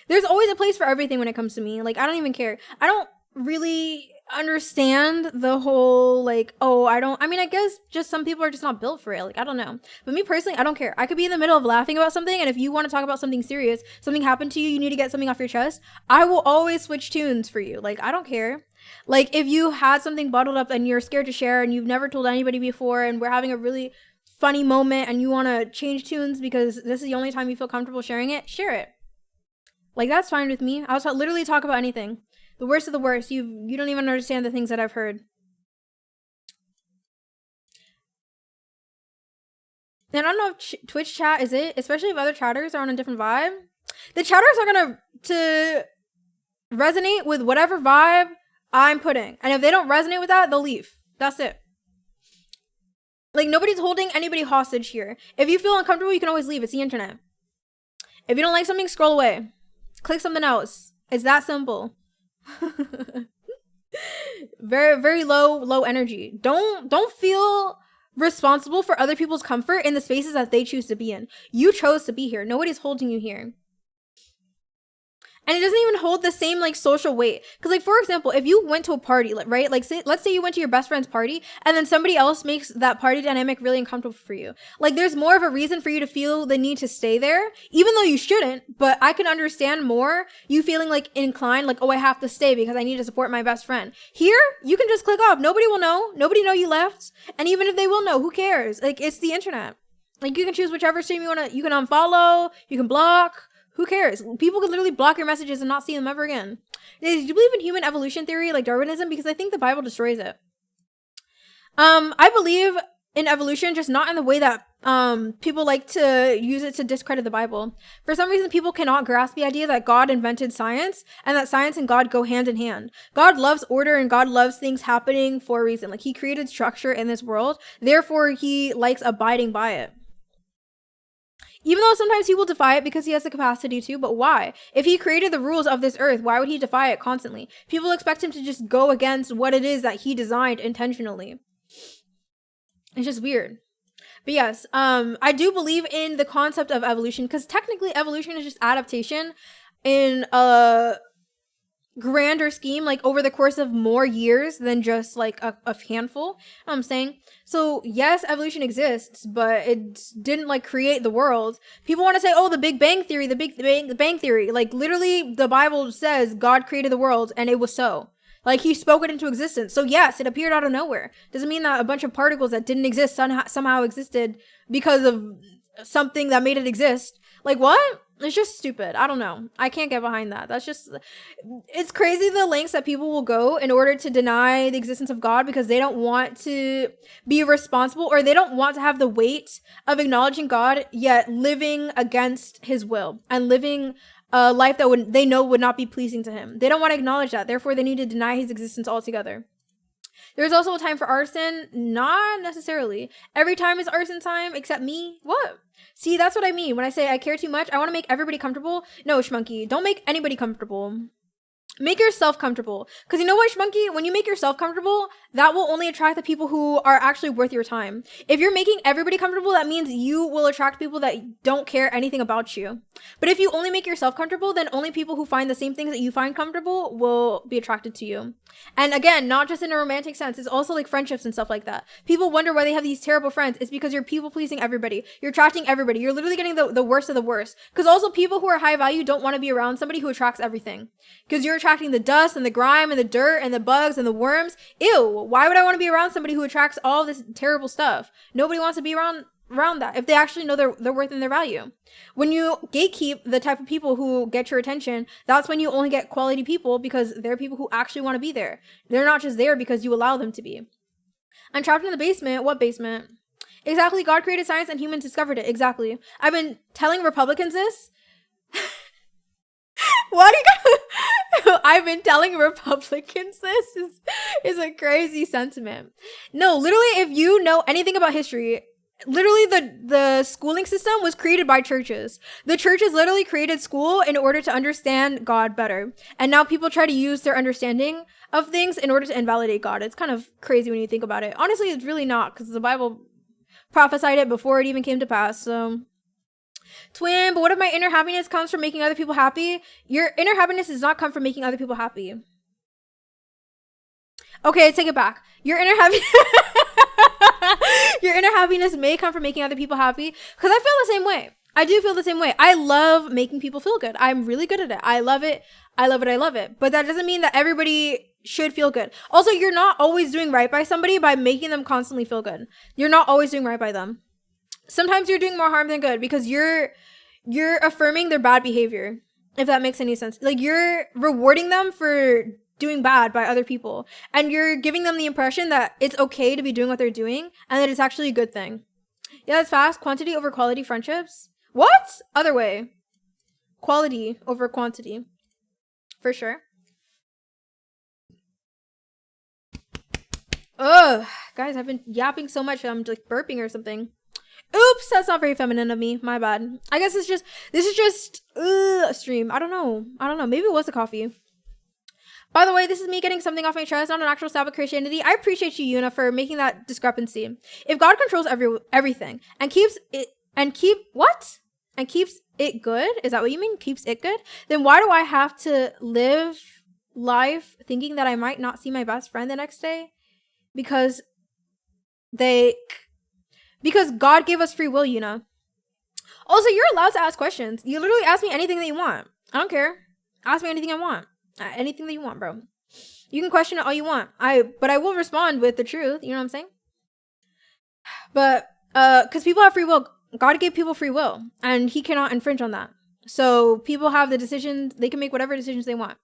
There's always a place for everything when it comes to me. Like, I don't even care. I don't really understand the whole, like, I mean, I guess just some people are just not built for it. Like, I don't know. But me personally, I don't care. I could be in the middle of laughing about something, and if you want to talk about something serious, something happened to you, you need to get something off your chest, I will always switch tunes for you. Like, I don't care. Like, if you had something bottled up and you're scared to share and you've never told anybody before and we're having a really funny moment and you want to change tunes because this is the only time you feel comfortable sharing it, share it. Like, that's fine with me. I'll literally talk about anything. The worst of the worst. You don't even understand the things that I've heard. And I don't know if Twitch chat is it, especially if other chatters are on a different vibe. The chatters are gonna to resonate with whatever vibe I'm putting. And if they don't resonate with that, they'll leave. That's it. Like, nobody's holding anybody hostage here. If you feel uncomfortable, you can always leave. It's the internet. If you don't like something, scroll away. Click something else. It's that simple. Very, very low energy. Don't feel responsible for other people's comfort in the spaces that they choose to be in. You chose to be here. Nobody's holding you here. And it doesn't even hold the same like social weight. Because like, for example, if you went to a party, right? Like let's say you went to your best friend's party and then somebody else makes that party dynamic really uncomfortable for you. Like there's more of a reason for you to feel the need to stay there, even though you shouldn't. But I can understand more you feeling like inclined, like, oh, I have to stay because I need to support my best friend. Here, you can just click off. Nobody will know. Nobody know you left. And even if they will know, who cares? Like, it's the internet. Like, you can choose whichever stream you want to, you can unfollow, you can block. Who cares? People could literally block your messages and not see them ever again. Do you believe in human evolution theory, like Darwinism? Because I think the Bible destroys it. I believe in evolution, just not in the way that people like to use it to discredit the Bible. For some reason, people cannot grasp the idea that God invented science and that science and God go hand in hand. God loves order and God loves things happening for a reason. Like, he created structure in this world. Therefore, he likes abiding by it. Even though sometimes he will defy it because he has the capacity to, but why? If he created the rules of this earth, why would he defy it constantly? People expect him to just go against what it is that he designed intentionally. It's just weird. But yes, I do believe in the concept of evolution because technically evolution is just adaptation in grander scheme, like over the course of more years than just like a handful. You know what I'm saying? So yes, evolution exists, but it didn't like create the world. People want to say, oh, the Big Bang Theory, the Bang Theory. Like literally the Bible says God created the world and it was so. Like he spoke it into existence. So yes, it appeared out of nowhere. Doesn't mean that a bunch of particles that didn't exist somehow existed because of something that made it exist. Like what? It's just stupid. I don't know. I can't get behind that. That's just, it's crazy the lengths that people will go in order to deny the existence of God because they don't want to be responsible, or they don't want to have the weight of acknowledging God yet living against his will and living a life that they know would not be pleasing to him. They don't want to acknowledge that. Therefore, they need to deny his existence altogether. There's also a time for arson. Not necessarily. Every time is arson time except me. What? See, that's what I mean. When I say I care too much, I want to make everybody comfortable. No, Schmunky, don't make anybody comfortable. Make yourself comfortable. Because you know what, Schmunky? When you make yourself comfortable, that will only attract the people who are actually worth your time. If you're making everybody comfortable, that means you will attract people that don't care anything about you. But if you only make yourself comfortable, then only people who find the same things that you find comfortable will be attracted to you. And again, not just in a romantic sense. It's also like friendships and stuff like that. People wonder why they have these terrible friends. It's because you're people pleasing everybody. You're attracting everybody. You're literally getting the worst of the worst. Because also people who are high value don't want to be around somebody who attracts everything. Because you're attracting the dust and the grime and the dirt and the bugs and the worms. Ew, why would I want to be around somebody who attracts all this terrible stuff? Nobody wants to be around that if they actually know their worth and their value. When you gatekeep the type of people who get your attention, that's when you only get quality people, because they're people who actually want to be there. They're not just there because you allow them to be. I'm trapped in the basement. What basement? Exactly. God created science and humans discovered it. Exactly. I've been telling Republicans this. What do you I've been telling Republicans this is a crazy sentiment. No, literally, if you know anything about history, literally the schooling system was created by churches. The churches literally created school in order to understand God better. And now people try to use their understanding of things in order to invalidate God. It's kind of crazy when you think about it. Honestly, it's really not, because the Bible prophesied it before it even came to pass. So twin, but what if my inner happiness comes from making other people happy? Your inner happiness does not come from making other people happy. Okay, take it back. Your inner your inner happiness may come from making other people happy, because I feel the same way. I do feel the same way. I love making people feel good. I'm really good at it. I love it. I love it. I love it. But that doesn't mean that everybody should feel good. Also, you're not always doing right by somebody by making them constantly feel good. You're not always doing right by them. Sometimes you're doing more harm than good, because you're affirming their bad behavior, if that makes any sense. Like, you're rewarding them for doing bad by other people, and you're giving them the impression that it's okay to be doing what they're doing and that it's actually a good thing. Yeah, that's fast. Quantity over quality friendships. What? Other way. Quality over quantity. For sure. Ugh. Guys, I've been yapping so much I'm like burping or something. Oops, that's not very feminine of me. My bad. I guess this is just a stream. I don't know. Maybe it was the coffee. By the way, this is me getting something off my chest, not an actual stab at Christianity. I appreciate you, Yuna, for making that discrepancy. If God controls everything and keeps it good, is that what you mean? Keeps it good? Then why do I have to live life thinking that I might not see my best friend the next day? Because God gave us free will, Yuna. Also, you're allowed to ask questions. You literally ask me anything that you want. I don't care. Ask me anything I want. Anything that you want, bro. You can question it all you want. But I will respond with the truth. You know what I'm saying? But because people have free will. God gave people free will, and he cannot infringe on that. So people have the decisions. They can make whatever decisions they want.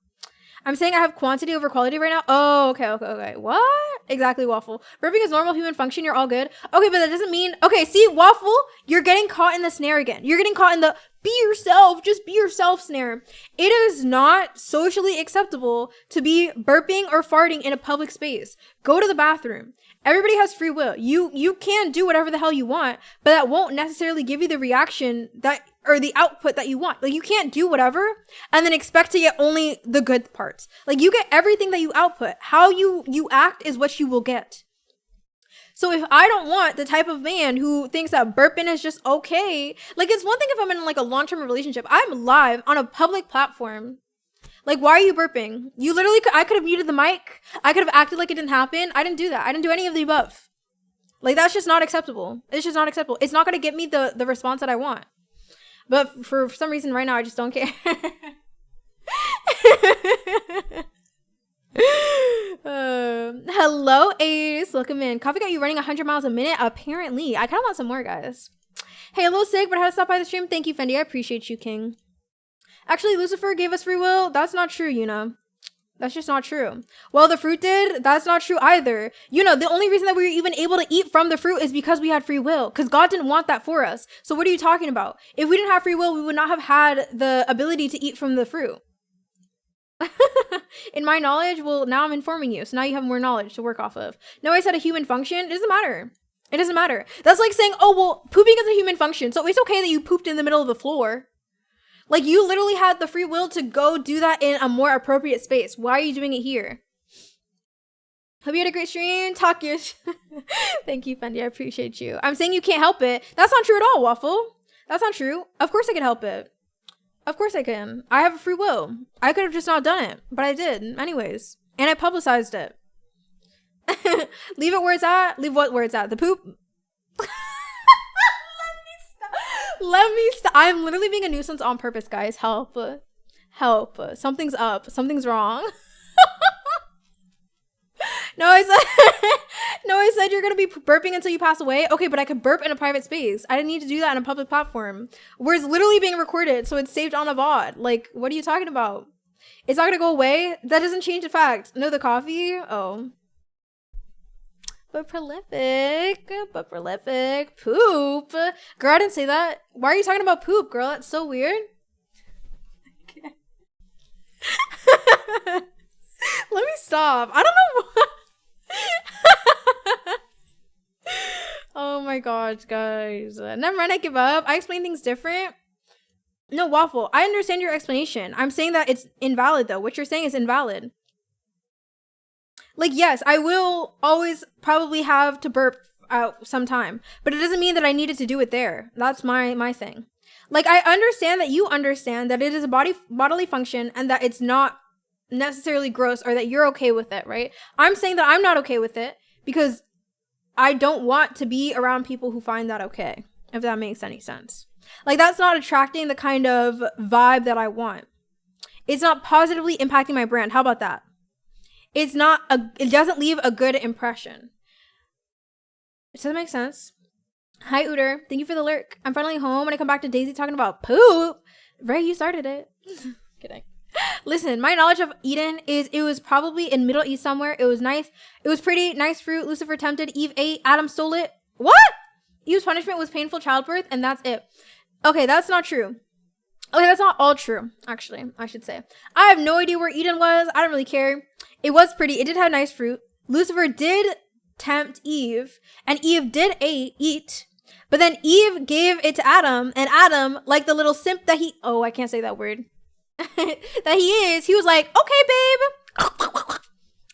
I'm saying I have quantity over quality right now. Oh, okay. What? Exactly, Waffle. Burping is normal human function. You're all good. Okay, but that doesn't mean... Okay, see, Waffle, you're getting caught in the snare again. You're getting caught in the be yourself, just be yourself snare. It is not socially acceptable to be burping or farting in a public space. Go to the bathroom. Everybody has free will. You can do whatever the hell you want, but that won't necessarily give you the reaction that... or the output that you want. Like, you can't do whatever and then expect to get only the good parts. Like, you get everything that you output. How you act is what you will get. So if I don't want the type of man who thinks that burping is just okay, like, it's one thing if I'm in like a long-term relationship. I'm live on a public platform. Like, why are you burping? You literally I could have muted the mic. I could have acted like it didn't happen. I didn't do that. I didn't do any of the above. Like, that's just not acceptable. It's just not acceptable. It's not going to get me the response that I want. But for some reason right now, I just don't care. Hello, Ace. Welcome in. Coffee got you running 100 miles a minute? Apparently. I kind of want some more, guys. Hey, a little sick, but how to stop by the stream? Thank you, Fendi. I appreciate you, King. Actually, Lucifer gave us free will. That's not true, Yuna. That's just not true. Well, the fruit did. That's not true either. The only reason that we were even able to eat from the fruit is because we had free will. Because God didn't want that for us. So what are you talking about? If we didn't have free will, we would not have had the ability to eat from the fruit. In my knowledge, well, now I'm informing you. So now you have more knowledge to work off of. No, I said a human function. It doesn't matter. It doesn't matter. That's like saying, oh, well, pooping is a human function. So it's okay that you pooped in the middle of the floor. Like, you literally had the free will to go do that in a more appropriate space. Why are you doing it here? Hope you had a great stream. Talk your Thank you, Fendi. I appreciate you. I'm saying you can't help it. That's not true at all, Waffle. That's not true. Of course I can help it. Of course I can. I have a free will. I could have just not done it, but I did anyways. And I publicized it. Leave it where it's at. Leave what where it's at? The poop? Let me stop. I'm literally being a nuisance on purpose, guys. Help. Help. Something's up. Something's wrong. No, I said you're gonna be burping until you pass away. Okay, but I could burp in a private space. I didn't need to do that on a public platform where it's literally being recorded, so it's saved on a VOD. Like, what are you talking about? It's not gonna go away. That doesn't change the fact. No, the coffee. Oh. But prolific. Poop. Girl, I didn't say that. Why are you talking about poop, girl? That's so weird. Let me stop. I don't know what. Oh my gosh, guys. Never mind, I give up. I explain things different. No, Waffle, I understand your explanation. I'm saying that it's invalid, though. What you're saying is invalid. Like, yes, I will always probably have to burp out sometime, but it doesn't mean that I needed to do it there. That's my thing. Like, I understand that you understand that it is a bodily function and that it's not necessarily gross, or that you're okay with it, right? I'm saying that I'm not okay with it because I don't want to be around people who find that okay, if that makes any sense. Like, that's not attracting the kind of vibe that I want. It's not positively impacting my brand. How about that? It doesn't leave a good impression. Does that make sense? Hi, Uter. Thank you for the lurk. I'm finally home and I come back to Daisy talking about poop. Right, you started it. Kidding. Listen, my knowledge of Eden is it was probably in Middle East somewhere. It was nice. It was pretty. Nice fruit. Lucifer tempted. Eve ate. Adam stole it. What? Eve's punishment was painful childbirth, and that's it. Okay, that's not true. Okay, that's not all true, actually, I should say. I have no idea where Eden was. I don't really care. It was pretty. It did have nice fruit. Lucifer did tempt Eve, and Eve did eat. But then Eve gave it to Adam, and Adam, like the little simp that I can't say that word. That he is, he was like, okay, babe.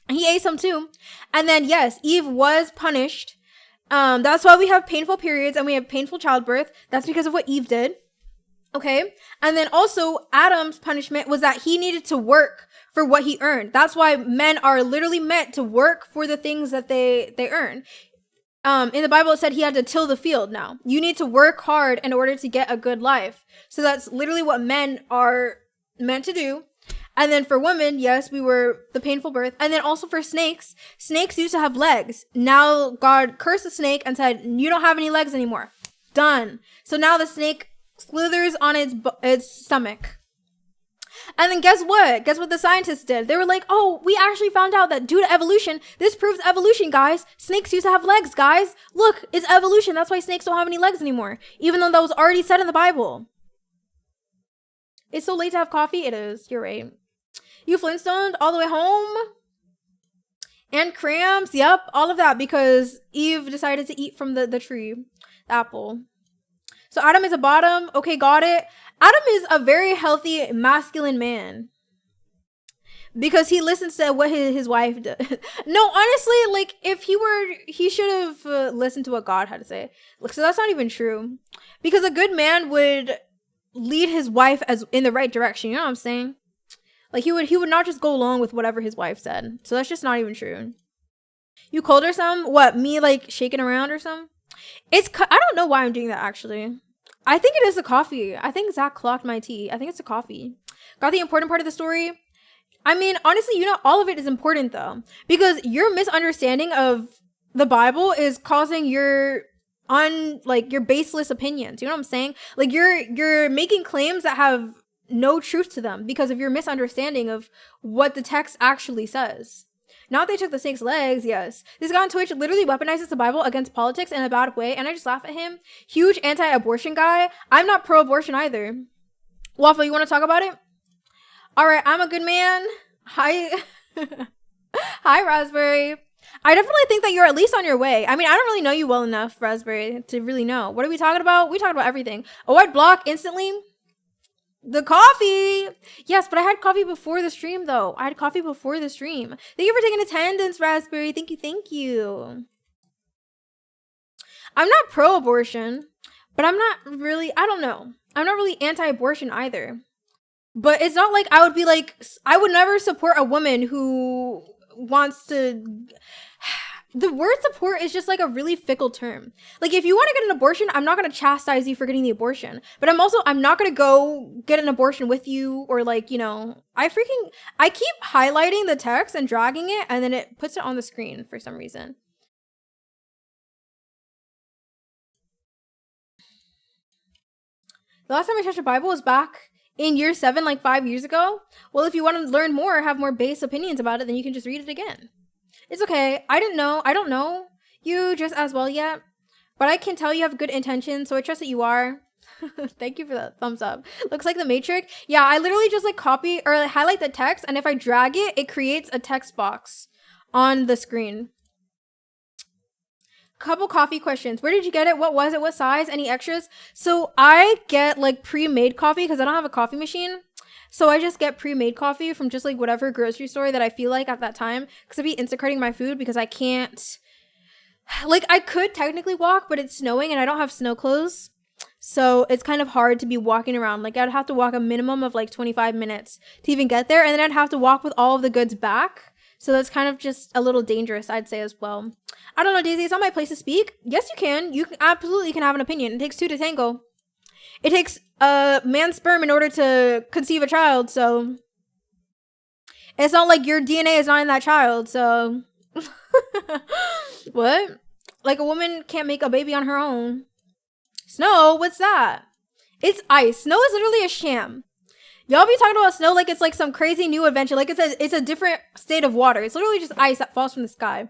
He ate some too. And then, yes, Eve was punished. That's why we have painful periods and we have painful childbirth. That's because of what Eve did. Okay. And then also Adam's punishment was that he needed to work for what he earned. That's why men are literally meant to work for the things that they earn. In the Bible, it said he had to till the field. Now you need to work hard in order to get a good life. So that's literally what men are meant to do. And then for women, yes, we were the painful birth. And then also for snakes used to have legs. Now God cursed the snake and said, you don't have any legs anymore. Done. So now the snake slithers on its stomach. And then guess what? Guess what the scientists did? They were like, oh, we actually found out that due to evolution, this proves evolution, guys. Snakes used to have legs, guys. Look, it's evolution. That's why snakes don't have any legs anymore. Even though that was already said in the Bible. It's so late to have coffee. It is. You're right. You Flintstones all the way home? And cramps. Yep. All of that because Eve decided to eat from the tree. The apple. So Adam is a bottom. Okay, got it. Adam is a very healthy, masculine man. Because he listens to what his wife does. No, honestly, like, if he should have listened to what God had to say. Look, so that's not even true. Because a good man would lead his wife as in the right direction. You know what I'm saying? Like he would not just go along with whatever his wife said. So that's just not even true. You cold or some? What, me like shaking around or something? I don't know why I'm doing that actually. I think it is the coffee. I think Zach clocked my tea. I think it's the coffee. Got the important part of the story. I mean, honestly, you know, all of it is important though, because your misunderstanding of the Bible is causing your your baseless opinions. You know what I'm saying? Like you're making claims that have no truth to them because of your misunderstanding of what the text actually says. Not they took the snake's legs, yes. This guy on Twitch literally weaponizes the Bible against politics in a bad way, and I just laugh at him. Huge anti-abortion guy. I'm not pro-abortion either. Waffle, you want to talk about it? All right, I'm a good man. Hi. Hi, Raspberry. I definitely think that you're at least on your way. I mean, I don't really know you well enough, Raspberry, to really know. What are we talking about? We talked about everything. Oh, I'd block instantly. The coffee. Yes, but I had coffee before the stream, though. I had coffee before the stream. Thank you for taking attendance, Raspberry. Thank you, thank you. I'm not pro-abortion, but I'm not really, I don't know. I'm not really anti-abortion either. But it's not like I would be like, I would never support a woman who wants to... The word support is just like a really fickle term. Like if you want to get an abortion, I'm not going to chastise you for getting the abortion. But I'm not going to go get an abortion with you or like, you know, I keep highlighting the text and dragging it and then it puts it on the screen for some reason. The last time I touched a Bible was back in year 7, like 5 years ago. Well, if you want to learn more, have more base opinions about it, then you can just read it again. It's okay. I don't know you just as well yet, but I can tell you have good intentions, so I trust that you are. Thank you for that thumbs up. Looks like the Matrix. Yeah, I literally just like copy or like, highlight the text, and if I drag it, it creates a text box on the screen. Couple coffee questions. Where did you get it? What was it? What size? Any extras? So I get like pre-made coffee because I don't have a coffee machine. So I just get pre-made coffee from just like whatever grocery store that I feel like at that time. Because I'd be Instacarting my food because I can't... Like I could technically walk, but it's snowing and I don't have snow clothes. So it's kind of hard to be walking around. Like I'd have to walk a minimum of like 25 minutes to even get there. And then I'd have to walk with all of the goods back. So that's kind of just a little dangerous, I'd say as well. I don't know, Daisy, it's not my place to speak. Yes, you can. You absolutely can have an opinion. It takes 2 to tango. It takes a man's sperm in order to conceive a child, so... It's not like your DNA is not in that child, so... What? Like a woman can't make a baby on her own. Snow? What's that? It's ice. Snow is literally a sham. Y'all be talking about snow like it's like some crazy new adventure. Like it's a different state of water. It's literally just ice that falls from the sky.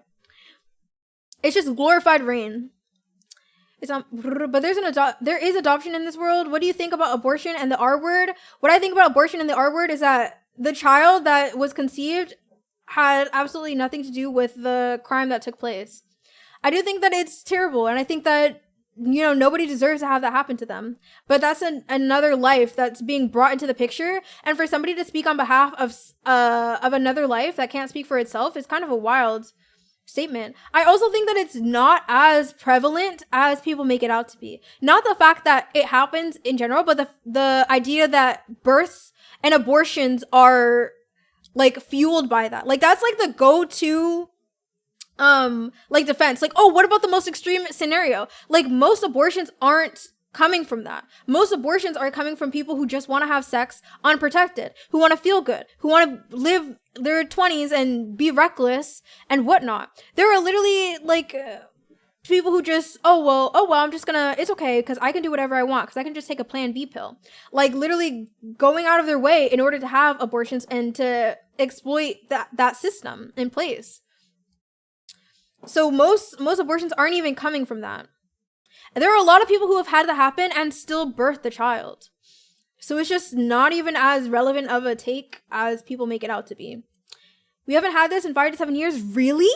It's just glorified rain. It's not, but there is adoption in this world. What do you think about abortion and the R word? What I think about abortion and the R word is that the child that was conceived had absolutely nothing to do with the crime that took place. I do think that it's terrible, and I think that, you know, nobody deserves to have that happen to them. But that's another life that's being brought into the picture, and for somebody to speak on behalf of another life that can't speak for itself is kind of a wild statement. I also think that it's not as prevalent as people make it out to be. Not the fact that it happens in general, but the idea that births and abortions are like fueled by that. Like that's like the go-to like defense. Like, oh, what about the most extreme scenario? Like most abortions aren't coming from that. Most abortions are coming from people who just want to have sex unprotected, who want to feel good, who want to live their 20s and be reckless and whatnot. There are literally like people who just, oh well, I'm just gonna, it's okay because I can do whatever I want because I can just take a Plan B pill. Like literally going out of their way in order to have abortions and to exploit that system in place. So most abortions aren't even coming from that. And there are a lot of people who have had that happen and still birthed the child. So it's just not even as relevant of a take as people make it out to be. We haven't had this in 5 to 7 years. Really?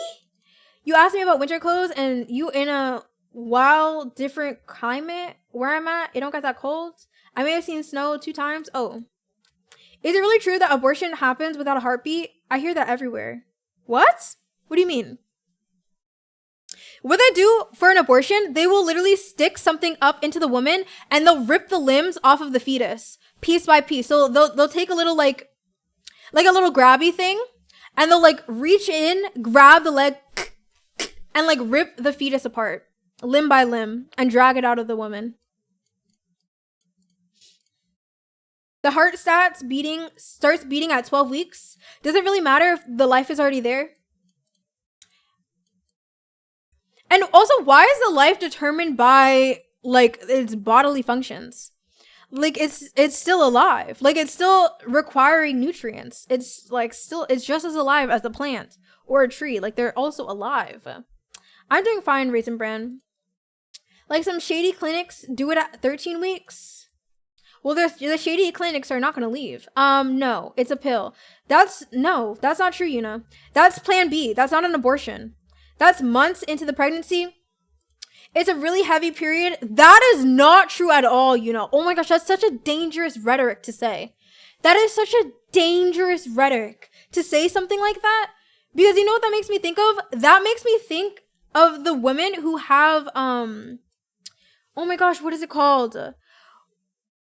You asked me about winter clothes and you in a wild, different climate where I'm at, it don't get that cold. I may have seen snow 2 times. Oh. Is it really true that abortion happens without a heartbeat? I hear that everywhere. What? What do you mean? What they do for an abortion, they will literally stick something up into the woman and they'll rip the limbs off of the fetus piece by piece. So they'll take a little like like a little grabby thing, and they'll like reach in, grab the leg, and like rip the fetus apart, limb by limb, and drag it out of the woman. The heart starts beating at 12 weeks. Does it really matter if the life is already there? And also, why is the life determined by like its bodily functions? Like it's still alive. Like it's still requiring nutrients. It's like it's just as alive as a plant or a tree. Like they're also alive. I'm doing fine, Raisin Bran. Like some shady clinics do it at 13 weeks. Well, the shady clinics are not going to leave. No, it's a pill. That's not true, Yuna. That's Plan B. That's not an abortion. That's months into the pregnancy. It's a really heavy period. That is not true at all, Yuna. Oh my gosh, that's such a dangerous rhetoric to say. That is such a dangerous rhetoric to say something like that. Because you know what that makes me think of? That makes me think of the women who have, oh my gosh, what is it called?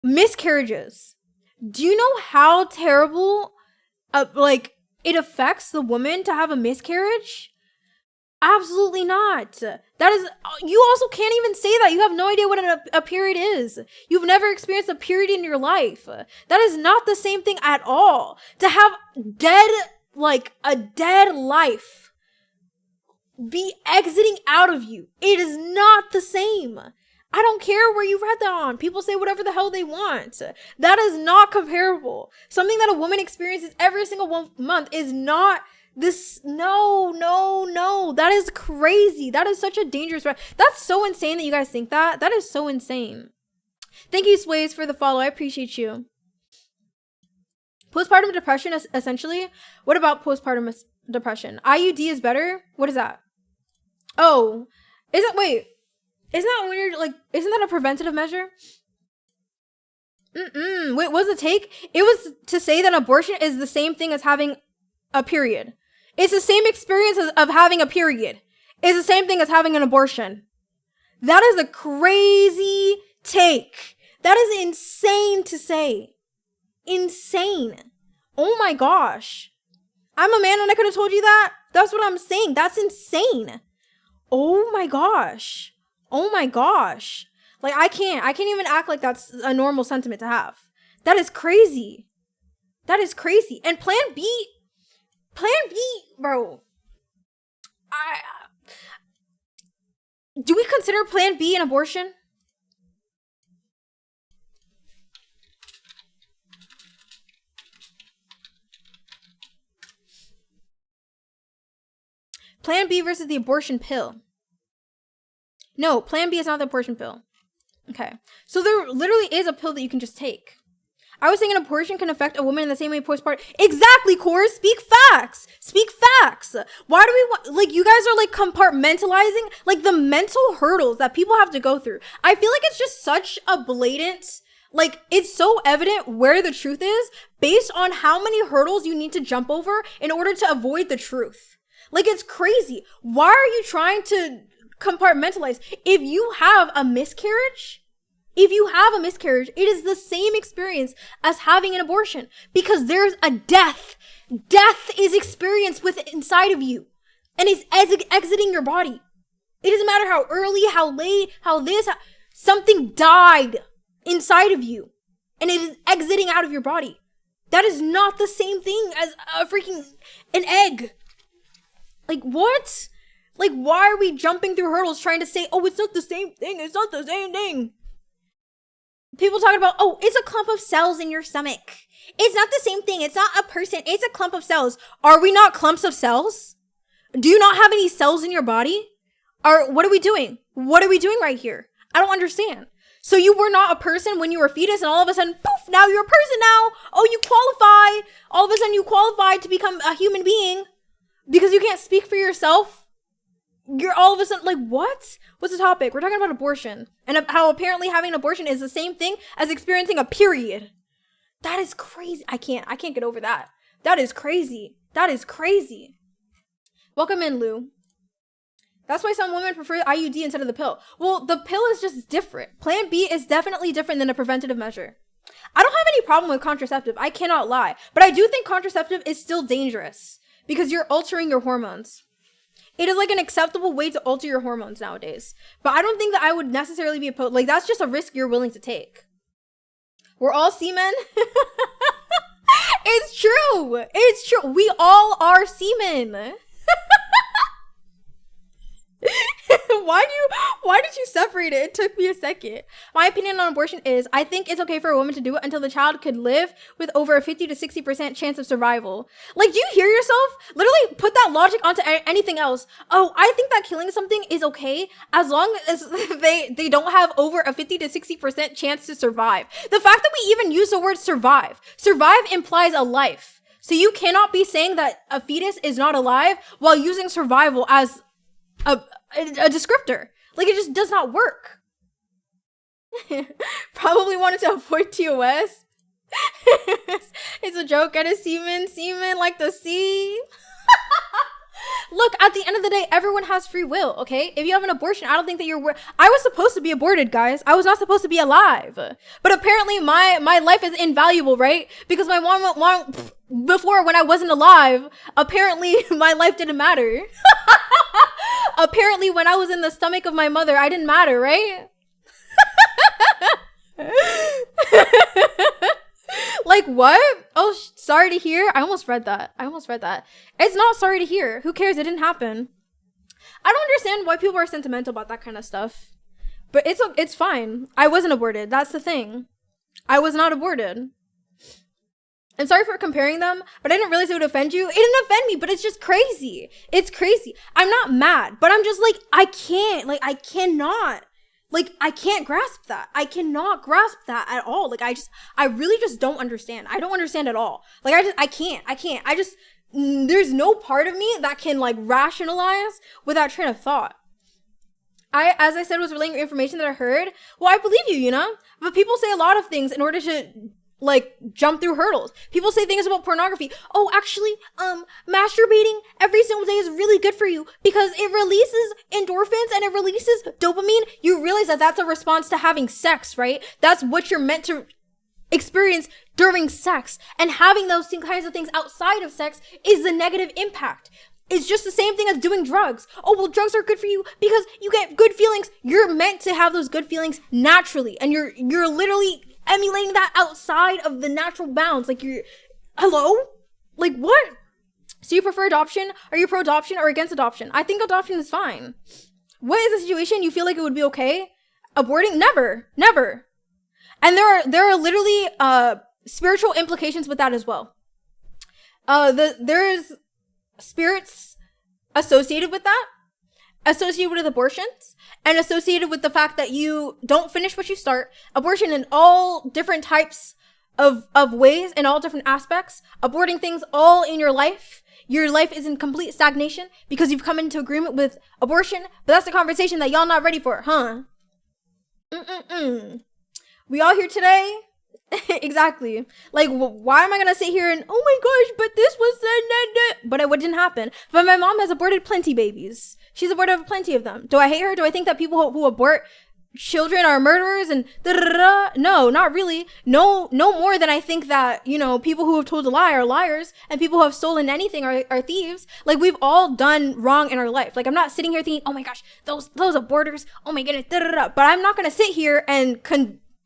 Miscarriages. Do you know how terrible like it affects the woman to have a miscarriage? Absolutely not. That is, you also can't even say that. You have no idea what a period is. You've never experienced a period in your life. That is not the same thing at all. To have a dead life be exiting out of you, it is not the same. I don't care where you read that on. People say whatever the hell they want. That is not comparable. Something that a woman experiences every single month is not this. No. That is crazy. That is such a dangerous. That's so insane that you guys think that. That is so insane. Thank you, Sways, for the follow. I appreciate you. Postpartum depression, essentially. What about postpartum depression? IUD is better? What is that? Oh, wait. Isn't that when you're like, isn't that a preventative measure? Wait, what was the take? It was to say that abortion is the same thing as having a period. It's the same experience of having a period. It's the same thing as having an abortion. That is a crazy take. That is insane to say. Insane. Oh my gosh. I'm a man and I could have told you that. That's what I'm saying. That's insane. Oh my gosh. Oh my gosh. Like I can't even act like that's a normal sentiment to have. That is crazy. That is crazy. And Plan B, bro. Do we consider Plan B an abortion? Plan B versus the abortion pill. No, Plan B is not the abortion pill. Okay. So there literally is a pill that you can just take. I was saying an abortion can affect a woman in the same way postpartum. Exactly, Cora. Speak facts. Speak facts. Why do we want, like, you guys are like compartmentalizing, like the mental hurdles that people have to go through. I feel like it's just such a blatant, like, it's so evident where the truth is based on how many hurdles you need to jump over in order to avoid the truth. Like, it's crazy. Why are you trying to compartmentalize? If you have a miscarriage, it is the same experience as having an abortion because there's a death. Death is experienced inside of you and is exiting your body. It doesn't matter how early, how late, something died inside of you and it is exiting out of your body. That is not the same thing as an egg. Like, what? Like, why are we jumping through hurdles trying to say, oh, it's not the same thing. It's not the same thing. People talking about, oh, it's a clump of cells in your stomach. It's not the same thing. It's not a person. It's a clump of cells. Are we not clumps of cells? Do you not have any cells in your body? What are we doing? What are we doing right here? I don't understand. So you were not a person when you were a fetus and all of a sudden, poof, now you're a person now. Oh, you qualify. All of a sudden you qualify to become a human being because you can't speak for yourself. You're all of a sudden like, what? What's the topic? We're talking about abortion and how apparently having an abortion is the same thing as experiencing a period. That is crazy. I can't get over that. That is crazy. That is crazy. Welcome in, Lou. That's why some women prefer IUD instead of the pill. Well, the pill is just different. Plan B is definitely different than a preventative measure. I don't have any problem with contraceptive. I cannot lie. But I do think contraceptive is still dangerous because you're altering your hormones. It is like an acceptable way to alter your hormones nowadays. But I don't think that I would necessarily be opposed. Like, that's just a risk you're willing to take. We're all seamen. It's true. It's true. We all are seamen. Why did you separate it? It took me a second. My opinion on abortion is I think it's okay for a woman to do it until the child could live with over a 50 to 60% chance of survival. Like, do you hear yourself? Literally put that logic onto anything else. Oh, I think that killing something is okay as long as they don't have over a 50 to 60% chance to survive. The fact that we even use the word survive implies a life. So you cannot be saying that a fetus is not alive while using survival as a descriptor. Like, it just does not work. Probably wanted to avoid TOS. It's a joke at a semen like the sea. Look, at the end of the day, everyone has free will, okay? If you have an abortion, I don't think that I was supposed to be aborted, guys. I was not supposed to be alive. But apparently my life is invaluable, right? Because my mom before, when I wasn't alive, apparently my life didn't matter. Apparently when I was in the stomach of my mother, I didn't matter, right? Like, what? Oh, sorry to hear. I almost read that. It's not sorry to hear. Who cares? It didn't happen. I don't understand why people are sentimental about that kind of stuff. But it's fine. I wasn't aborted. That's the thing. I was not aborted. I'm sorry for comparing them, but I didn't realize it would offend you. It didn't offend me, but it's just crazy. It's crazy. I'm not mad, but I'm just like, I can't grasp that. I cannot grasp that at all. Like, I really just don't understand. I don't understand at all. Like, I can't. There's no part of me that can, like, rationalize with that train of thought. As I said, was relaying information that I heard. Well, I believe you, you know? But people say a lot of things in order to, like, jump through hurdles. People say things about pornography. Oh, actually, masturbating every single day is really good for you because it releases endorphins and it releases dopamine. You realize that that's a response to having sex, right? That's what you're meant to experience during sex. And having those kinds of things outside of sex is the negative impact. It's just the same thing as doing drugs. Oh, well, drugs are good for you because you get good feelings. You're meant to have those good feelings naturally. And you're literally emulating that outside of the natural bounds. Like, hello? Like, what? So you prefer adoption? Are you pro-adoption or against adoption? I think adoption is fine. What is the situation you feel like it would be okay? Aborting? Never. And there are literally spiritual implications with that as well. There's spirits associated with that, associated with abortions, and associated with the fact that you don't finish what you start. Abortion in all different types of ways, in all different aspects. Aborting things all in your life. Your life is in complete stagnation because you've come into agreement with abortion. But that's the conversation that y'all not ready for, huh? We all here today? Exactly. Like, why am I gonna sit here and, oh my gosh, but this was but it didn't happen. But my mom has aborted plenty babies. She's aborted plenty of them. Do I hate her? Do I think that people who abort children are murderers and No, not really. No more than I think that, you know, people who have told a lie are liars and people who have stolen anything are thieves. Like, we've all done wrong in our life. Like, I'm not sitting here thinking, oh my gosh, those aborters, oh my goodness, but I'm not gonna sit here and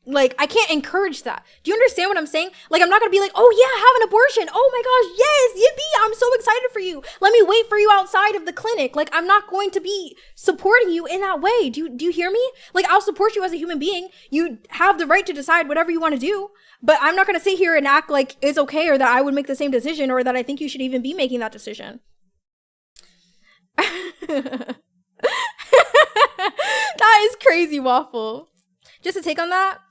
like, I can't encourage that. Do you understand what I'm saying? Like, I'm not gonna be like, oh yeah, have an abortion. Oh my gosh, yes, yippee, I'm so excited for you. Let me wait for you outside of the clinic. Like, I'm not going to be supporting you in that way. Do you hear me? Like, I'll support you as a human being. You have the right to decide whatever you want to do. But I'm not gonna sit here and act like it's okay or that I would make the same decision or that I think you should even be making that decision. That is crazy, Waffle. Just to take on that.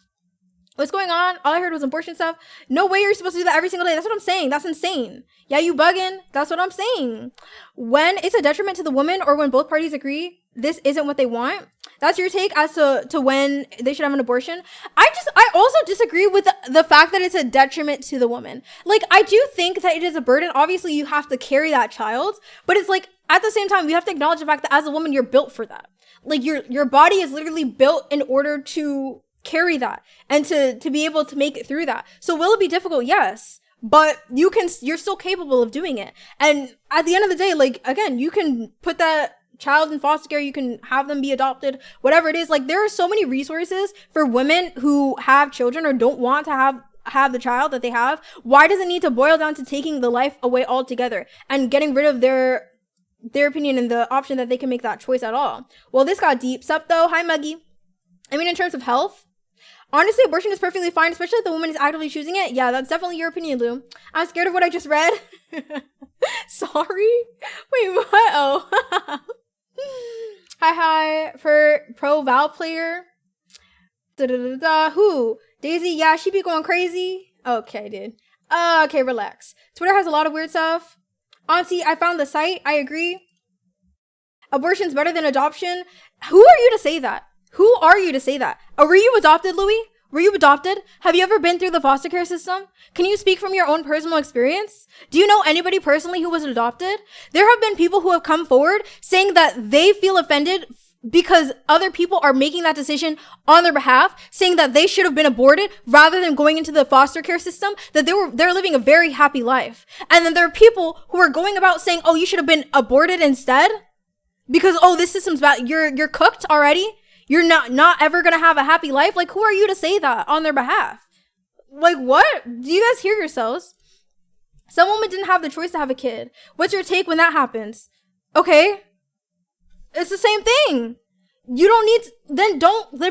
What's going on? All I heard was abortion stuff. No way you're supposed to do that every single day. That's what I'm saying. That's insane. Yeah, you bugging. That's what I'm saying. When it's a detriment to the woman or when both parties agree this isn't what they want, that's your take as to when they should have an abortion. I also disagree with the fact that it's a detriment to the woman. Like, I do think that it is a burden. Obviously, you have to carry that child. But it's like, at the same time, you have to acknowledge the fact that as a woman, you're built for that. Like, your body is literally built in order to carry that and to be able to make it through that. So will it be difficult? Yes. But you're still capable of doing it. And at the end of the day, like, again, you can put that child in foster care, you can have them be adopted, whatever it is. Like, there are so many resources for women who have children or don't want to have the child that they have. Why does it need to boil down to taking the life away altogether and getting rid of their opinion and the option that they can make that choice at all? Well, this got deep. Sup though? Hi, Muggy. I mean, in terms of health, honestly, abortion is perfectly fine, especially if the woman is actively choosing it. Yeah, that's definitely your opinion, Lou. I'm scared of what I just read. Sorry? Wait, what? Oh. Hi. For pro Val player. Who? Daisy? Yeah, she be going crazy. Okay, dude. Okay, relax. Twitter has a lot of weird stuff. Auntie, I found the site. I agree. Abortion's better than adoption. Who are you to say that? Who are you to say that? Were you adopted, Louis? Were you adopted? Have you ever been through the foster care system? Can you speak from your own personal experience? Do you know anybody personally who was adopted? There have been people who have come forward saying that they feel offended because other people are making that decision on their behalf, saying that they should have been aborted rather than going into the foster care system, that they're living a very happy life. And then there are people who are going about saying, oh, you should have been aborted instead because, oh, this system's bad. You're cooked already. You're not ever gonna have a happy life. Like, who are you to say that on their behalf? Like, what? Do you guys hear yourselves? Some woman didn't have the choice to have a kid. What's your take when that happens? Okay. It's the same thing. You don't need to, then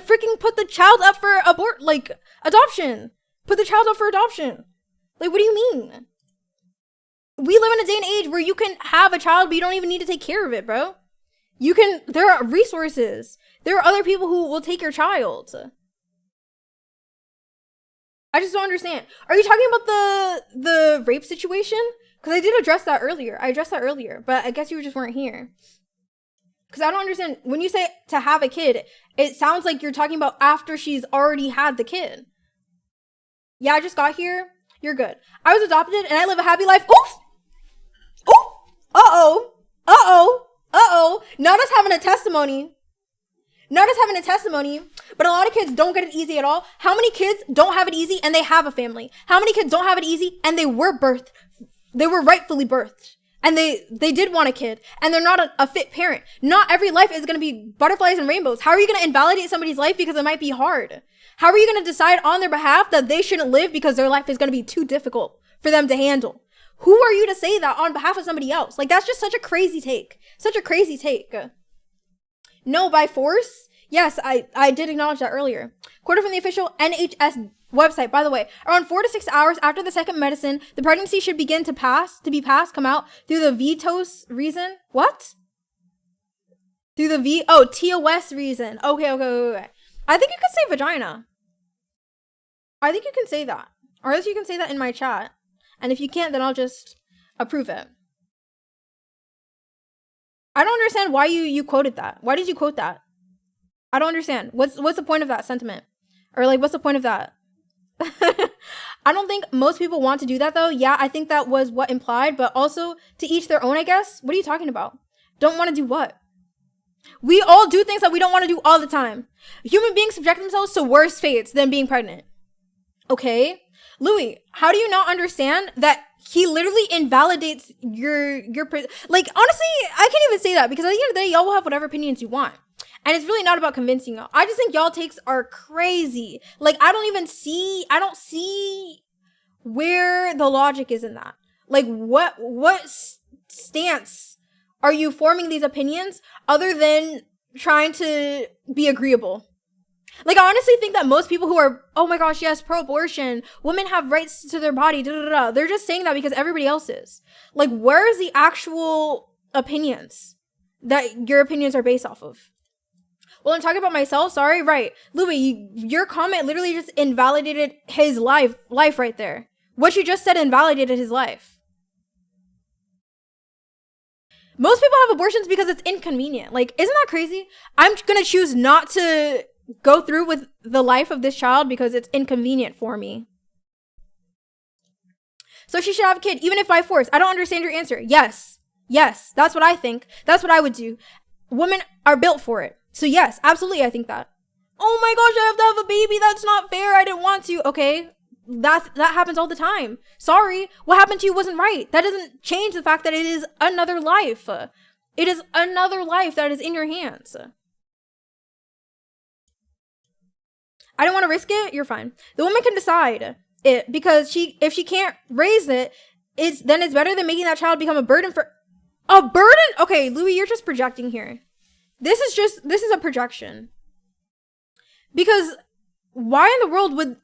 freaking put the child up for adoption. Put the child up for adoption. Like, what do you mean? We live in a day and age where you can have a child, but you don't even need to take care of it, bro. There are resources. There are other people who will take your child. I just don't understand. Are you talking about the rape situation? Because I did address that earlier. But I guess you just weren't here. Because I don't understand. When you say to have a kid, it sounds like you're talking about after she's already had the kid. Yeah, I just got here. You're good. I was adopted and I live a happy life. Oof! Oof! Uh-oh. Not us having a testimony. But a lot of kids don't get it easy at all. How many kids don't have it easy and they have a family? How many kids don't have it easy and they were birthed? They were rightfully birthed. And they did want a kid. And they're not a fit parent. Not every life is going to be butterflies and rainbows. How are you going to invalidate somebody's life because it might be hard? How are you going to decide on their behalf that they shouldn't live because their life is going to be too difficult for them to handle? Who are you to say that on behalf of somebody else? Like, that's just such a crazy take. No, by force? Yes, I did acknowledge that earlier. Quoted from the official NHS website, by the way. Around 4 to 6 hours after the second medicine, the pregnancy should begin come out through the TOS reason. What? Through the TOS reason. Okay. I think you could say vagina. I think you can say that. Or else you can say that in my chat. And if you can't, then I'll just approve it. I don't understand why you quoted that. Why did you quote that? I don't understand. What's the point of that sentiment? Or like, what's the point of that? I don't think most people want to do that though. Yeah, I think that was what implied, but also to each their own, I guess. What are you talking about? Don't want to do what? We all do things that we don't want to do all the time. Human beings subject themselves to worse fates than being pregnant. Okay? Louis, how do you not understand that he literally invalidates your like, honestly, I can't even say that because at the end of the day, y'all will have whatever opinions you want. And it's really not about convincing y'all. I just think y'all takes are crazy. Like, I don't see where the logic is in that. Like, what stance are you forming these opinions other than trying to be agreeable? Like, I honestly think that most people who are, oh my gosh, yes, pro-abortion, women have rights to their body, they're just saying that because everybody else is. Like, where is the actual opinions that your opinions are based off of? Well, I'm talking about myself, sorry, right. Louis, your comment literally just invalidated his life right there. What you just said invalidated his life. Most people have abortions because it's inconvenient. Like, isn't that crazy? I'm gonna choose not to go through with the life of this child because it's inconvenient for me. So she should have a kid, even if by force. I don't understand your answer. Yes, that's what I think. That's what I would do. Women are built for it. So yes, absolutely, I think that. Oh my gosh, I have to have a baby. That's not fair. I didn't want to. Okay. That happens all the time. Sorry. What happened to you wasn't right. That doesn't change the fact that it is another life. It is another life that is in your hands. I don't want to risk it. You're fine. The woman can decide it because if she can't raise it, it's better than making that child become a burden for a burden. Okay, Louis, you're just projecting here. This is a projection. Because why in the world would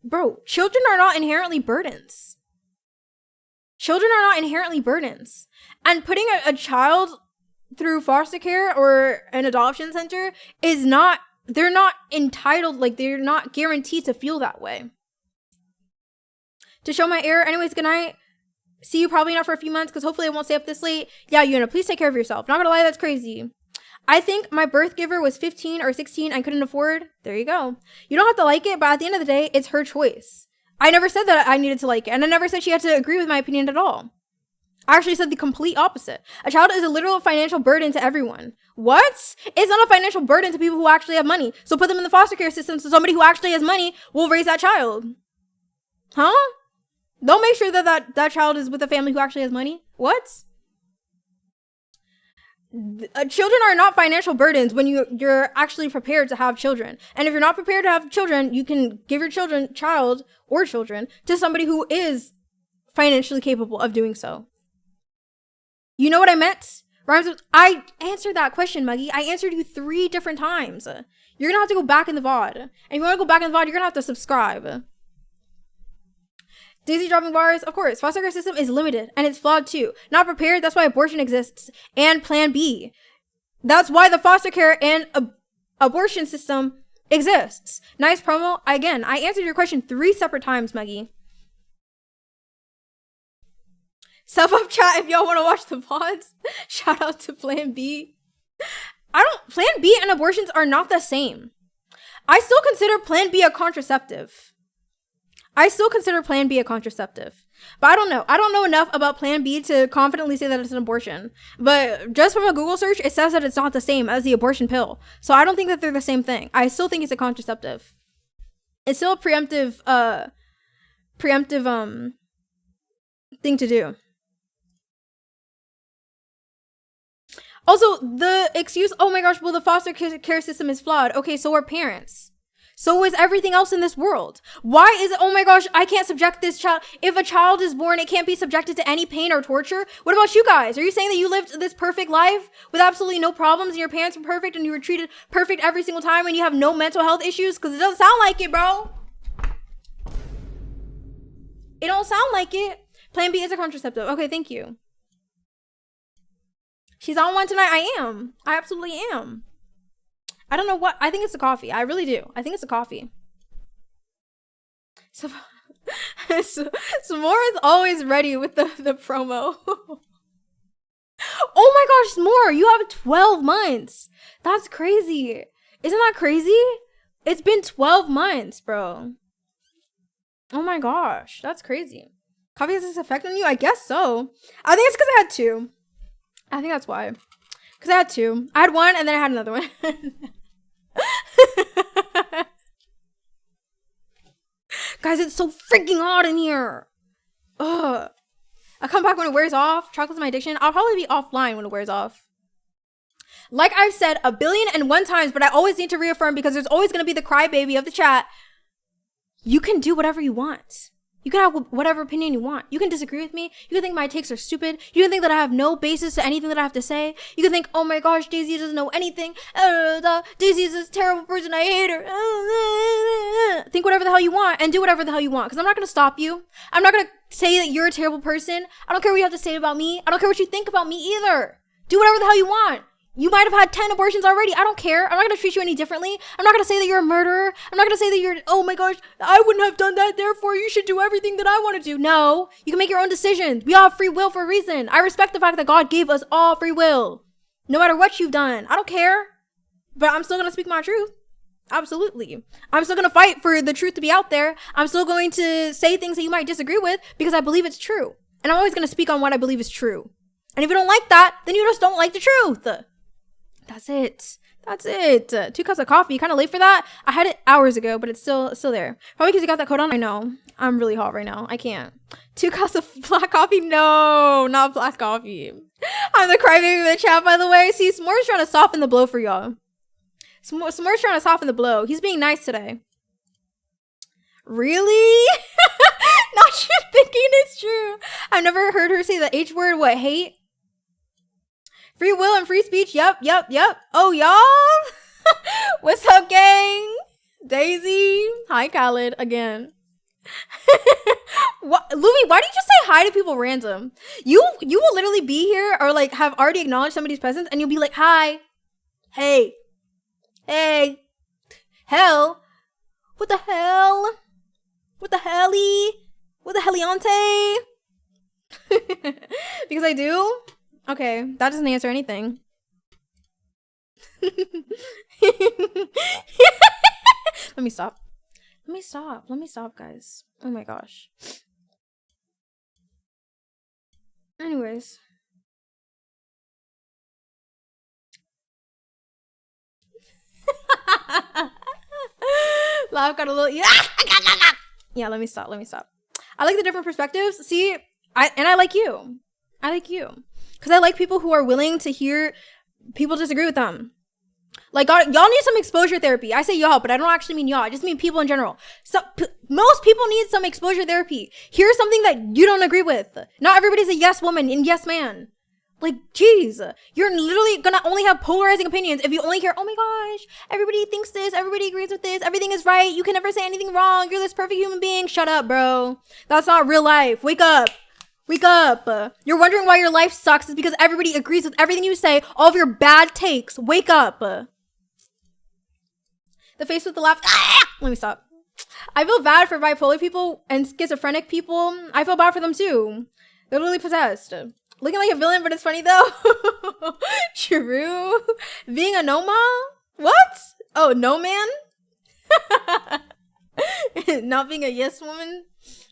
bro, children are not inherently burdens. Children are not inherently burdens. And putting a child through foster care or an adoption center is not, they're not entitled, like they're not guaranteed to feel that way. To show my error, anyways, good night. See you probably not for a few months because hopefully I won't stay up this late. Yeah, Yuna, please take care of yourself. Not gonna lie, that's crazy. I think my birth giver was 15 or 16 and couldn't afford. There you go. You don't have to like it, but at the end of the day, it's her choice. I never said that I needed to like it, and I never said she had to agree with my opinion at all. I actually said the complete opposite. A child is a literal financial burden to everyone. What? It's not a financial burden to people who actually have money. So put them in the foster care system so somebody who actually has money will raise that child. Huh? They'll make sure that that child is with a family who actually has money. What? Children are not financial burdens when you're actually prepared to have children. And if you're not prepared to have children, you can give your children to somebody who is financially capable of doing so. You know what I meant? I answered that question, Muggy. I answered you 3 different times. You're gonna have to go back in the VOD. And if you wanna go back in the VOD, you're gonna have to subscribe. Daizy dropping bars, of course. Foster care system is limited and it's flawed too. Not prepared, that's why abortion exists. And Plan B. That's why the foster care and abortion system exists. Nice promo. Again, I answered your question 3 separate times, Muggy. Sub up chat if y'all want to watch the VODs. Shout out to Plan B. Plan B and abortions are not the same. I still consider Plan B a contraceptive. But I don't know. I don't know enough about Plan B to confidently say that it's an abortion. But just from a Google search, it says that it's not the same as the abortion pill. So I don't think that they're the same thing. I still think it's a contraceptive. It's still a preemptive thing to do. Also, the excuse, oh my gosh, well, the foster care system is flawed. Okay, so are parents. So is everything else in this world. Why is it, oh my gosh, I can't subject this child. If a child is born, it can't be subjected to any pain or torture. What about you guys? Are you saying that you lived this perfect life with absolutely no problems and your parents were perfect and you were treated perfect every single time and you have no mental health issues? Because it doesn't sound like it, bro. It don't sound like it. Plan B is a contraceptive. Okay, thank you. She's on one tonight. I am. I absolutely am. I don't know what. I think it's the coffee. I really do. I think it's the coffee. So, S'more is always ready with the promo. Oh my gosh, S'more, you have 12 months. That's crazy. Isn't that crazy? It's been 12 months, bro. Oh my gosh, that's crazy. Coffee has this effect on you? I guess so. I think it's because I had 2. I think that's why. Because I had 2. I had 1 and then I had another one. Guys, it's so freaking hot in here. Ugh. I'll come back when it wears off. Chocolate's my addiction. I'll probably be offline when it wears off. Like I've said 1,000,001 times, but I always need to reaffirm because there's always going to be the crybaby of the chat. You can do whatever you want. You can have whatever opinion you want. You can disagree with me. You can think my takes are stupid. You can think that I have no basis to anything that I have to say. You can think, oh my gosh, Daizy doesn't know anything. Daizy is this terrible person. I hate her. Think whatever the hell you want and do whatever the hell you want. Because I'm not going to stop you. I'm not going to say that you're a terrible person. I don't care what you have to say about me. I don't care what you think about me either. Do whatever the hell you want. You might have had 10 abortions already. I don't care. I'm not going to treat you any differently. I'm not going to say that you're a murderer. I'm not going to say that you're, oh my gosh, I wouldn't have done that. Therefore, you should do everything that I want to do. No, you can make your own decisions. We all have free will for a reason. I respect the fact that God gave us all free will. No matter what you've done. I don't care. But I'm still going to speak my truth. Absolutely. I'm still going to fight for the truth to be out there. I'm still going to say things that you might disagree with because I believe it's true. And I'm always going to speak on what I believe is true. And if you don't like that, then you just don't like the truth. That's it. That's it. 2 cups of coffee. Kind of late for that. I had it hours ago, but it's still there. Probably because you got that coat on. I know. I'm really hot right now. I can't. 2 cups of black coffee? No, not black coffee. I'm the crybaby of the chat, by the way. See, S'more's trying to soften the blow for y'all. S'more's trying to soften the blow. He's being nice today. Really? Not you thinking it's true. I've never heard her say the H word. What, hate? Free will and free speech. Yep. Oh, y'all. What's up, gang? Daisy. Hi, Khaled. Again. What, Louis, why do you just say hi to people random? You will literally be here or like have already acknowledged somebody's presence and you'll be like, hi. Hey. Hell. What the hell? What the helly? What the heliante? Because I do? Okay, that doesn't answer anything. Let me stop. Let me stop, guys. Oh my gosh. Anyways. Laugh got a little... Yeah, let me stop. I like the different perspectives. See, I like you. Because I like people who are willing to hear people disagree with them. Like, y'all need some exposure therapy. I say y'all, but I don't actually mean y'all. I just mean people in general. So, most people need some exposure therapy. Here's something that you don't agree with. Not everybody's a yes woman and yes man. Like, geez. You're literally gonna only have polarizing opinions if you only hear, oh my gosh, everybody thinks this, everybody agrees with this, everything is right, you can never say anything wrong, you're this perfect human being. Shut up, bro. That's not real life. Wake up. You're wondering why your life sucks is because everybody agrees with everything you say, all of your bad takes. Wake up. The face with the laugh. Let me stop. I feel bad for bipolar people and schizophrenic people. I feel bad for them too. They're literally possessed. Looking like a villain, but it's funny though. True. Being a no man? What? Oh, no man? Not being a yes woman?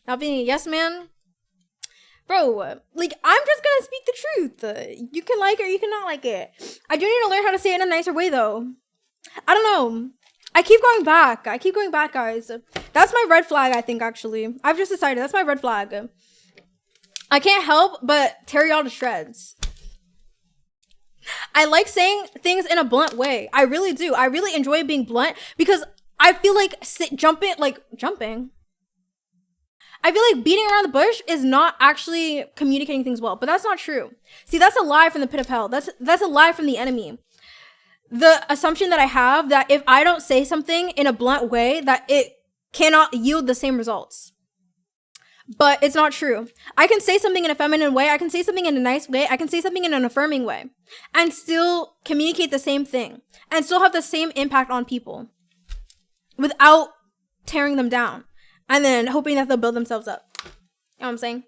Not being a yes man? Bro, like, I'm just gonna speak the truth. You can like it or you cannot like it. I do need to learn how to say it in a nicer way, though. I don't know. I keep going back, guys. That's my red flag, I think, actually. I've just decided that's my red flag. I can't help but tear y'all to shreds. I like saying things in a blunt way. I really do. I really enjoy being blunt because I feel like jumping. I feel like beating around the bush is not actually communicating things well, but that's not true. See, that's a lie from the pit of hell. That's a lie from the enemy. The assumption that I have that if I don't say something in a blunt way, that it cannot yield the same results. But it's not true. I can say something in a feminine way. I can say something in a nice way. I can say something in an affirming way and still communicate the same thing and still have the same impact on people without tearing them down. And then hoping that they'll build themselves up. You know what I'm saying?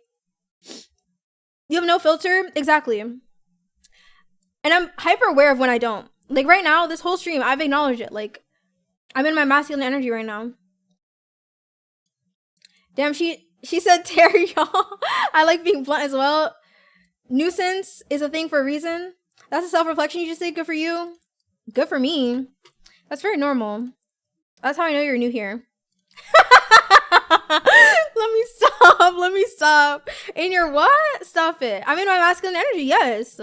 You have no filter? Exactly. And I'm hyper aware of when I don't. Like right now, this whole stream, I've acknowledged it. Like, I'm in my masculine energy right now. Damn, she said Terry, y'all. I like being blunt as well. Nuisance is a thing for a reason. That's a self-reflection you just did. Good for you. Good for me. That's very normal. That's how I know you're new here. Let me stop. In your what? Stop it. I'm in my masculine energy, yes.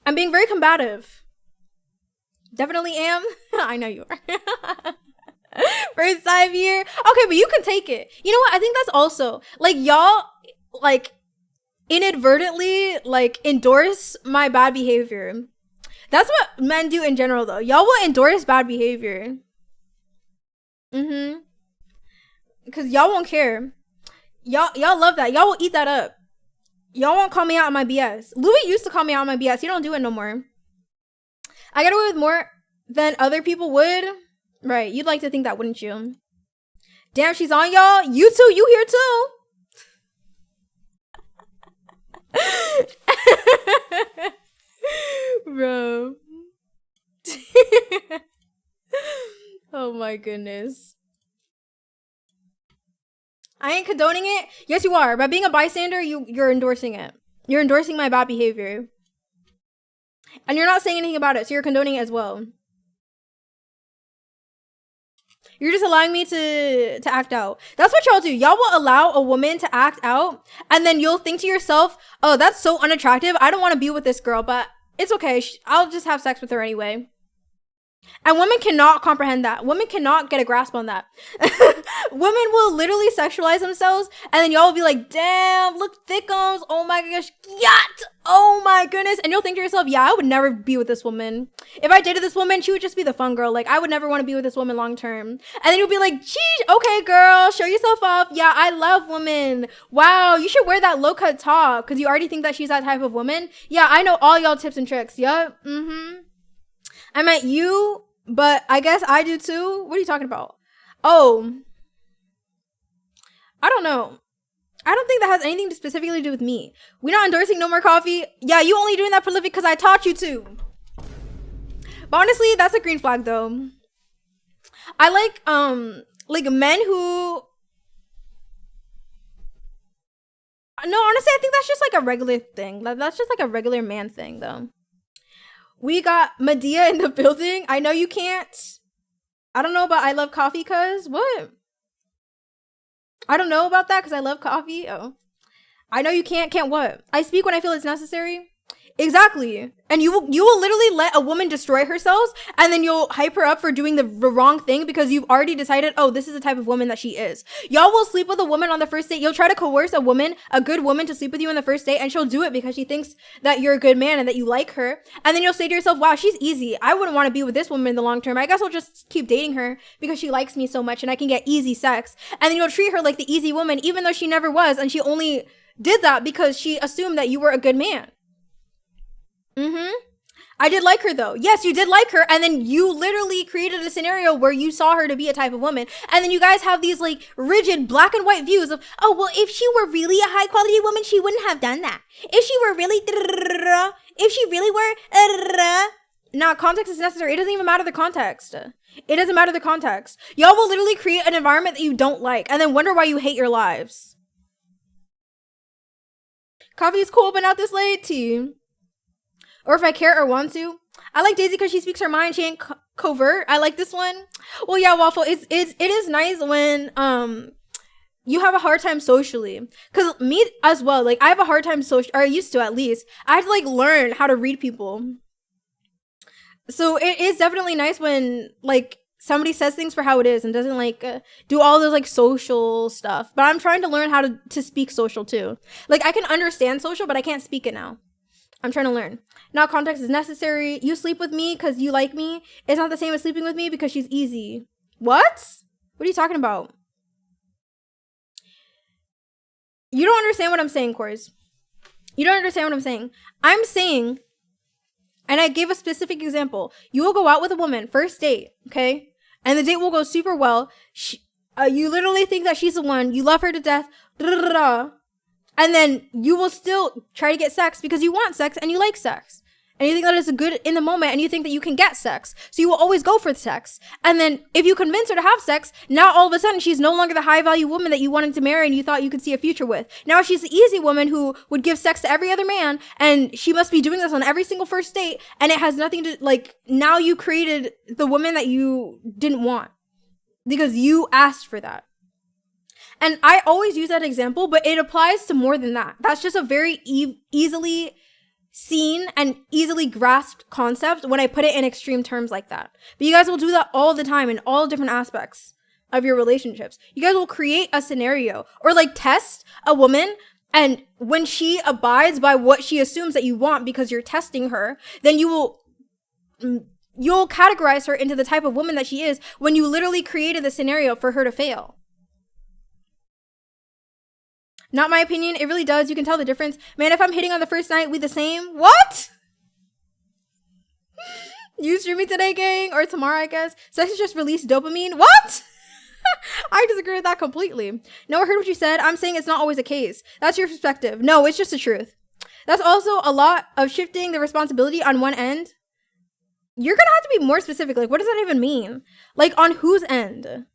I'm being very combative. Definitely am. I know you are. First time here. Okay, but you can take it. You know what? I think that's also, like, y'all, like, inadvertently, like, endorse my bad behavior. That's what men do in general, though. Y'all will endorse bad behavior. Because y'all won't care. Y'all love that. Y'all will eat that up. Y'all won't call me out on my BS. Louis used to call me out on my BS. He don't do it no more. I get away with more than other people would. Right. You'd like to think that, wouldn't you? Damn, she's on y'all. You too. You here too. Bro. Oh my goodness. I ain't condoning it. Yes, you are. By being a bystander, you're endorsing it. You're endorsing my bad behavior. And you're not saying anything about it, so you're condoning it as well. You're just allowing me to act out. That's what y'all do. Y'all will allow a woman to act out, and then you'll think to yourself, oh, that's so unattractive. I don't want to be with this girl, but it's okay. I'll just have sex with her anyway. And women cannot comprehend that. Women cannot get a grasp on that. Women will literally sexualize themselves, and then y'all will be like, damn, look, thickums. Oh my gosh, yacht. Oh my goodness. And you'll think to yourself, yeah, I would never be with this woman. If I dated this woman, she would just be the fun girl. Like, I would never want to be with this woman long term. And then you'll be like, geez, okay, girl, show yourself off. Yeah, I love women. Wow, you should wear that low-cut top because you already think that she's that type of woman. Yeah, I know all y'all tips and tricks. Yup. I meant you, but I guess I do too. What are you talking about? Oh, I don't know. I don't think that has anything to specifically do with me. We're not endorsing no more coffee. Yeah, you only doing that prolific because I taught you to. But honestly, that's a green flag though. I like men who. No, honestly, I think that's just like a regular thing. That's just like a regular man thing though. We got Medea in the building. I know you can't. I don't know about I love coffee cuz. What? I don't know about that because I love coffee. Oh. I know you can't. Can't what? I speak when I feel it's necessary. Exactly. And you will literally let a woman destroy herself, and then you'll hype her up for doing the wrong thing because you've already decided, oh, this is the type of woman that she is. Y'all will sleep with a woman on the first date. You'll try to coerce a woman, a good woman, to sleep with you on the first date, and she'll do it because she thinks that you're a good man and that you like her. And then you'll say to yourself, wow, she's easy. I wouldn't want to be with this woman in the long term. I guess I'll just keep dating her because she likes me so much and I can get easy sex. And then you'll treat her like the easy woman, even though she never was, and she only did that because she assumed that you were a good man. I did like her though. Yes, you did like her, and then you literally created a scenario where you saw her to be a type of woman, and then you guys have these like rigid black and white views of, oh well, if she were really a high quality woman, she wouldn't have done that. If she were really, if she really were, now context is necessary. It doesn't even matter the context. It doesn't matter the context. Y'all will literally create an environment that you don't like, and then wonder why you hate your lives. Coffee is cool, but not this late. Tea. Or if I care or want to. I like Daisy because she speaks her mind. She ain't covert. I like this one. Well, yeah, Waffle. It is nice when you have a hard time socially. Because me as well. Like, I have a hard time social, or I used to at least. I had to like learn how to read people. So it is definitely nice when like somebody says things for how it is and doesn't like do all those like social stuff. But I'm trying to learn how to speak social too. Like, I can understand social, but I can't speak it now. I'm trying to learn. Now context is necessary. You sleep with me because you like me. It's not the same as sleeping with me because she's easy. What? What are you talking about? You don't understand what I'm saying, Cors. You don't understand what I'm saying. I'm saying, and I gave a specific example. You will go out with a woman, first date, okay? And the date will go super well. You literally think that she's the one. You love her to death. And then you will still try to get sex because you want sex and you like sex. And you think that it's good in the moment and you think that you can get sex. So you will always go for the sex. And then if you convince her to have sex, now all of a sudden she's no longer the high value woman that you wanted to marry and you thought you could see a future with. Now she's the easy woman who would give sex to every other man, and she must be doing this on every single first date. And it has nothing to, like, now you created the woman that you didn't want because you asked for that. And I always use that example, but it applies to more than that. That's just a very easily seen and easily grasped concept when I put it in extreme terms like that. But you guys will do that all the time in all different aspects of your relationships. You guys will create a scenario or like test a woman, and when she abides by what she assumes that you want because you're testing her, then you'll categorize her into the type of woman that she is when you literally created the scenario for her to fail. Not my opinion. It really does. You can tell the difference. Man, if I'm hitting on the first night, we the same. What? You streaming today, gang? Or tomorrow, I guess. Sex is just released dopamine. What? I disagree with that completely. No, I heard what you said. I'm saying it's not always the case. That's your perspective. No, it's just the truth. That's also a lot of shifting the responsibility on one end. You're gonna have to be more specific. Like, what does that even mean? Like, on whose end?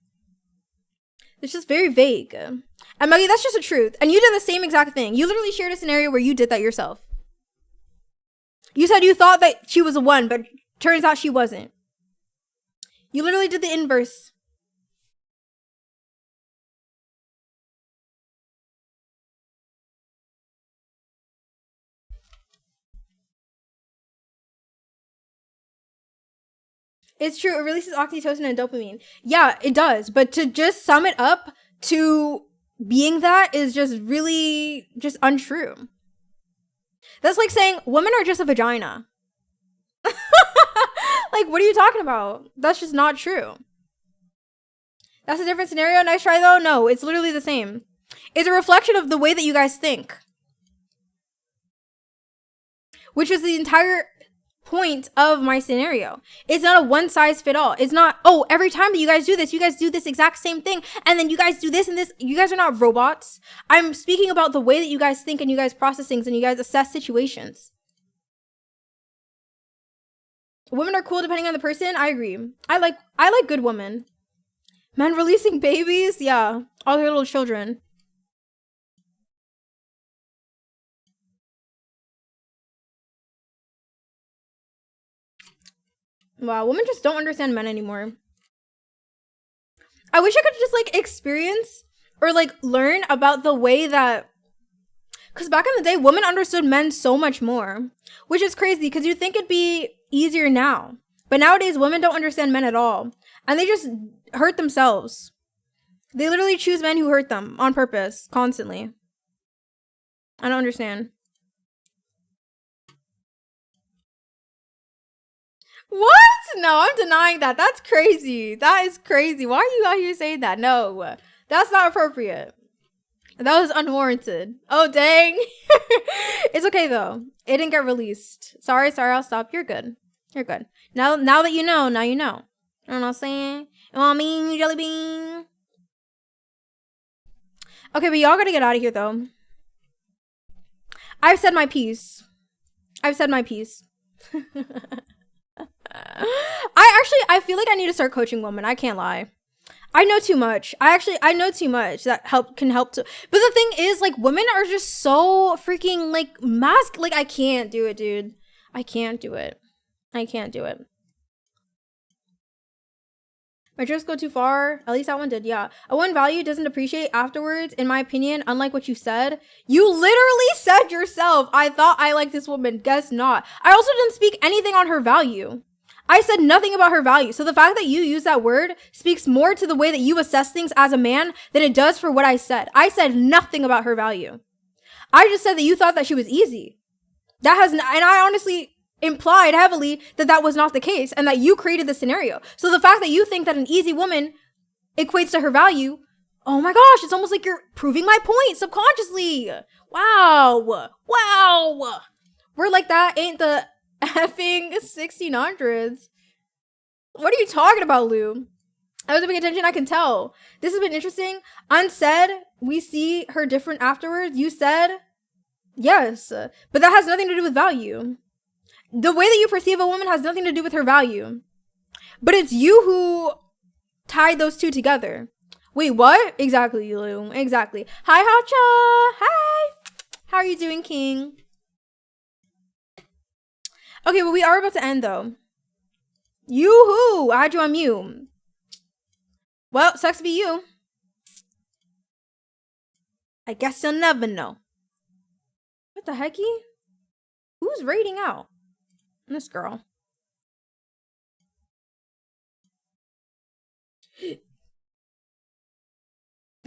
It's just very vague. And Maggie, that's just the truth. And you did the same exact thing. You literally shared a scenario where you did that yourself. You said you thought that she was a 1, but turns out she wasn't. You literally did the inverse. It's true. It releases oxytocin and dopamine. Yeah, it does. But to just sum it up to being that is just really just untrue. That's like saying women are just a vagina. Like, what are you talking about? That's just not true. That's a different scenario. Nice try, though. No, it's literally the same. It's a reflection of the way that you guys think. Which is the entire point of my scenario. It's not a one size fit all. It's not, oh, every time that you guys do this exact same thing, and then you guys do this and this. You guys are not robots. I'm speaking about the way that you guys think and you guys process things and you guys assess situations. Women are cool depending on the person. I agree. I like good women. Men releasing babies, yeah, all their little children. Wow, women just don't understand men anymore. I wish I could just like experience or like learn about the way that, because back in the day, women understood men so much more, which is crazy because you'd think it'd be easier now. But nowadays, women don't understand men at all. And they just hurt themselves. They literally choose men who hurt them on purpose, constantly. I don't understand. What? No, I'm denying that. That's crazy. That is crazy. Why are you out here saying that? No, that's not appropriate. That was unwarranted. Oh, dang. It's okay, though. It didn't get released. Sorry, I'll stop. You're good. You're good. Now that you know, now you know. You know what I'm saying? You know what I mean, jelly bean? Okay, but y'all gotta get out of here, though. I've said my piece. I've said my piece. I feel like I need to start coaching women. I can't lie. I know too much. I know too much that can help to. But the thing is, like, women are just so freaking like like, I can't do it, dude. I can't do it. I can't do it. My jokes go too far. At least that one did, yeah. A one value doesn't appreciate afterwards, in my opinion, unlike what you said. You literally said yourself, I thought I liked this woman. Guess not. I also didn't speak anything on her value. I said nothing about her value. So the fact that you use that word speaks more to the way that you assess things as a man than it does for what I said. I said nothing about her value. I just said that you thought that she was easy. And I honestly implied heavily that that was not the case and that you created the scenario. So the fact that you think that an easy woman equates to her value, oh my gosh, it's almost like you're proving my point subconsciously. Wow. We're like that ain't the effing 1600s. What are you talking about, Lou? I wasn't paying attention, I can tell. This has been interesting. Unsaid, we see her different afterwards. You said, yes, but that has nothing to do with value. The way that you perceive a woman has nothing to do with her value. But it's you who tied those two together. Wait, what? Exactly, Lou. Exactly. Hi, Hacha. Hi. How are you doing, King? Okay, well, we are about to end, though. Yoo-hoo! I had you on mute. Well, sucks to be you. I guess you'll never know. What the hecky? Who's raiding out? This girl.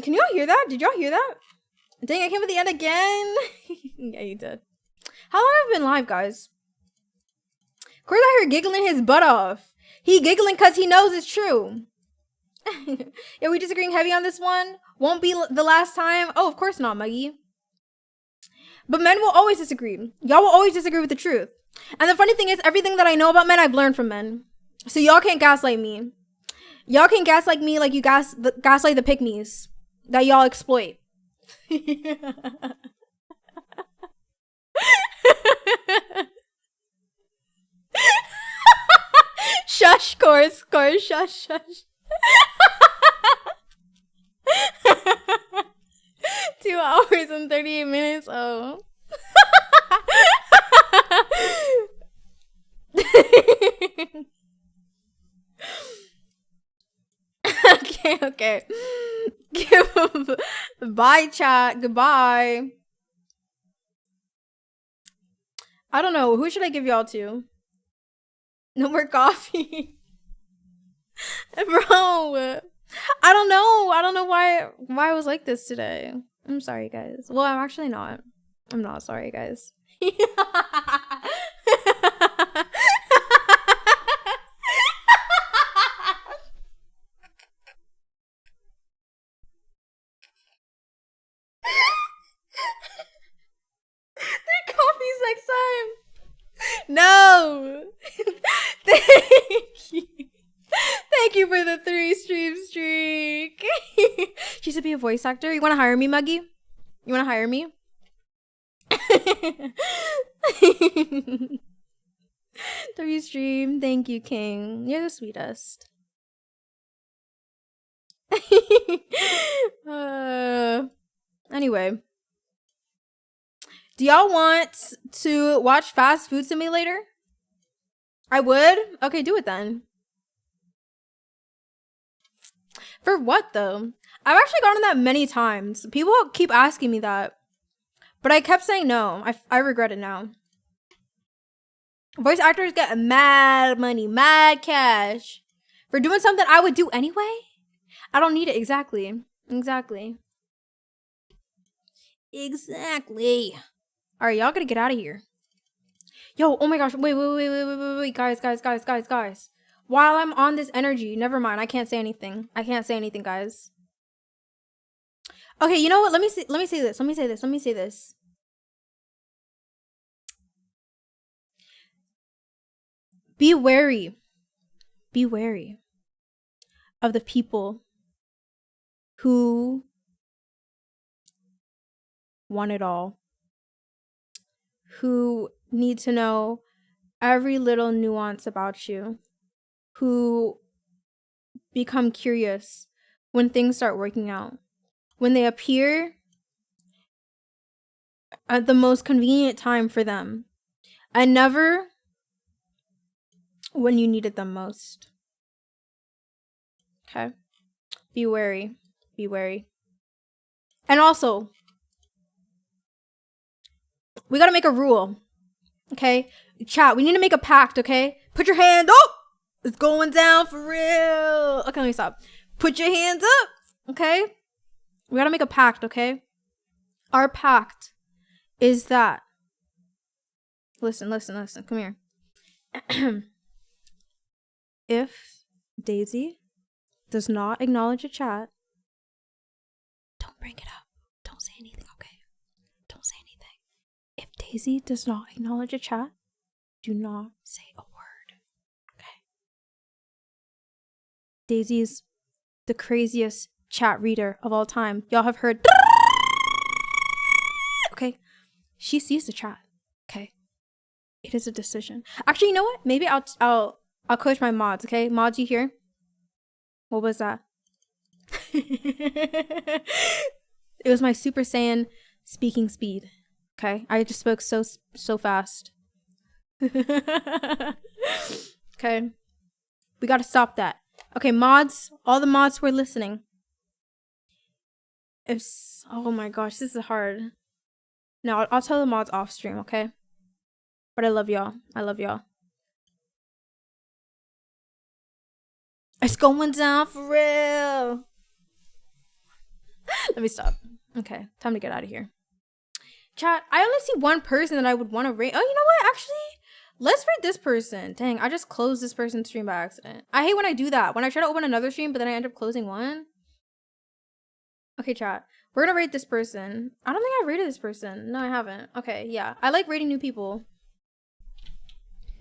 Can y'all hear that? Did y'all hear that? Dang, I came at the end again. Yeah, you did. How long have I been live, guys? Corey's out here giggling his butt off. He giggling because he knows it's true. Yeah, we disagreeing heavy on this one. Won't be the last time. Oh, of course not, Muggy. But men will always disagree. Y'all will always disagree with the truth. And the funny thing is, everything that I know about men, I've learned from men. So y'all can't gaslight me. Y'all can gaslight me like you gaslight the pygmies that y'all exploit. Shush, course, shush. 2 hours and 38 minutes. Oh. Okay. Bye, chat. Goodbye. I don't know. Who should I give y'all to? No more coffee. Bro. I don't know. I don't know why I was like this today. I'm sorry, guys. Well, I'm actually not. I'm not sorry, guys. Their coffee's next time. No. Thank you. Thank you for the 3 stream streak. She should be a voice actor. You want to hire me, Muggy? You want to hire me? 3 stream. Thank you, King. You're the sweetest. Anyway. Do y'all want to watch Fast Food Simulator? I would? Okay, do it then. For what, though? I've actually gotten that many times. People keep asking me that. But I kept saying no. I regret it now. Voice actors get mad money, mad cash. For doing something I would do anyway? I don't need it. Exactly. Exactly. Alright, y'all gotta get out of here. Yo, oh my gosh. Wait. Guys. While I'm on this energy, never mind. I can't say anything. Guys. Okay, you know what? Let me say this. Be wary of the people who want it all, who need to know every little nuance about you, who become curious when things start working out, when they appear at the most convenient time for them, and never when you needed them most. Okay? Be wary. And also, we gotta make a rule. Okay? Chat, we need to make a pact, okay? Put your hand up! It's going down for real. Okay, let me stop. Put your hands up, okay? We gotta make a pact, okay? Our pact is that. Listen. Come here. If Daisy does not acknowledge a chat, don't bring it up. Don't say anything, okay? Don't say anything. If Daisy does not acknowledge a chat, do not say a word, okay? Daisy's the craziest chat reader of all time. Y'all have heard. Okay? She sees the chat, okay? It is a decision. Actually, you know what? Maybe I'll coach my mods, okay? Mods, you here? What was that? It was my Super Saiyan speaking speed. Okay? I just spoke so fast. Okay? We gotta stop that. Okay, mods, all the mods who are listening. Oh my gosh, this is hard. No, I'll tell the mods off stream, okay? But I love y'all. It's going down for real. Let me stop. Okay, time to get out of here. Chat, I only see one person that I would want to rate. Oh, you know what? Actually, let's rate this person. Dang, I just closed this person's stream by accident. I hate when I do that. When I try to open another stream, but then I end up closing one. Okay, chat. We're gonna rate this person. I don't think I've rated this person. No, I haven't. Okay, yeah. I like rating new people.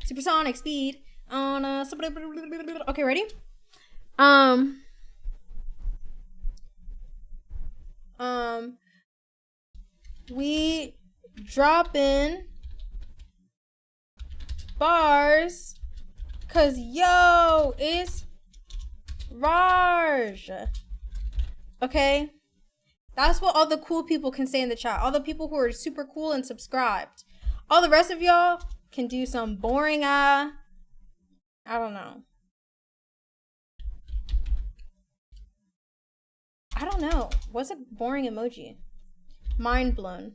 Supersonic speed. Okay, ready? We drop in bars cause yo, it's Raj. Okay? That's what all the cool people can say in the chat. All the people who are super cool and subscribed. All the rest of y'all can do some boring I don't know. I don't know. What's a boring emoji? Mind blown.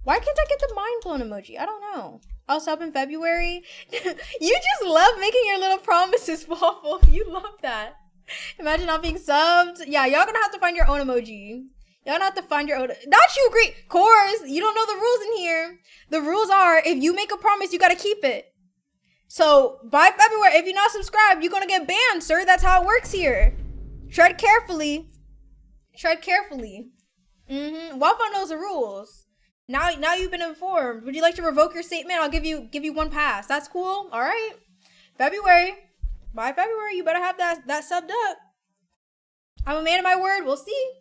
Why can't I get the mind blown emoji? I don't know. I'll stop in February. You just love making your little promises, Waffle. You love that. Imagine not being subbed. Yeah, y'all gonna have to find your own emoji. Y'all gonna have to find your own. Not you, agree. Course, you don't know the rules in here. The rules are, if you make a promise, you gotta keep it. So, by February, if you're not subscribed, you're gonna get banned, sir. That's how it works here. Tread carefully. Tread carefully. Waffle knows the rules. Now you've been informed. Would you like to revoke your statement? I'll give you one pass. That's cool. All right. February. By February, you better have that subbed up. I'm a man of my word. We'll see.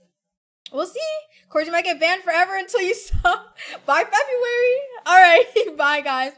We'll see. Of course, you might get banned forever until you sub. By February. All right. Bye, guys.